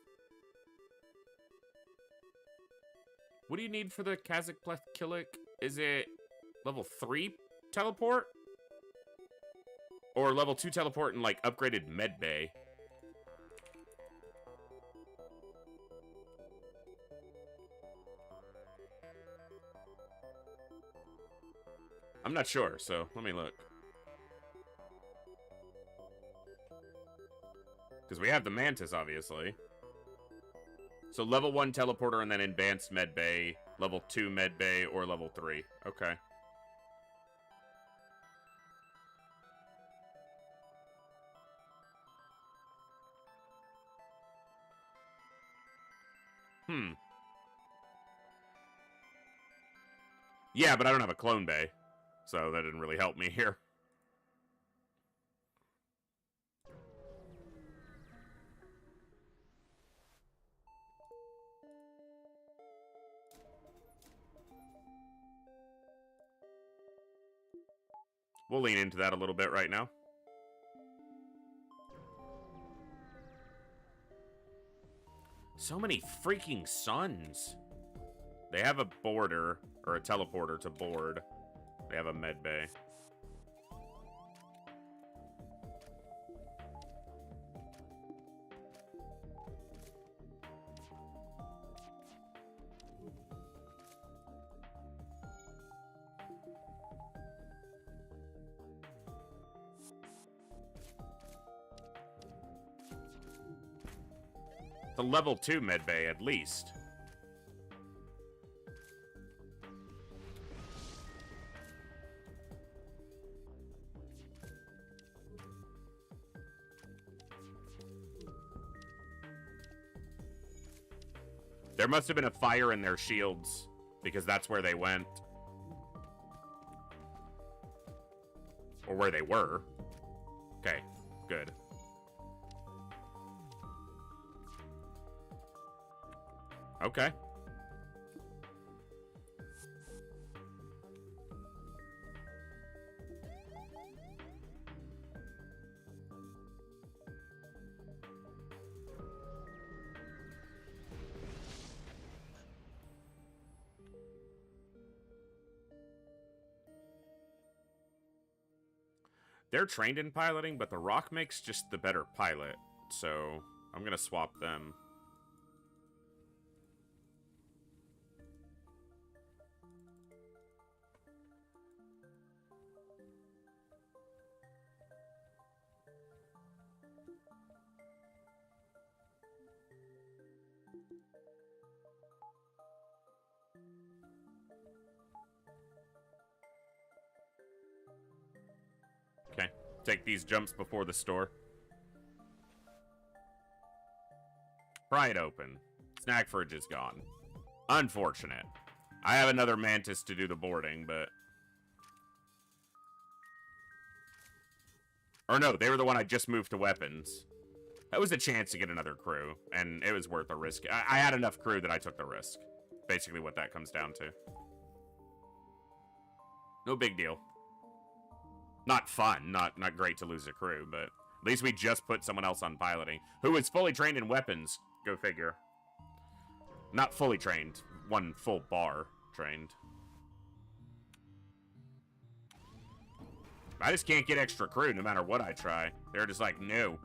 What do you need for the Kazakh-Plethkilik? Is it level 3 teleport? Or level 2 teleport and, like, upgraded medbay? I'm not sure, so let me look. Because we have the Mantis, obviously. So level 1 teleporter and then advanced medbay, level 2 medbay, or level 3. Okay. Yeah, but I don't have a clone bay. So that didn't really help me here. We'll lean into that a little bit right now. So many freaking suns. They have a boarder, or a teleporter to board. They have a med bay. The level 2 med bay, at least. There must have been a fire in their shields, because that's where they went. Or where they were. Okay, good. Okay. They're trained in piloting, but the Rock makes just the better pilot, so I'm gonna swap them. Okay, take these jumps before the store. Pry it open. Snack fridge is gone. Unfortunate. I have another Mantis to do the boarding, but... Or no, they were the one I just moved to weapons. That was a chance to get another crew, and it was worth the risk. I had enough crew that I took the risk. Basically what that comes down to. No big deal. Not fun, not great to lose a crew, but at least we just put someone else on piloting, who is fully trained in weapons. Go figure. Not fully trained. One full bar trained. I just can't get extra crew no matter what I try. They're just like, no.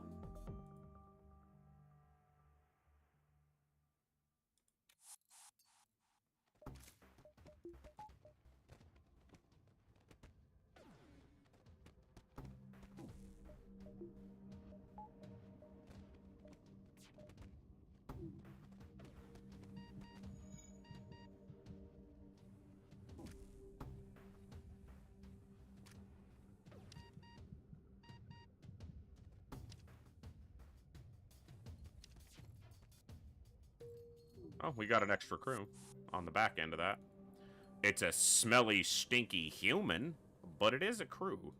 Oh, we got an extra crew on the back end of that. It's a smelly, stinky human, but it is a crew.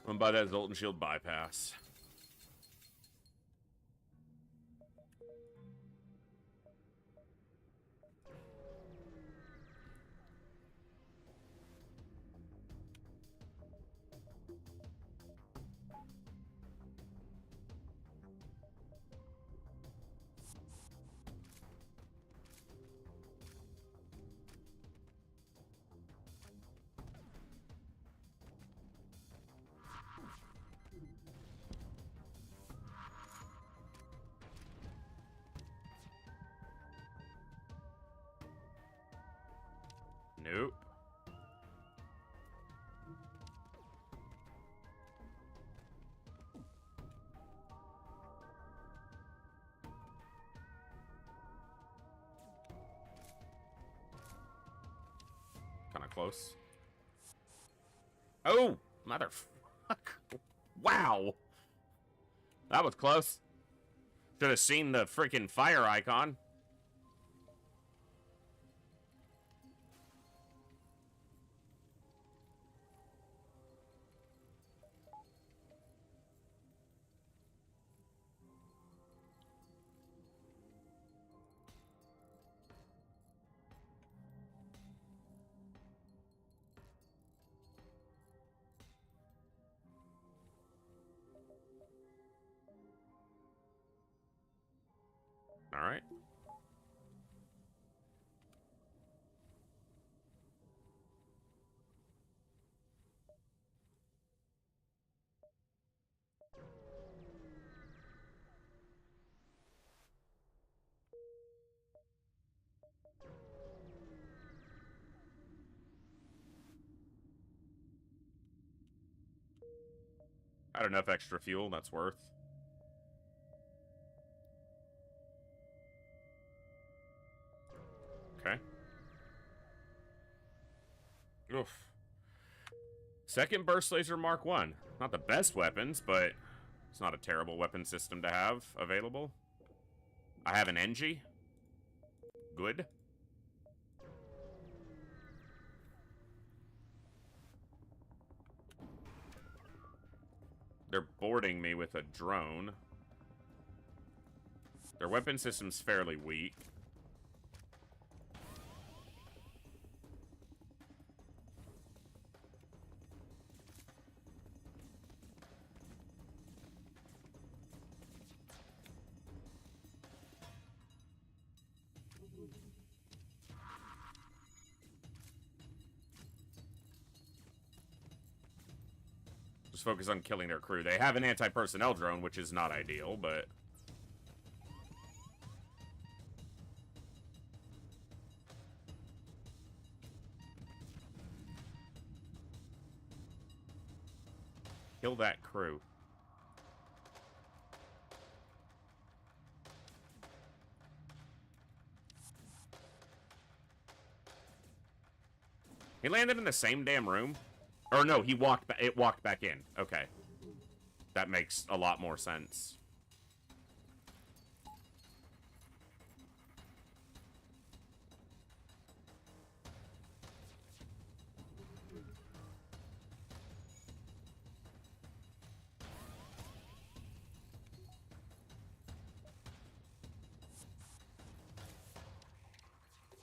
I'm by that Zoltan Shield bypass. Nope. Kind of close. Oh, motherfucker. Wow. That was close. Should have seen the freaking fire icon. Alright. Got enough extra fuel, that's worth. Okay. Oof. Second burst laser Mark 1. Not the best weapons, but it's not a terrible weapon system to have available. I have an NG. Good. They're boarding me with a drone. Their weapon system's fairly weak. Just focus on killing their crew. They have an anti-personnel drone, which is not ideal, but... kill that crew. He landed in the same damn room? Or no, he walked. It walked back in. Okay, that makes a lot more sense.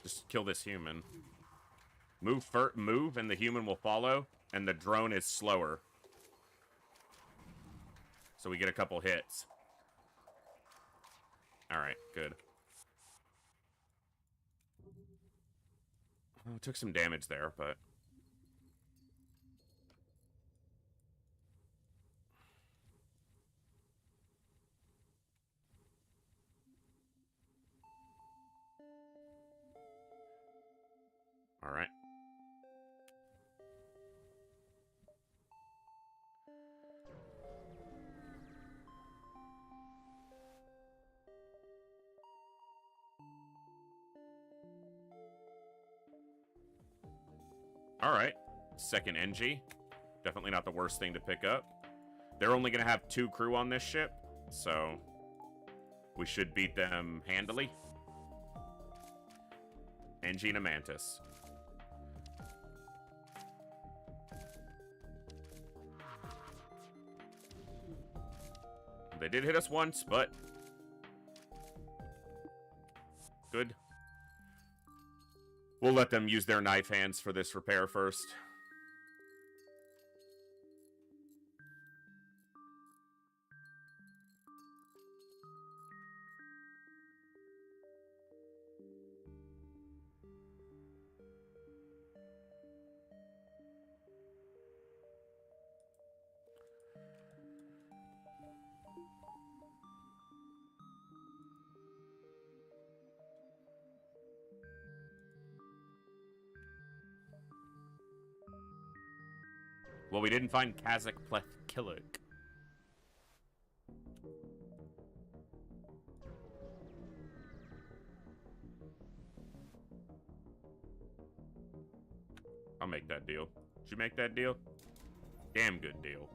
Just kill this human. Move, and the human will follow. And the drone is slower. So we get a couple hits. Alright, good. Well, took some damage there, but... Alright. Alright. Second NG. Definitely not the worst thing to pick up. They're only going to have 2 crew on this ship, so we should beat them handily. NG and a Mantis. They did hit us once, but good. We'll let them use their knife hands for this repair first. Well, we didn't find Kazakh Plethkilik. I'll make that deal. Did you make that deal? Damn good deal.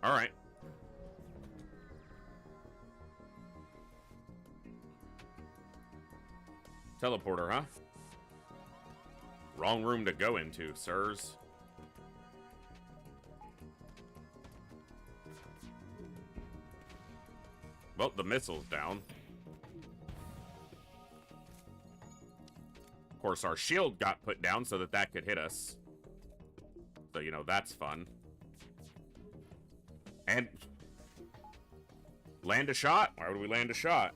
All right. Teleporter, huh? Wrong room to go into, sirs. Well, the missile's down. Of course, our shield got put down so that could hit us. So, you know, that's fun. And land a shot? Why would we land a shot?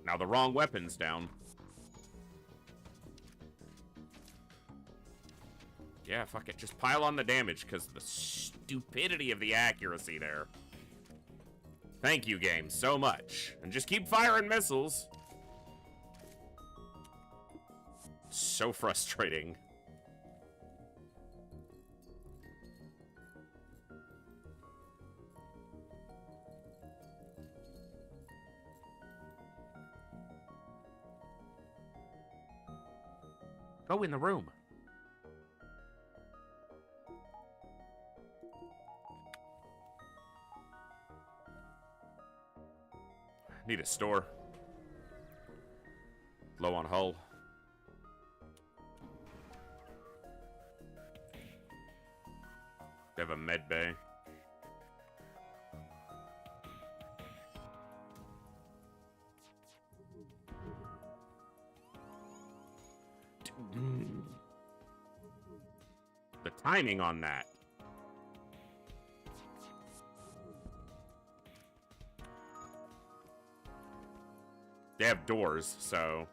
Now the wrong weapon's down. Yeah, fuck it. Just pile on the damage, because the stupidity of the accuracy there. Thank you, game, so much. And just keep firing missiles. So frustrating. Go in the room. Need a store. Low on hull. They have a med bay. The timing on that. They have doors, so...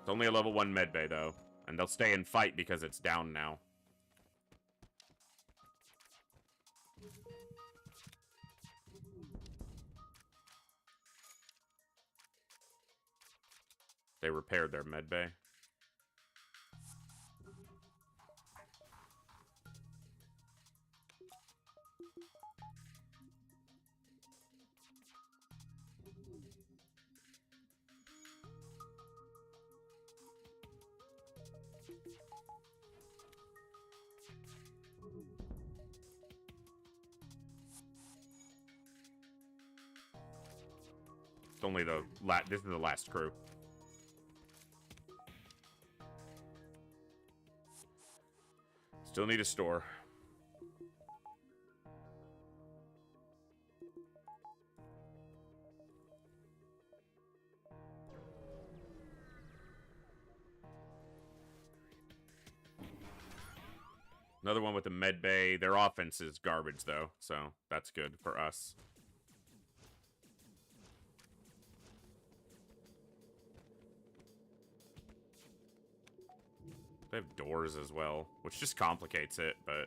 It's only a level 1 medbay, though. And they'll stay and fight because it's down now. They repaired their medbay. It's only the this is the last crew. Still need a store. Another one with the med bay. Their offense is garbage, though, so that's good for us. They have doors as well, which just complicates it, but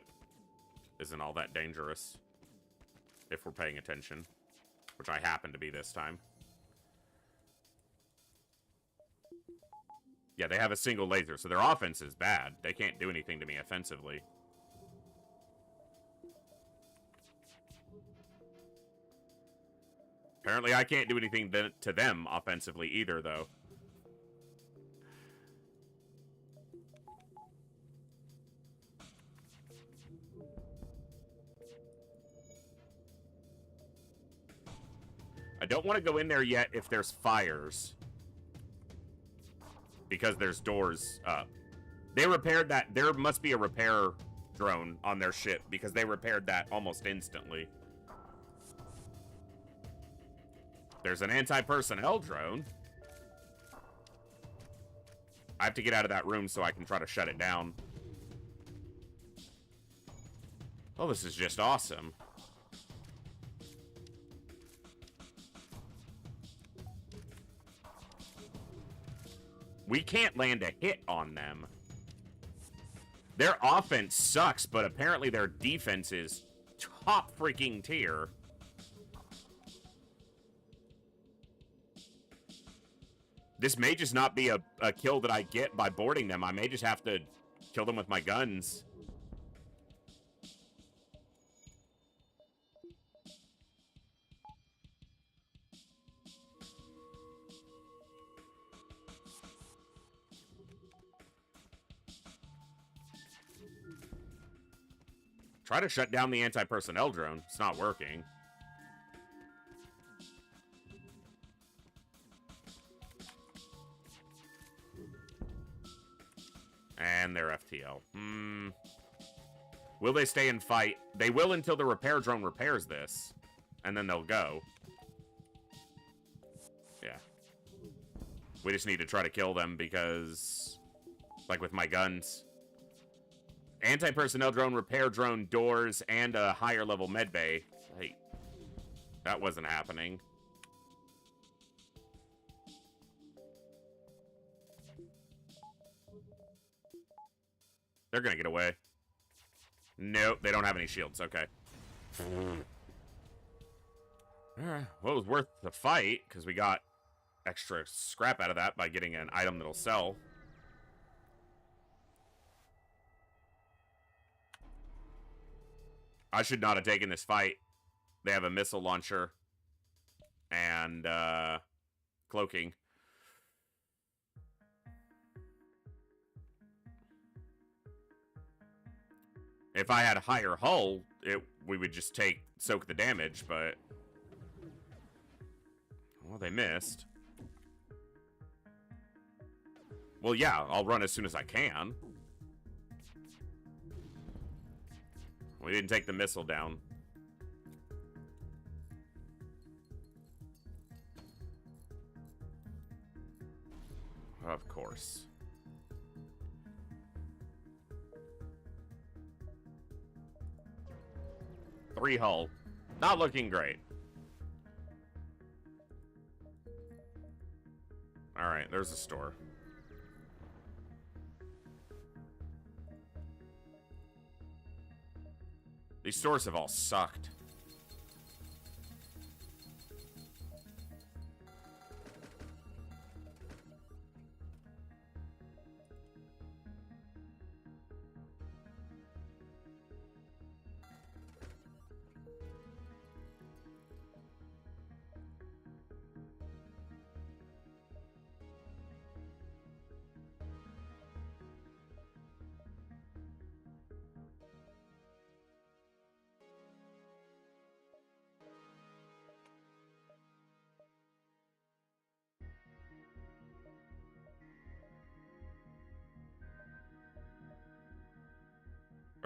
isn't all that dangerous if we're paying attention, which I happen to be this time. Yeah, they have a single laser, so their offense is bad. They can't do anything to me offensively. Apparently, I can't do anything to them offensively either, though. I don't want to go in there yet if there's fires. Because there's doors up. They repaired that. There must be a repair drone on their ship because they repaired that almost instantly. There's an anti-personnel drone. I have to get out of that room so I can try to shut it down. Oh, this is just awesome. We can't land a hit on them. Their offense sucks, but apparently their defense is top freaking tier. This may just not be a kill that I get by boarding them. I may just have to kill them with my guns. Try to shut down the anti-personnel drone. It's not working. And and their FTL. Will they stay and fight? They will until the repair drone repairs this. And then they'll go. Yeah. We just need to try to kill them because... Like with my guns. Anti-personnel drone, repair drone, doors, and a higher level medbay. Hey. That wasn't happening. They're gonna get away. Nope, they don't have any shields. Okay. Alright, well, it was worth the fight, because we got extra scrap out of that by getting an item that'll sell. I should not have taken this fight. They have a missile launcher and cloaking. If I had a higher hull, we would just soak the damage, but... Well, they missed. Well, yeah, I'll run as soon as I can. We didn't take the missile down. Of course. Three hull. Not looking great. Alright, there's a store. These stores have all sucked.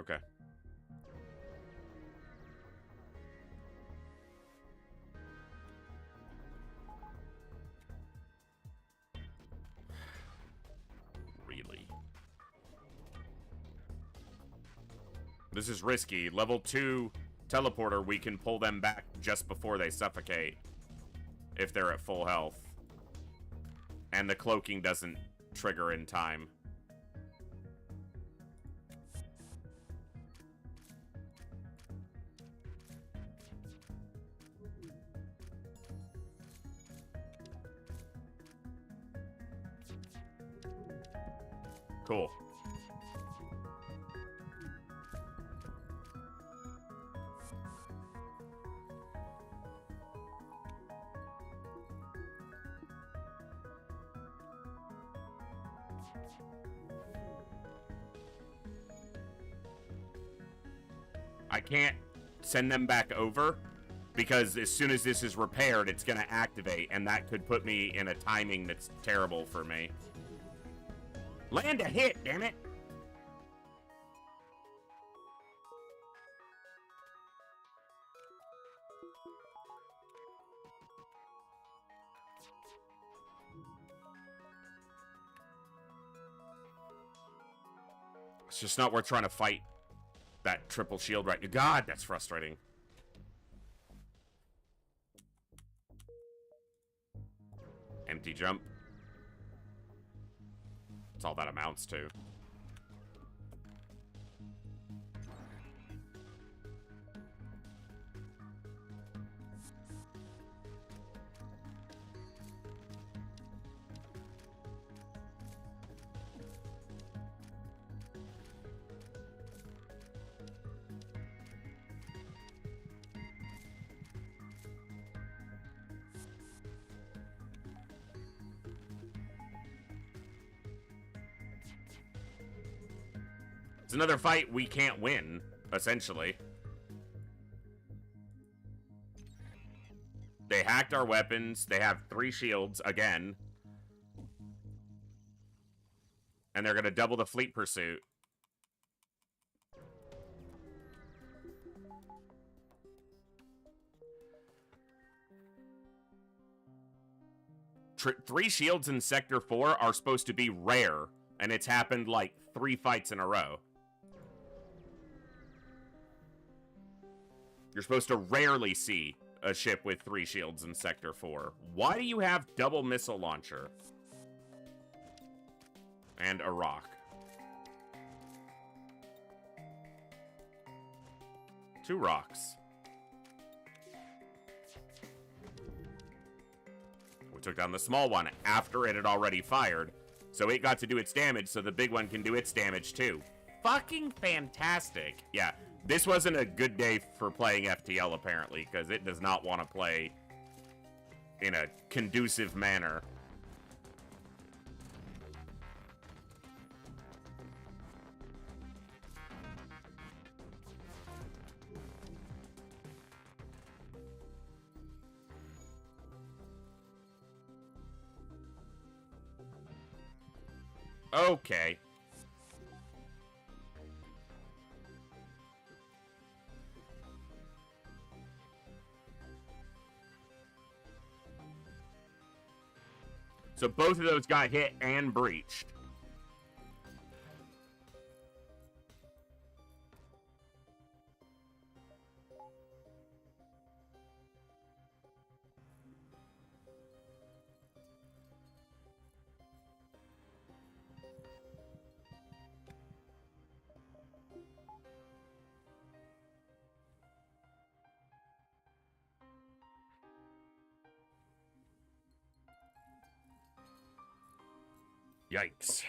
Okay. Really? This is risky. Level 2 teleporter, we can pull them back just before they suffocate. If they're at full health. And the cloaking doesn't trigger in time. Cool. I can't send them back over because as soon as this is repaired, it's going to activate, and that could put me in a timing that's terrible for me. Land a hit, damn it! It's just not worth trying to fight that triple shield right now. God, that's frustrating. Empty jump. That's all that amounts to. It's another fight we can't win, essentially. They hacked our weapons. They have 3 shields again. And they're going to double the fleet pursuit. Three shields in Sector 4 are supposed to be rare, and it's happened like 3 fights in a row. You're supposed to rarely see a ship with 3 shields in Sector 4. Why do you have double missile launcher? And a rock. 2 rocks. We took down the small one after it had already fired, so it got to do its damage, so the big one can do its damage too. Fucking fantastic. Yeah, this wasn't a good day for playing FTL, apparently, because it does not want to play in a conducive manner. Okay. So both of those got hit and breached. Yikes.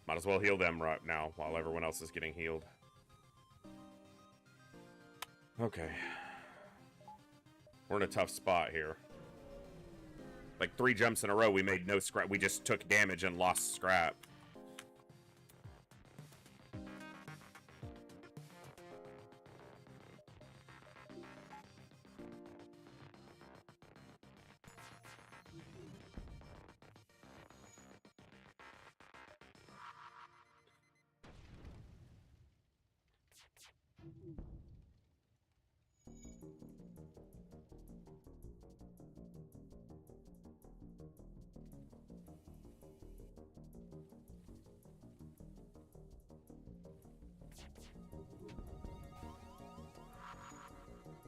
Might as well heal them right now while everyone else is getting healed. Okay. We're in a tough spot here. Like 3 jumps in a row, we made no scrap. We just took damage and lost scrap.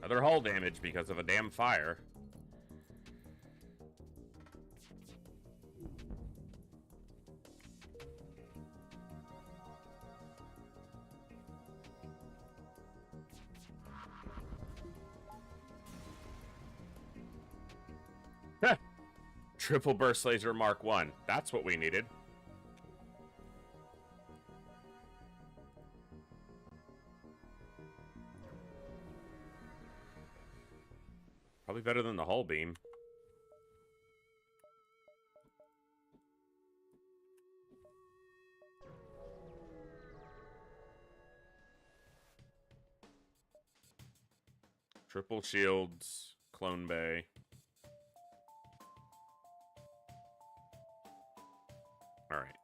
Another hull damage because of a damn fire. Triple burst laser Mark 1. That's what we needed. Probably better than the hull beam. Triple shields, clone bay. All right.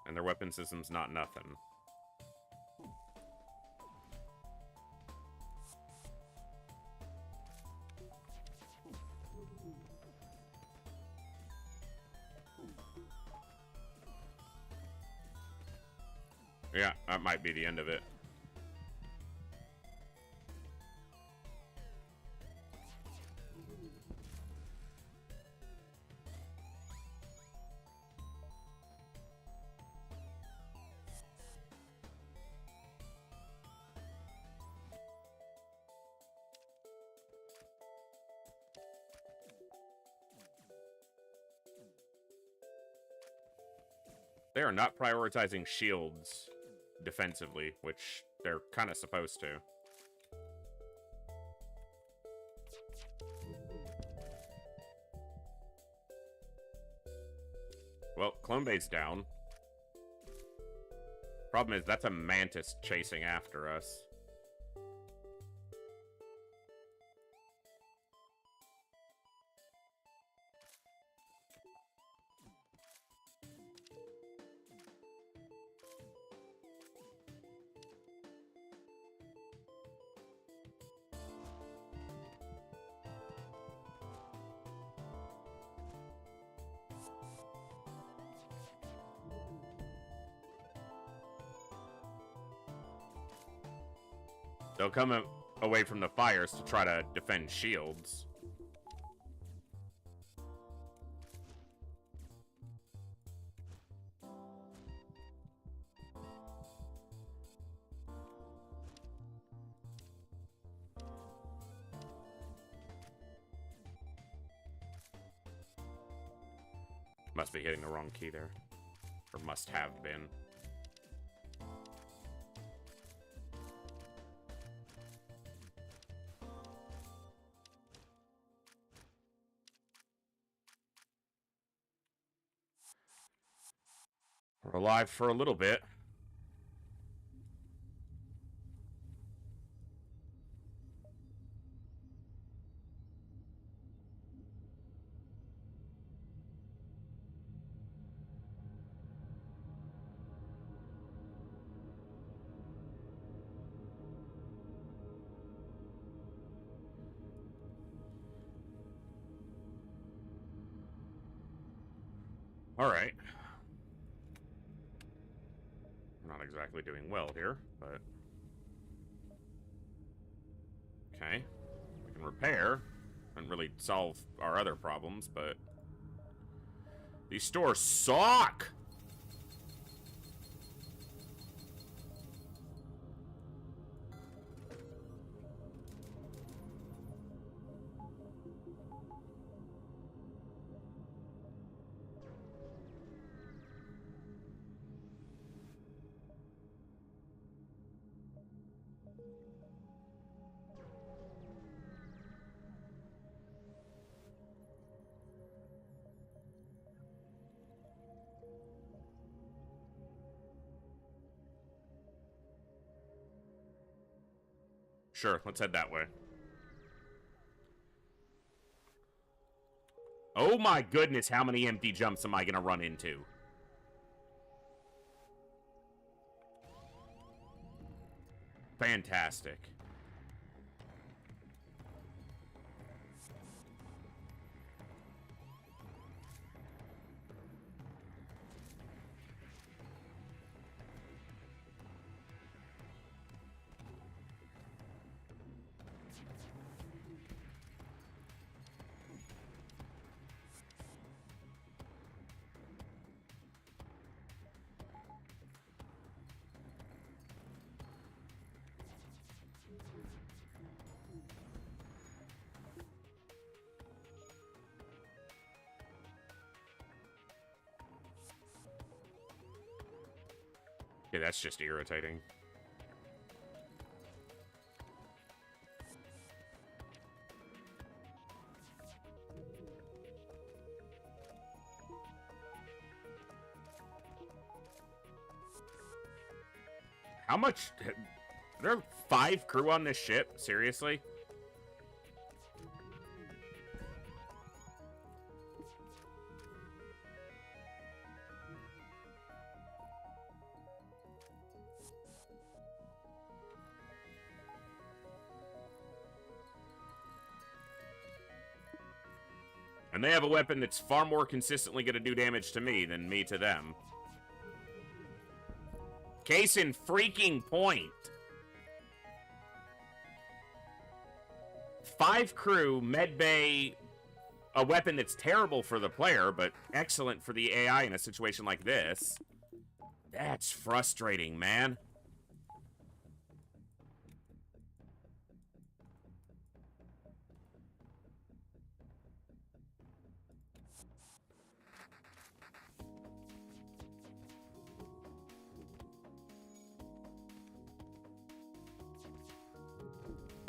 And their weapon system's not nothing. Yeah, that might be the end of it. They are not prioritizing shields defensively, which they're kind of supposed to. Well, Clone Bay's down. Problem is, that's a Mantis chasing after us. They'll come away from the fires to try to defend shields. Must be hitting the wrong key there. Or must have been. We're alive for a little bit. All right. Not exactly doing well here, but... Okay. We can repair. And really solve our other problems, but... These stores suck! Sure, let's head that way. Oh my goodness, how many empty jumps am I gonna run into? Fantastic. Yeah, that's just irritating. How much... There are 5 crew on this ship? Seriously? And they have a weapon that's far more consistently going to do damage to me than me to them. Case in freaking point. 5 crew, medbay, a weapon that's terrible for the player, but excellent for the AI in a situation like this. That's frustrating, man.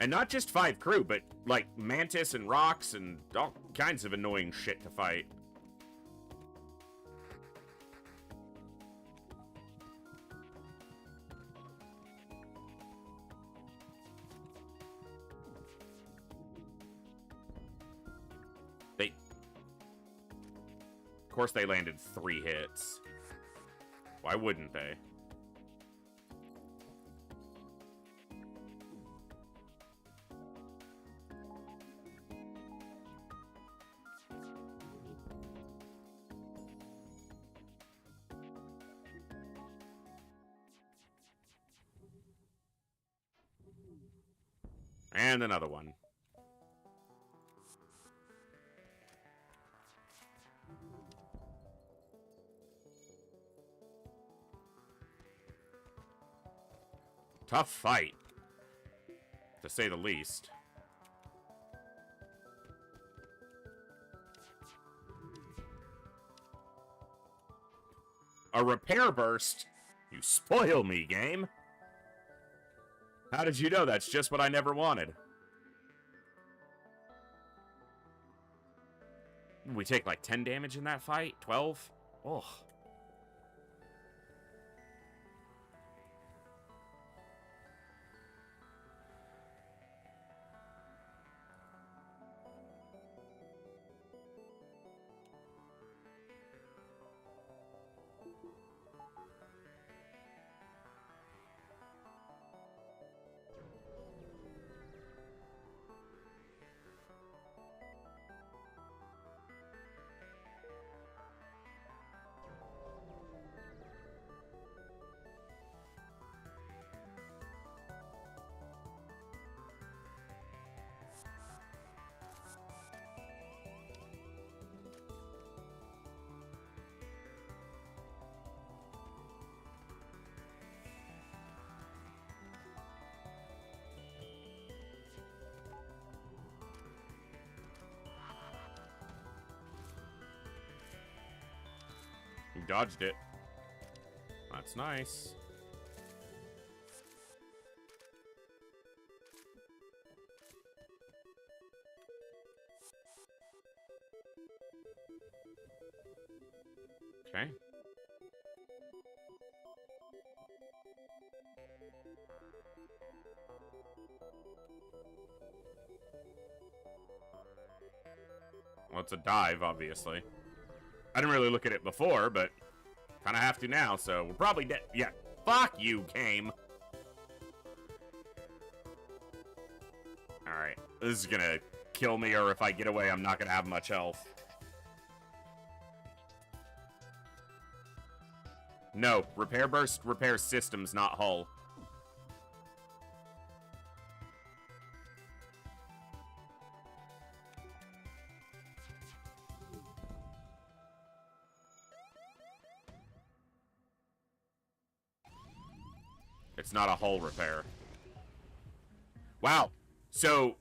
And not just 5 crew, but, like, Mantis and Rocks and all kinds of annoying shit to fight. Of course they landed 3 hits. Why wouldn't they? And another one. Tough fight, to say the least. A repair burst? You spoil me, game. How did you know that's just what I never wanted? We take like 10 damage in that fight? 12? Ugh. You dodged it. That's nice. Okay. Well, it's a dive, obviously. I didn't really look at it before, but kind of have to now, so we're probably dead. Yeah, fuck you, game. Alright, this is gonna kill me, or if I get away, I'm not gonna have much health. No, repair burst repairs systems, not hull. It's not a hull repair. Wow. So,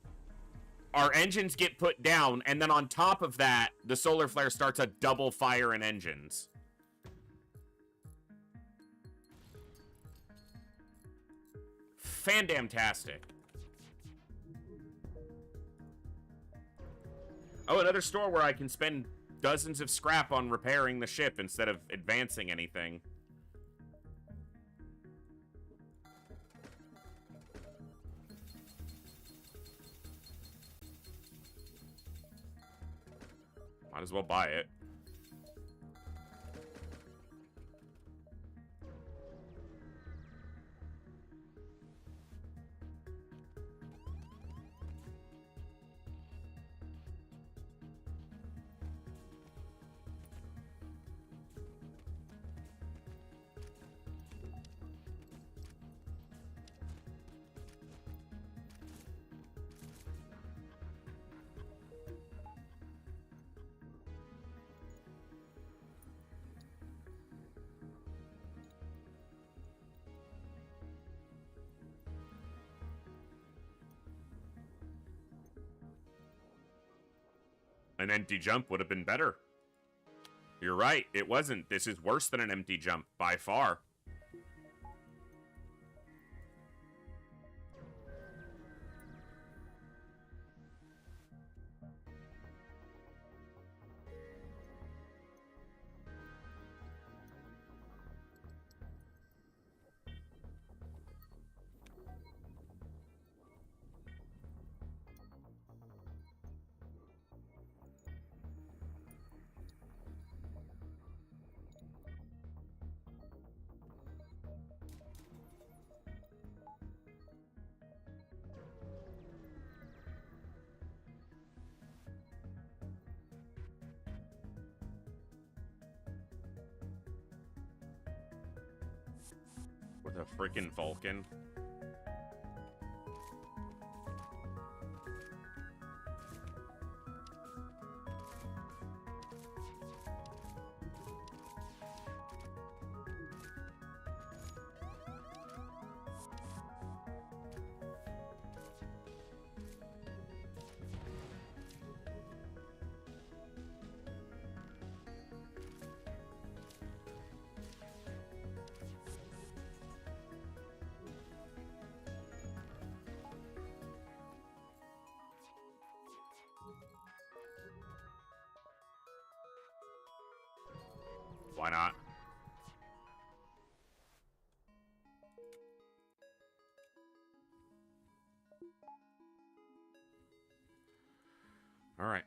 our engines get put down, and then on top of that, the solar flare starts a double fire in engines. Fandamtastic. Oh, another store where I can spend dozens of scrap on repairing the ship instead of advancing anything. Might as well buy it. An empty jump would have been better. You're right, it wasn't. This is worse than an empty jump, by far. With a freaking Vulcan. Why not? All right.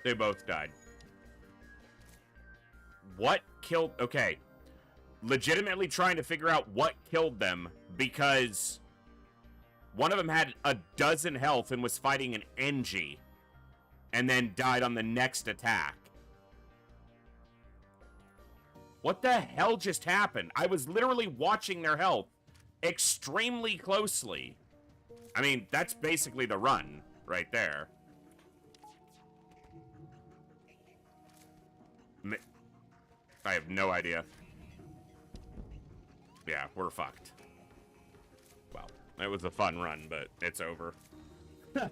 They both died. What killed... Okay. Legitimately trying to figure out what killed them because one of them had a dozen health and was fighting an NG and then died on the next attack. What the hell just happened? I was literally watching their health extremely closely. I mean, that's basically the run right there. I have no idea. Yeah, we're fucked. Well, it was a fun run, but it's over. I'll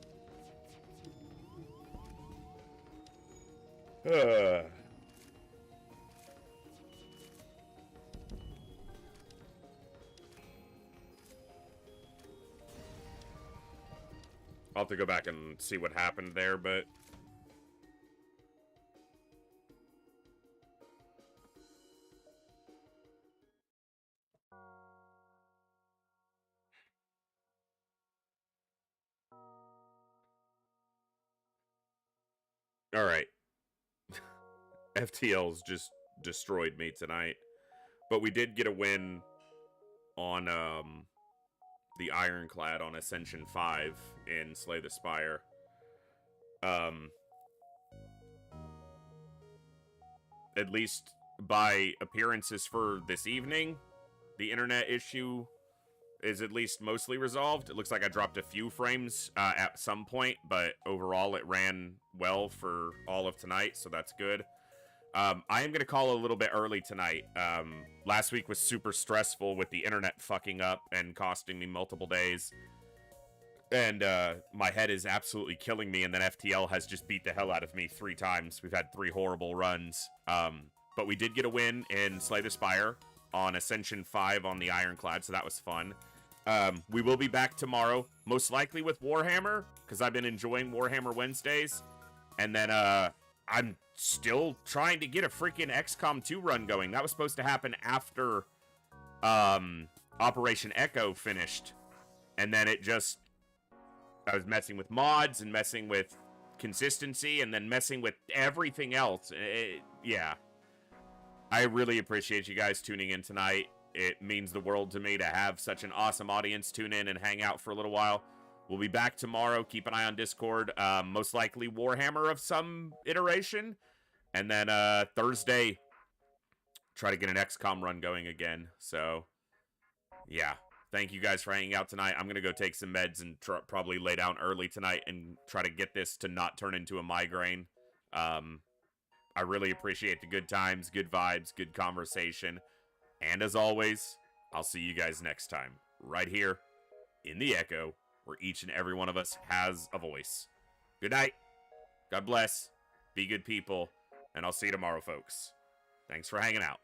have to go back and see what happened there, but... Alright. FTL's just destroyed me tonight. But we did get a win on the Ironclad on Ascension 5 in Slay the Spire. At least by appearances for this evening, the internet issue is at least mostly resolved. It looks like I dropped a few frames at some point, but overall it ran well for all of tonight, so that's good. I am going to call a little bit early tonight. Last week was super stressful with the internet fucking up and costing me multiple days. And my head is absolutely killing me, and then FTL has just beat the hell out of me 3 times. We've had 3 horrible runs. But we did get a win in Slay the Spire on Ascension 5 on the Ironclad, so that was fun. We will be back tomorrow, most likely with Warhammer, because I've been enjoying Warhammer Wednesdays. And then I'm still trying to get a freaking XCOM 2 run going. That was supposed to happen after Operation Echo finished. And then it just... I was messing with mods and messing with consistency and then messing with everything else. Yeah. I really appreciate you guys tuning in tonight. It means the world to me to have such an awesome audience tune in and hang out for a little while. We'll be back tomorrow. Keep an eye on Discord. Most likely Warhammer of some iteration. And then Thursday, try to get an XCOM run going again. So, yeah. Thank you guys for hanging out tonight. I'm going to go take some meds and probably lay down early tonight and try to get this to not turn into a migraine. I really appreciate the good times, good vibes, good conversation. And as always, I'll see you guys next time, right here in the Echo, where each and every one of us has a voice. Good night. God bless. Be good people. And I'll see you tomorrow, folks. Thanks for hanging out.